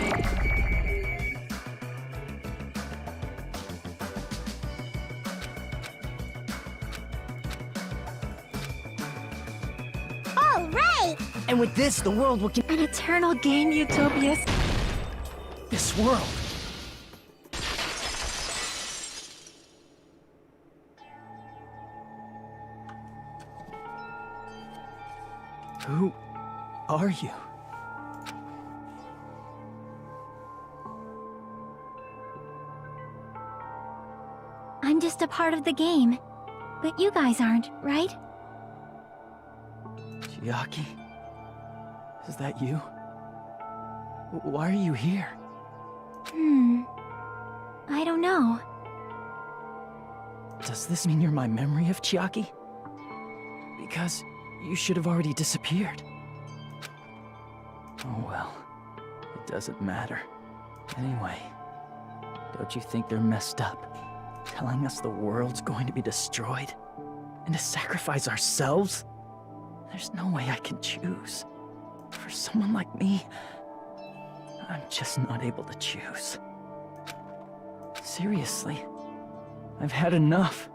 All right, And with this, the world will... An eternal game utopia... This world. Who are you? I'm just a part of the game. But you guys aren't, right? Chiaki? Is that you? Why are you here? I don't know. Does this mean you're my memory of Chiaki? Because you should have already disappeared. Oh well. It doesn't matter. Anyway, don't you think they're messed up? Telling us the world's going to be destroyed? And to sacrifice ourselves? There's no way I can choose. For someone like me, I'm just not able to choose. Seriously, I've had enough.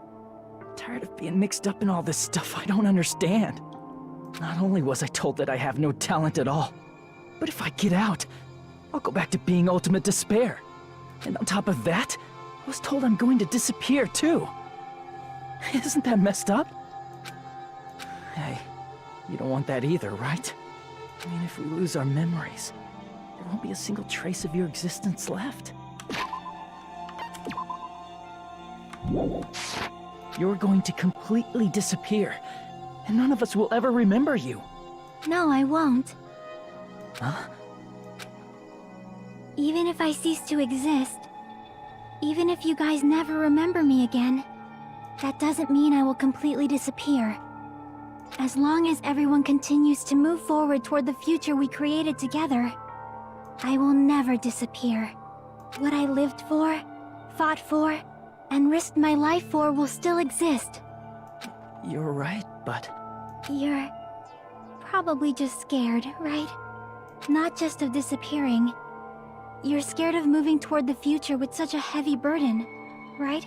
I'm tired of being mixed up in all this stuff I don't understand. Not only was I told that I have no talent at all, but if I get out, I'll go back to being ultimate despair. And on top of that, I was told I'm going to disappear too. Isn't that messed up? Hey, you don't want that either, right? I mean, if we lose our memories, there won't be a single trace of your existence left. You're going to completely disappear, and none of us will ever remember you. No, I won't. Huh? Even if I cease to exist, even if you guys never remember me again, that doesn't mean I will completely disappear. As long as everyone continues to move forward toward the future we created together, I will never disappear. What I lived for, fought for, and risked my life for will still exist. You're right, but... You're probably just scared, right? Not just of disappearing. You're scared of moving toward the future with such a heavy burden, right?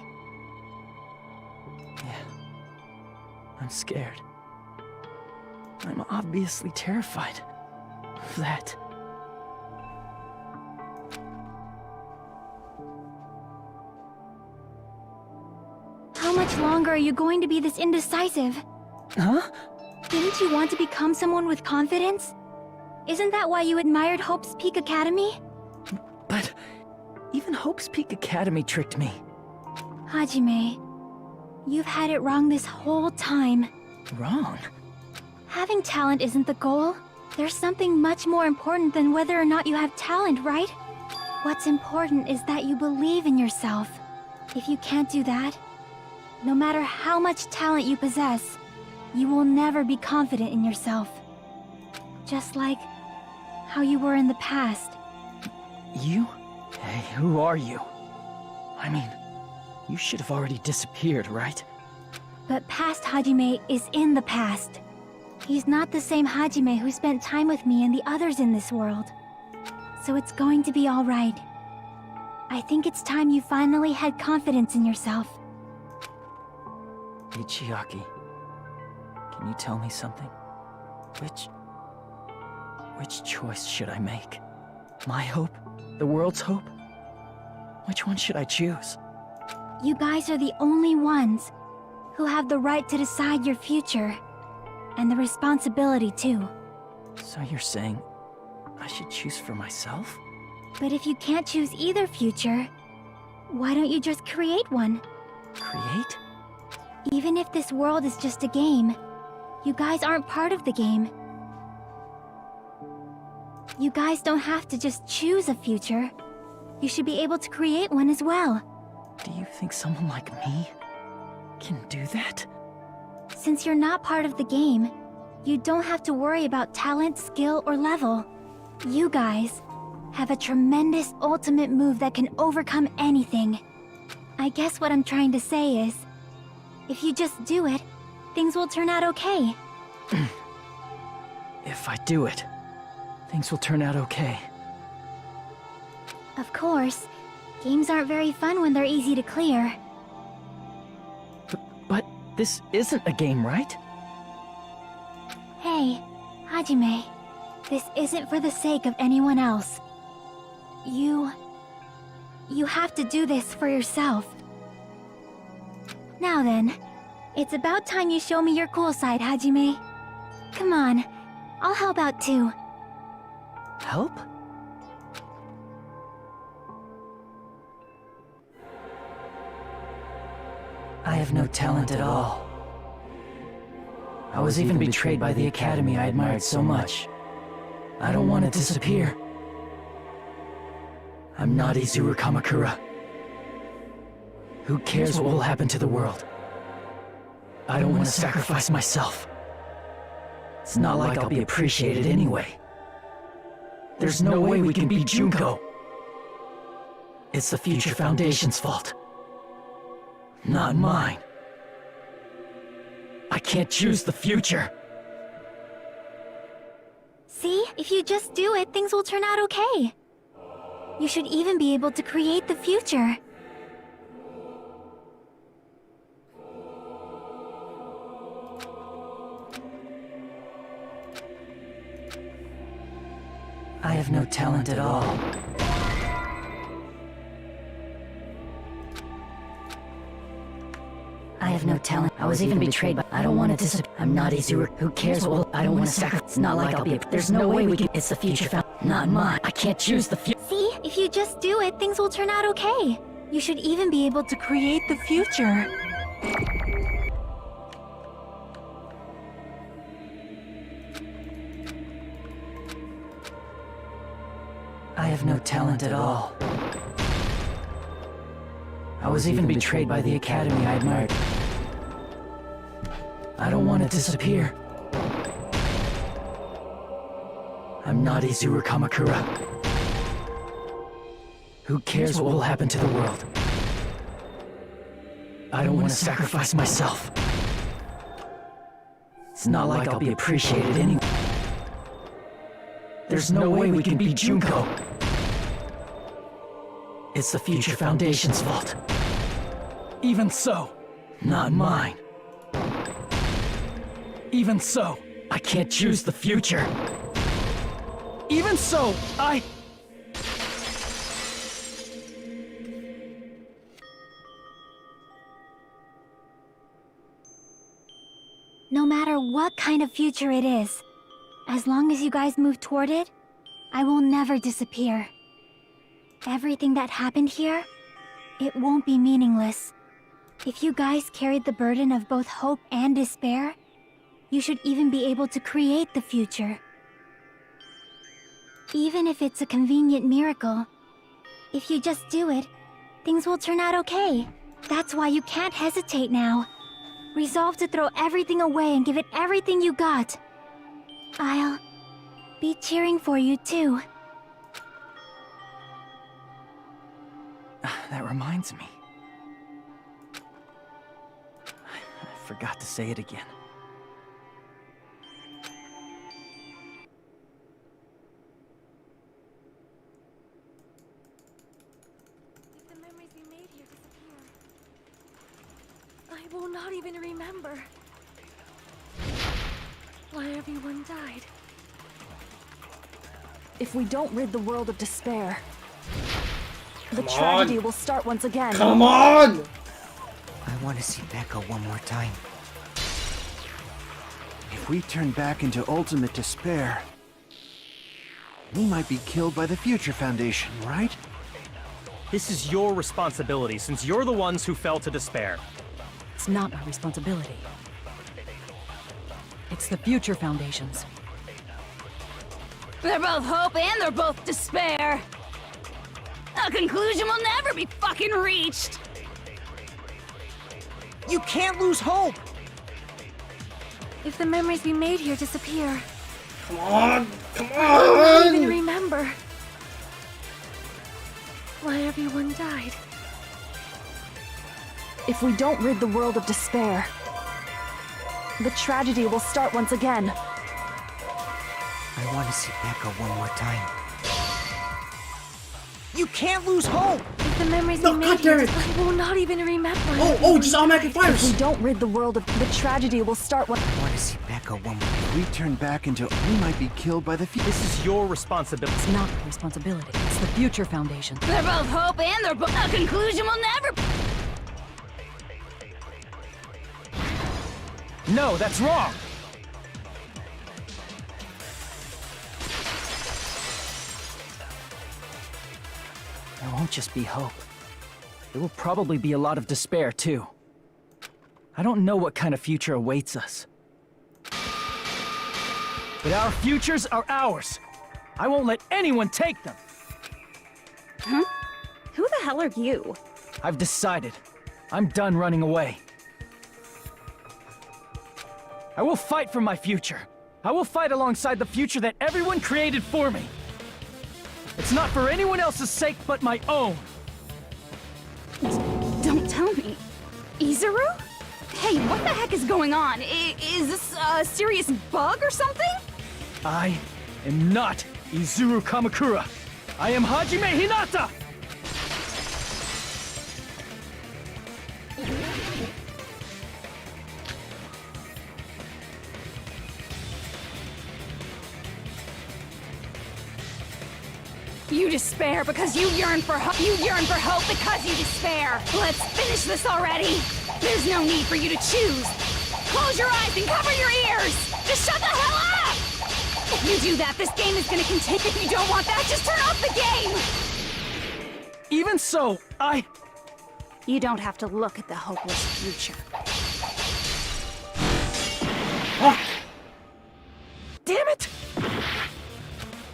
Yeah. I'm scared. I'm obviously terrified of that. How much longer are you going to be this indecisive? Huh? Didn't you want to become someone with confidence? Isn't that why you admired Hope's Peak Academy? But even Hope's Peak Academy tricked me. Hajime, you've had it wrong this whole time. Wrong? Having talent isn't the goal. There's something much more important than whether or not you have talent, right? What's important is that you believe in yourself. If you can't do that, no matter how much talent you possess, you will never be confident in yourself. Just like how you were in the past. You? Hey, who are you? I mean, you should have already disappeared, right? But past Hajime is in the past. He's not the same Hajime who spent time with me and the others in this world. So it's going to be alright. I think it's time you finally had confidence in yourself. Hey, Chiaki. Can you tell me something? Which choice should I make? My hope? The world's hope? Which one should I choose? You guys are the only ones who have the right to decide your future. And the responsibility, too. So you're saying I should choose for myself? But if you can't choose either future, why don't you just create one? Create? Even if this world is just a game, you guys aren't part of the game. You guys don't have to just choose a future. You should be able to create one as well. Do you think someone like me can do that? Since you're not part of the game, you don't have to worry about talent, skill, or level. You guys have a tremendous ultimate move that can overcome anything. I guess what I'm trying to say is, if you just do it, things will turn out okay. If I do it, things will turn out okay. Of course, games aren't very fun when they're easy to clear. But this isn't a game, right? Hey, Hajime, this isn't for the sake of anyone else. You have to do this for yourself. Now then, it's about time you show me your cool side, Hajime. Come on, I'll help out too. Help? I have no talent at all. I was even betrayed by the academy I admired so much. I don't want to disappear. I'm not Izuru Kamakura. Who cares what will happen to the world? I don't want to sacrifice myself. It's not like I'll be appreciated anyway. There's no way we can beat Junko. It's the Future Foundation's fault. Not mine. I can't choose the future. See? If you just do it, things will turn out okay. You should even be able to create the future. I have no talent at all. I have no talent. I was even betrayed, but I don't want to disappear. I'm not Izuru. Who cares? Well, I don't want to sacrifice. It's not like I'll be. There's no way we can. It's the future found. Not mine. I can't choose the future. See? If you just do it, things will turn out okay. You should even be able to create the future. I have no talent at all. I was even betrayed by the academy I admired. I don't want to disappear. I'm not Izuru Kamakura. Who cares what will happen to the world? I don't want to sacrifice myself. It's not like I'll be appreciated anyway. There's no way we can beat Junko. It's the Future Foundation's fault. Even so, not mine. Even so, I can't choose the future. Even so, No matter what kind of future it is, as long as you guys move toward it, I will never disappear. Everything that happened here, it won't be meaningless. If you guys carried the burden of both hope and despair, you should even be able to create the future. Even if it's a convenient miracle, if you just do it, things will turn out okay. That's why you can't hesitate now. Resolve to throw everything away and give it everything you got. I'll be cheering for you too. That reminds me. I forgot to say it again. If the memories we made here disappear, I will not even remember why everyone died. If we don't rid the world of despair, the Come tragedy on. will start once again. Come on! I want to see Becca one more time. If we turn back into ultimate despair, we might be killed by the Future Foundation, right? This is your responsibility, since you're the ones who fell to despair. It's not my responsibility. It's the Future Foundation's. They're both hope and they're both despair. A conclusion will never be fucking reached. You can't lose hope! If the memories we made here disappear, Come on! Come I will not even on! remember why everyone died. If we don't rid the world of despair, the tragedy will start once again. I want to see Becca one more time. You can't lose hope! If the memories No, we God made here, damn it. I will not even remember. Oh, just automatic If we fires! don't rid the world of the tragedy will start once. I want to see Becca one more. If we turn back into, we might be killed by the Future. This is your responsibility. It's not my responsibility. It's the Future Foundation. They're both hope and they're both. A conclusion will never. No, that's wrong! There won't just be hope. There will probably be a lot of despair, too. I don't know what kind of future awaits us. But our futures are ours! I won't let anyone take them! Huh? Who the hell are you? I've decided. I'm done running away. I will fight for my future. I will fight alongside the future that everyone created for me. It's not for anyone else's sake but my own. Don't tell me. Izuru? Hey, what the heck is going on? Is this a serious bug or something? I am not Izuru Kamakura. I am Hajime Hinata! You despair because you yearn for hope. You yearn for hope because you despair. Let's finish this already. There's no need for you to choose. Close your eyes and cover your ears. Just shut the hell up! If you do that, this game is gonna continue. If you don't want that, just turn off the game! Even so, You don't have to look at the hopeless future. Damn it!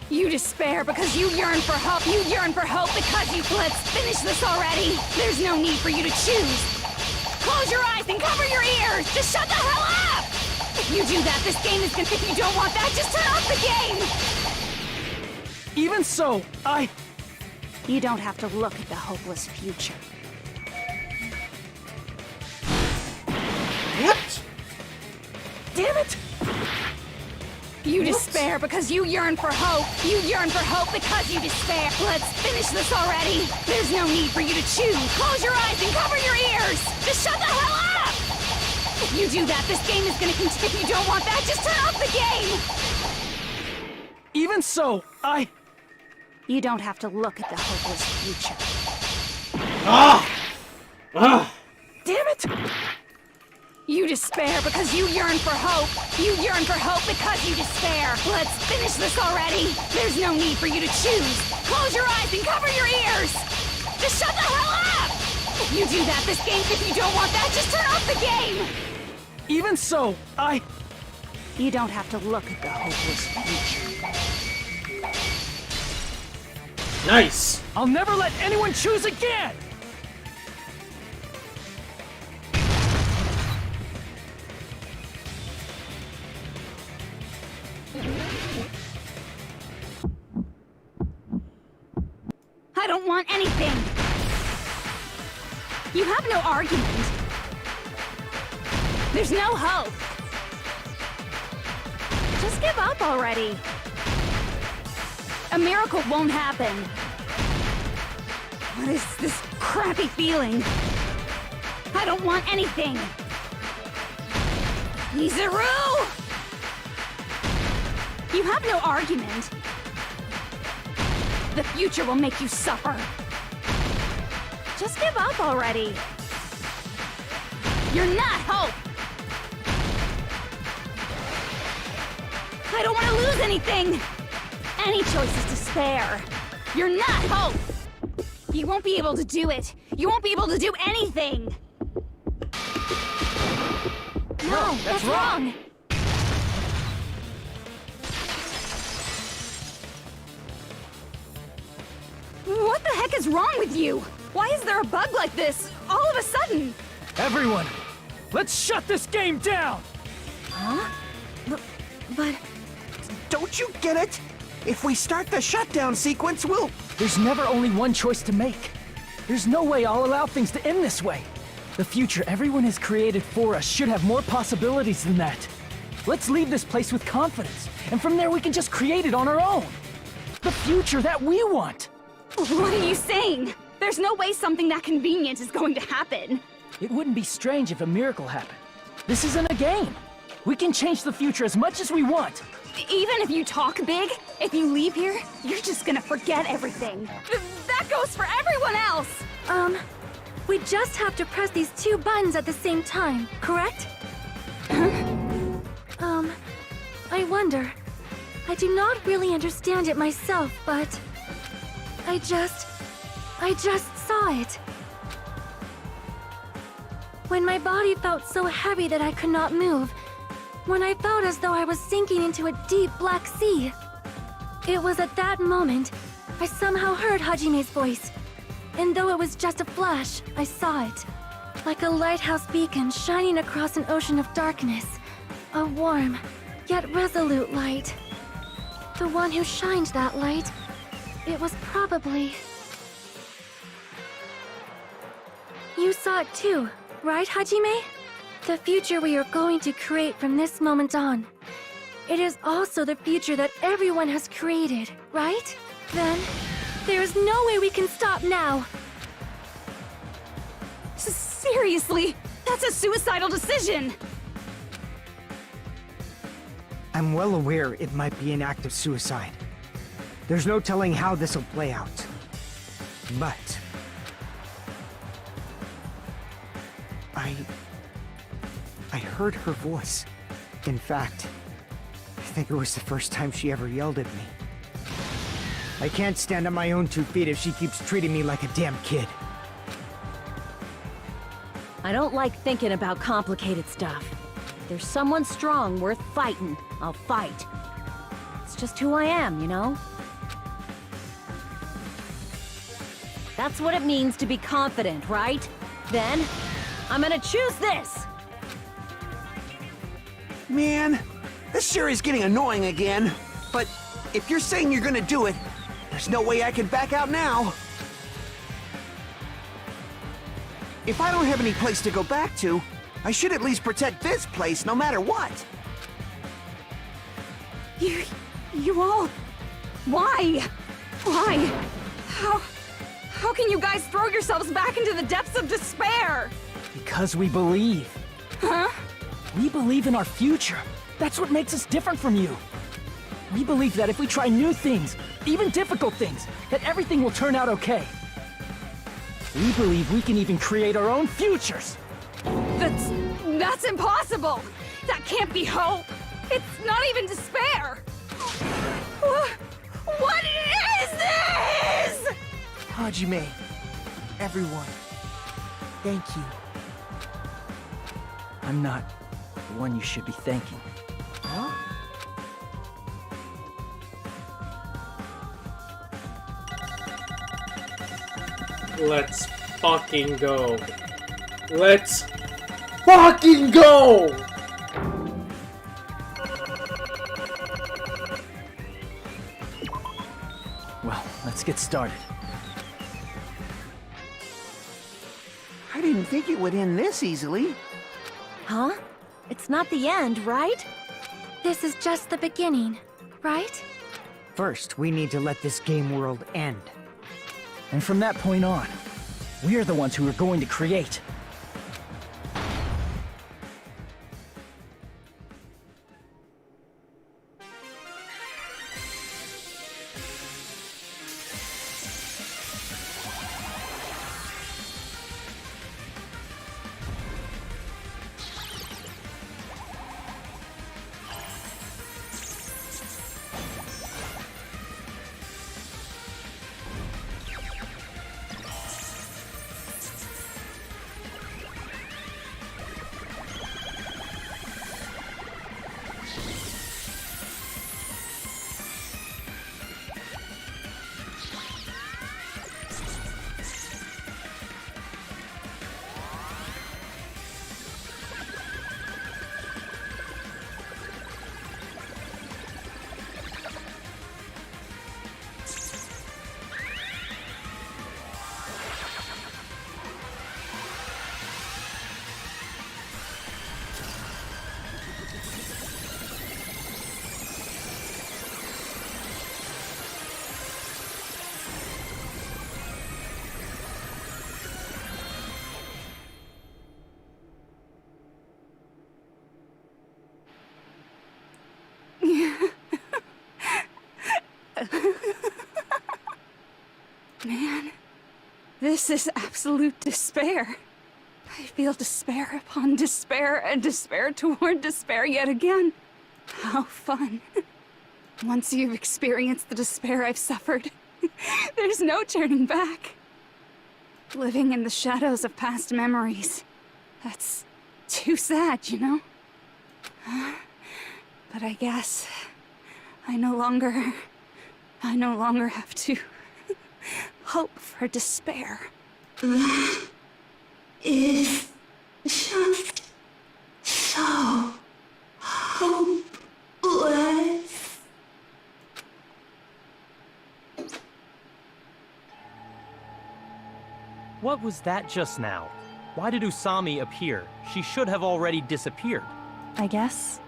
You despair because you yearn for hope. You yearn for hope because you... Let's finish this already. There's no need for you to choose. Close your eyes and cover your ears. Just shut the hell up! If you do that, this game is gonna... If you don't want that, just turn off the game! Even so, You don't have to look at the hopeless future. What? Damn it! You despair because you yearn for hope. You yearn for hope because you despair. Let's finish this already. There's no need for you to choose. Close your eyes and cover your ears. Just shut the hell up! If you do that, this game is gonna continue. If you don't want that, just turn off the game! Even so, You don't have to look at the hopeless future. Damn it! You despair because you yearn for hope. You yearn for hope because you despair. Let's finish this already. There's no need for you to choose. Close your eyes and cover your ears. Just shut the hell up! If you do that, this game, if you don't want that, just turn off the game! Even so, You don't have to look at the hopeless future. Nice! I'll never let anyone choose again! I don't want anything! You have no argument. There's no hope. Just give up already. A miracle won't happen. What is this crappy feeling? I don't want anything. Izuru! You have no argument. The future will make you suffer. Just give up already. You're not hope. I don't want to lose anything. Any choice is despair. You're not hope. You won't be able to do it. You won't be able to do anything. No, that's wrong. What the heck is wrong with you? Why is there a bug like this, all of a sudden? Everyone, let's shut this game down! Huh? But... Don't you get it? If we start the shutdown sequence, we'll... There's never only one choice to make. There's no way I'll allow things to end this way. The future everyone has created for us should have more possibilities than that. Let's leave this place with confidence, and from there we can just create it on our own. The future that we want! What are you saying? There's no way something that convenient is going to happen. It wouldn't be strange if a miracle happened. This isn't a game. We can change the future as much as we want. Even if you talk big, if you leave here, you're just gonna forget everything. That goes for everyone else! We just have to press these two buttons at the same time, correct? I wonder. I do not really understand it myself, but... I just saw it. When my body felt so heavy that I could not move, when I felt as though I was sinking into a deep black sea. It was at that moment, I somehow heard Hajime's voice. And though it was just a flash, I saw it. Like a lighthouse beacon shining across an ocean of darkness. A warm, yet resolute light. The one who shined that light, It was probably... You saw it too, right, Hajime? The future we are going to create from this moment on. It is also the future that everyone has created, right? Then, there is no way we can stop now. Seriously, that's a suicidal decision! I'm well aware it might be an act of suicide. There's no telling how this'll play out. But... I heard her voice. In fact, I think it was the first time she ever yelled at me. I can't stand on my own 2 feet if she keeps treating me like a damn kid. I don't like thinking about complicated stuff. If there's someone strong worth fighting, I'll fight. It's just who I am, you know? That's what it means to be confident, right? Then, I'm gonna choose this! Man, this sure is getting annoying again. But if you're saying you're gonna do it, there's no way I can back out now. If I don't have any place to go back to, I should at least protect this place no matter what. You all... Why? Why? How can you guys throw yourselves back into the depths of despair? Because we believe. Huh? We believe in our future. That's what makes us different from you. We believe that if we try new things, even difficult things, that everything will turn out okay. We believe we can even create our own futures. That's impossible! That can't be hope! It's not even despair! What is this?! Hajime, everyone, thank you. I'm not the one you should be thanking. Huh? Let's fucking go. Let's fucking go! Well, let's get started. I didn't think it would end this easily. Huh? It's not the end, right? This is just the beginning, right? First, we need to let this game world end. And from that point on, we are the ones who are going to create. Man, this is absolute despair. I feel despair upon despair and despair toward despair yet again. How fun. Once you've experienced the despair I've suffered, there's no turning back. Living in the shadows of past memories. That's too sad, you know? But I guess I no longer have to hope for despair. That is just so hopeless. What was that just now? Why did Usami appear? She should have already disappeared. I guess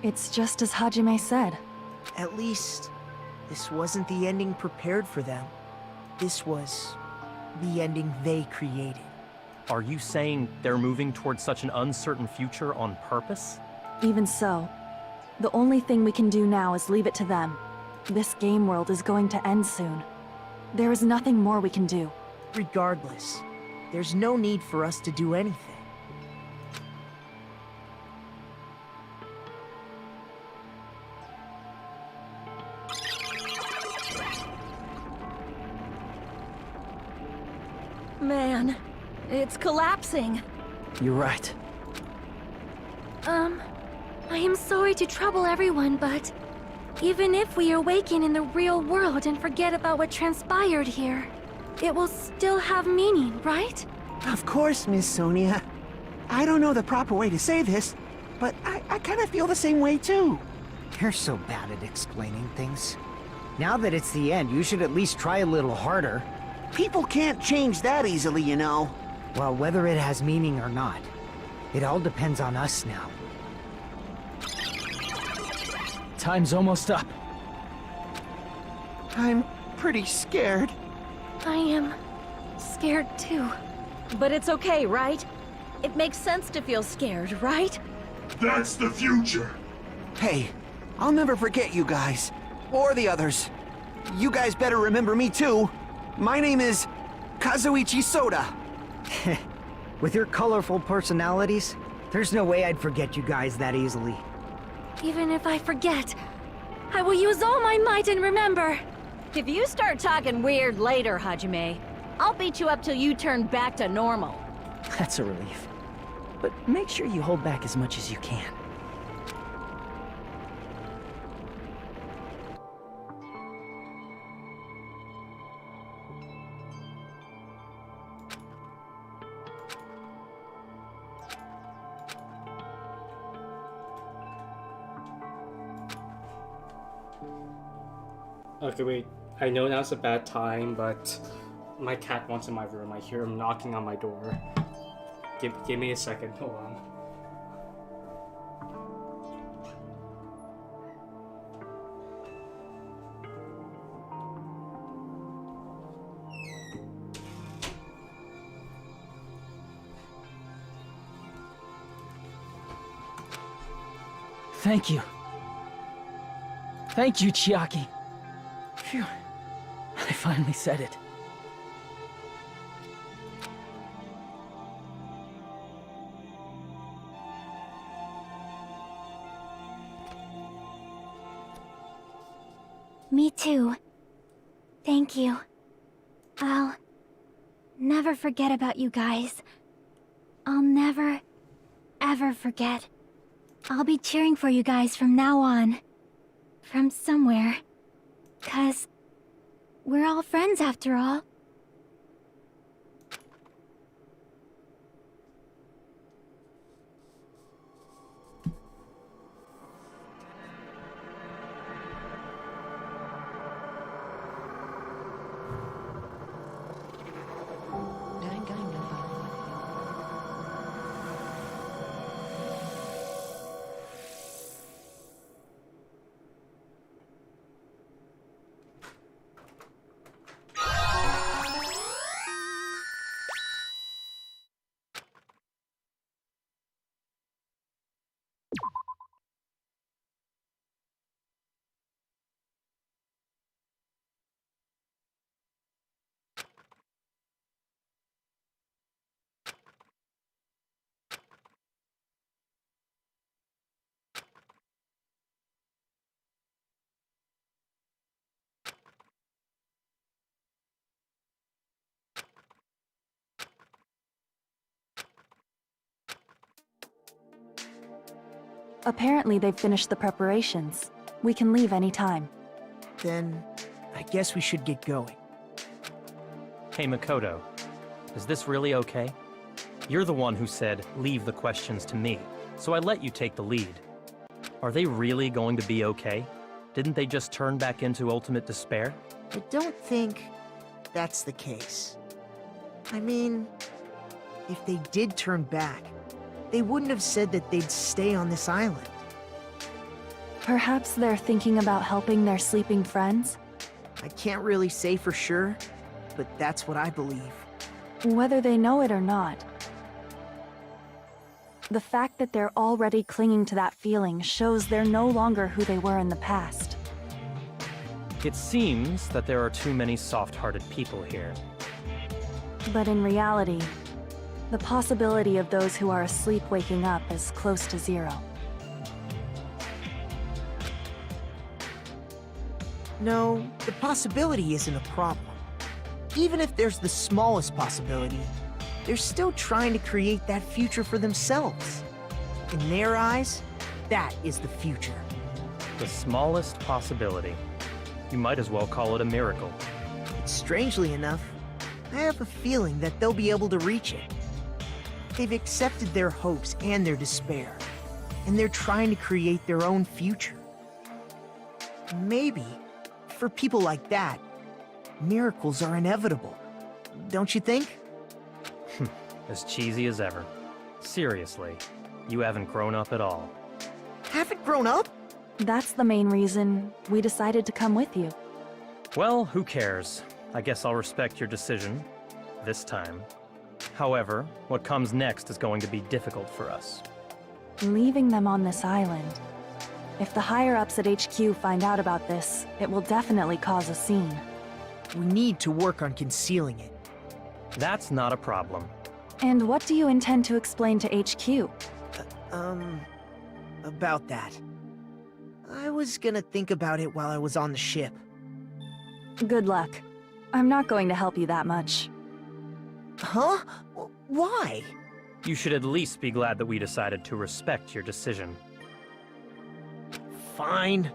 it's just as Hajime said. At least, this wasn't the ending prepared for them. This was the ending they created. Are you saying they're moving towards such an uncertain future on purpose? Even so, the only thing we can do now is leave it to them. This game world is going to end soon. There is nothing more we can do. Regardless, there's no need for us to do anything. Man, it's collapsing. You're right. I am sorry to trouble everyone, but even if we awaken in the real world and forget about what transpired here, it will still have meaning, right? Of course, Miss Sonia. I don't know the proper way to say this, but I kind of feel the same way too. You're so bad at explaining things. Now that it's the end, you should at least try a little harder. People can't change that easily, you know. Well, whether it has meaning or not, it all depends on us now. Time's almost up. I'm pretty scared. I am scared too. But it's okay, right? It makes sense to feel scared, right? That's the future. Hey, I'll never forget you guys. Or the others. You guys better remember me too. My name is Kazuichi Soda. With your colorful personalities, there's no way I'd forget you guys that easily. Even if I forget, I will use all my might and remember. If you start talking weird later, Hajime, I'll beat you up till you turn back to normal. That's a relief. But make sure you hold back as much as you can. Okay, wait. I know now's a bad time, but my cat wants in my room. I hear him knocking on my door. Give me a second. Hold on. Thank you. Thank you, Chiaki. Phew. I finally said it. Me too. Thank you. I'll never forget about you guys. I'll never, ever forget. I'll be cheering for you guys from now on. From somewhere. 'Cause we're all friends after all. Apparently they've finished the preparations. We can leave any time. Then, I guess we should get going. Hey, Makoto. Is this really okay? You're the one who said, leave the questions to me, so I let you take the lead. Are they really going to be okay? Didn't they just turn back into ultimate despair? I don't think that's the case. I mean, if they did turn back, they wouldn't have said that they'd stay on this island. Perhaps they're thinking about helping their sleeping friends? I can't really say for sure, but that's what I believe. Whether they know it or not. The fact that they're already clinging to that feeling shows they're no longer who they were in the past. It seems that there are too many soft-hearted people here. But in reality, the possibility of those who are asleep waking up is close to zero. No, the possibility isn't a problem. Even if there's the smallest possibility, they're still trying to create that future for themselves. In their eyes, that is the future. The smallest possibility. You might as well call it a miracle. Strangely enough, I have a feeling that they'll be able to reach it. They've accepted their hopes and their despair, and they're trying to create their own future. Maybe, for people like that, miracles are inevitable. Don't you think? As cheesy as ever. Seriously, you haven't grown up at all. Haven't grown up? That's the main reason we decided to come with you. Well, who cares? I guess I'll respect your decision. This time. However, what comes next is going to be difficult for us. Leaving them on this island. If the higher-ups at HQ find out about this, it will definitely cause a scene. We need to work on concealing it. That's not a problem. And what do you intend to explain to HQ? About that. I was gonna think about it while I was on the ship. Good luck. I'm not going to help you that much. Huh? Why? You should at least be glad that we decided to respect your decision. Fine.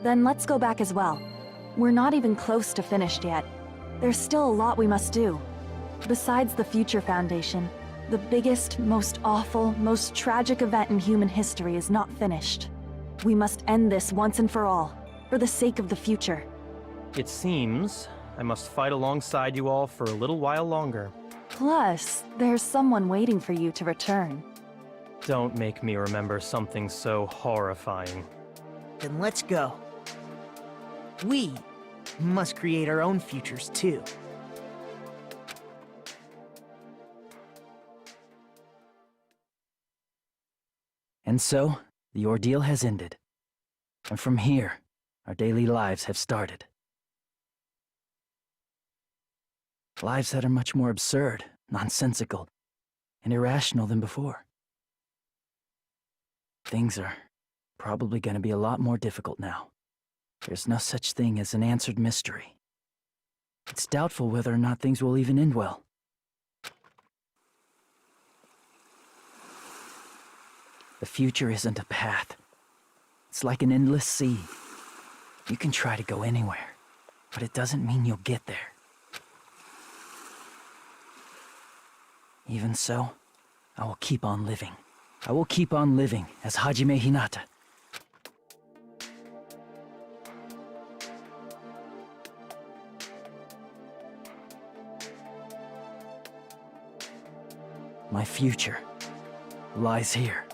Then let's go back as well. We're not even close to finished yet. There's still a lot we must do. Besides the Future Foundation, the biggest, most awful, most tragic event in human history is not finished. We must end this once and for all, for the sake of the future. It seems I must fight alongside you all for a little while longer. Plus, there's someone waiting for you to return. Don't make me remember something so horrifying. Then let's go. We must create our own futures too. And so, the ordeal has ended. And from here, our daily lives have started. Lives that are much more absurd, nonsensical, and irrational than before. Things are probably going to be a lot more difficult now. There's no such thing as an answered mystery. It's doubtful whether or not things will even end well. The future isn't a path. It's like an endless sea. You can try to go anywhere, but it doesn't mean you'll get there. Even so, I will keep on living. I will keep on living as Hajime Hinata. My future lies here.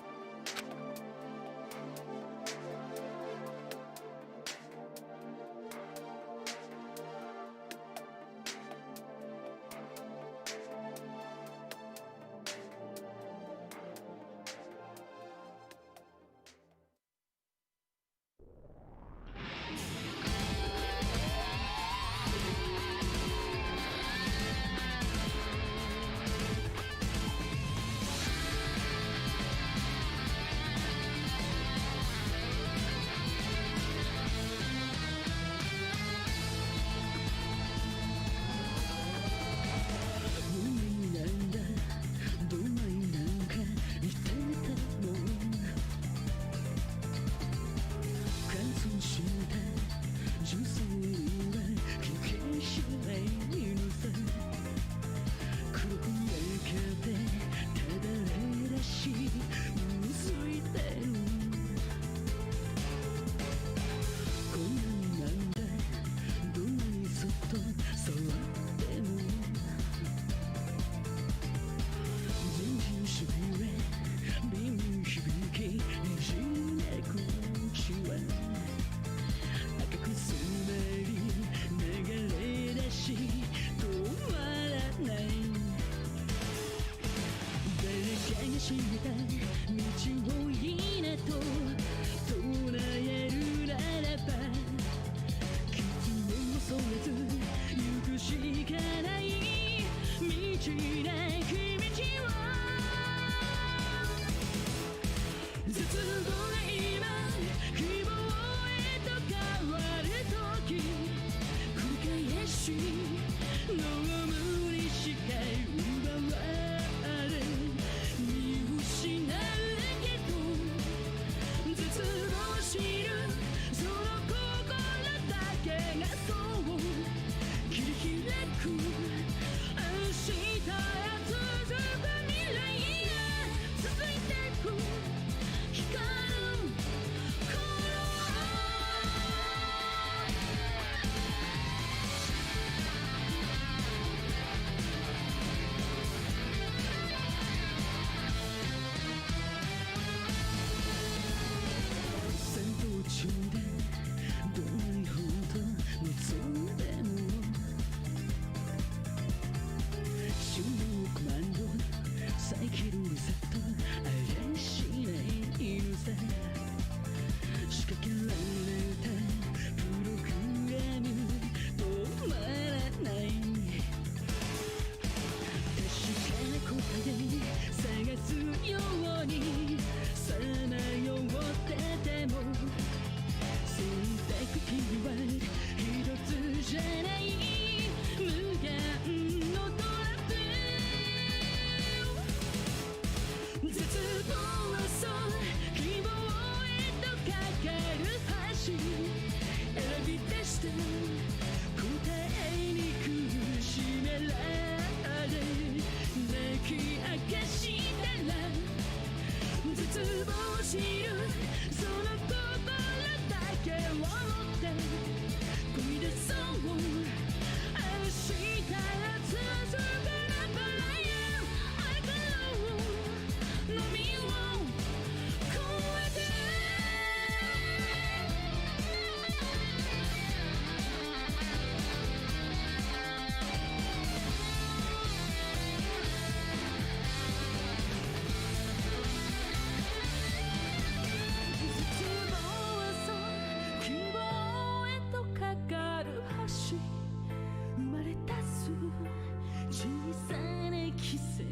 小さな奇跡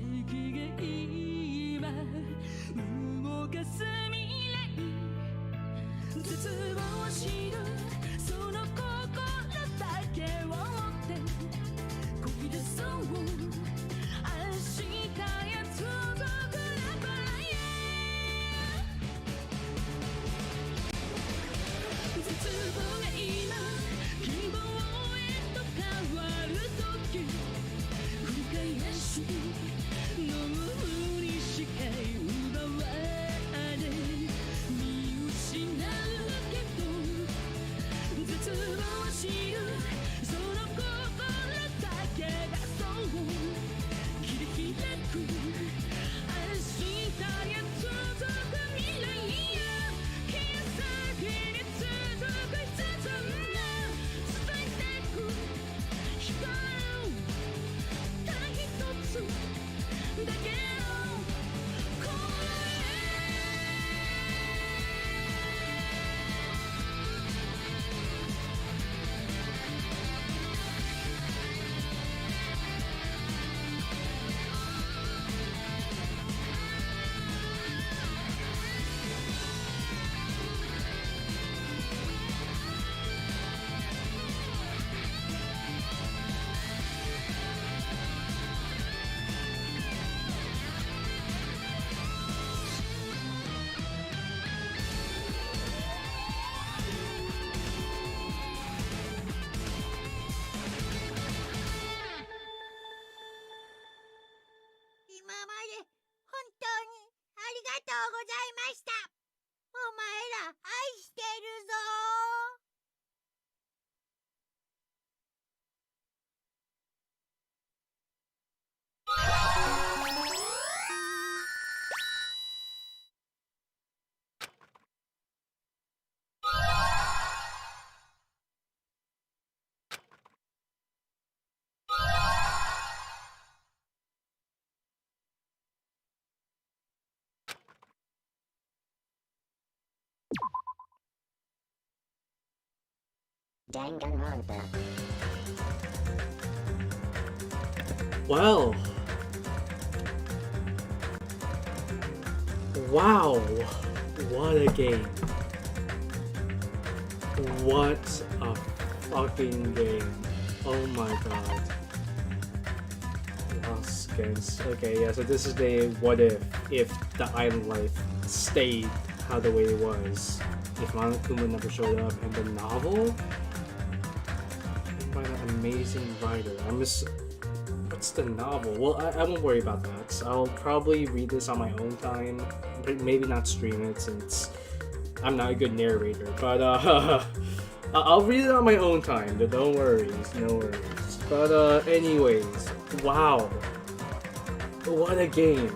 が今動かす未来絶望しるその心だけを持ってこぎ出そう明日へ続くラバー絶望が今希望へと変わる時繰り返しの無理しか奪われ見失うけど絶望しるその心だけがそう切り開く明日へ続く未来よ切り裂きに続く5つが伝えてく光るただ一つだけの今まで本当にありがとうございました。お前ら愛してるぞDanganronpa. Well. Wow. What a game. What a fucking game. Oh my god. Lost skins. Okay, yeah, so this is the what if the island life stayed how the way it was. If Monokuma never showed up, and the novel by that amazing writer. What's the novel? Well, I won't worry about that. I'll probably read this on my own time. Maybe not stream it since I'm not a good narrator. But I'll read it on my own time. Don't worry, no worries. But anyways, wow, what a game!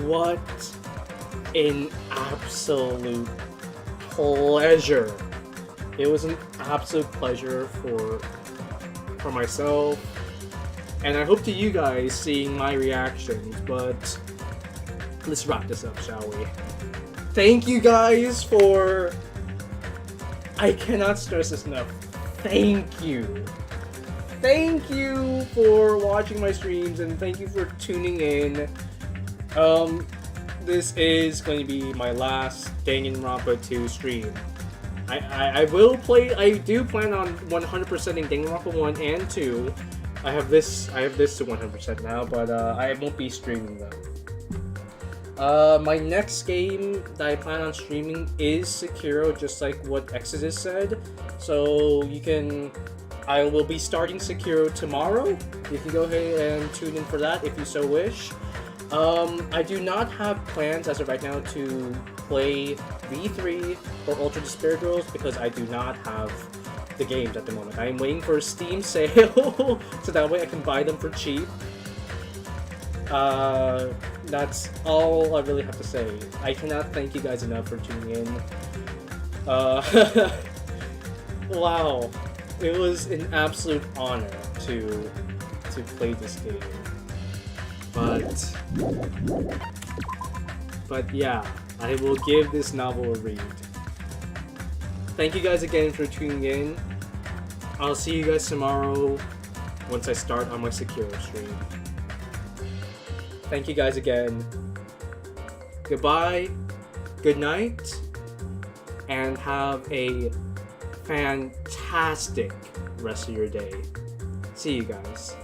What an absolute pleasure! It was an absolute pleasure for myself, and I hope to you guys seeing my reactions, but let's wrap this up, shall we? Thank you guys for... I cannot stress this enough. Thank you! Thank you for watching my streams, and thank you for tuning in. This is going to be my last Danganronpa 2 stream. I will play. I do plan on 100%ing Danganronpa 1 and 2. I have this to 100% now, but I won't be streaming them. My next game that I plan on streaming is Sekiro, just like what Exodus said. So you can. I will be starting Sekiro tomorrow. You can go ahead and tune in for that if you so wish. I do not have plans as of right now to play V3 or Ultra Despair Girls because I do not have the games at the moment. I am waiting for a Steam sale so that way I can buy them for cheap. That's all I really have to say. I cannot thank you guys enough for tuning in. Wow, it was an absolute honor to play this game. But yeah, I will give this novel a read. Thank you guys again for tuning in. I'll see you guys tomorrow. once I start on my secure stream. Thank you guys again. Goodbye, good night, and have a fantastic rest of your day. See you guys.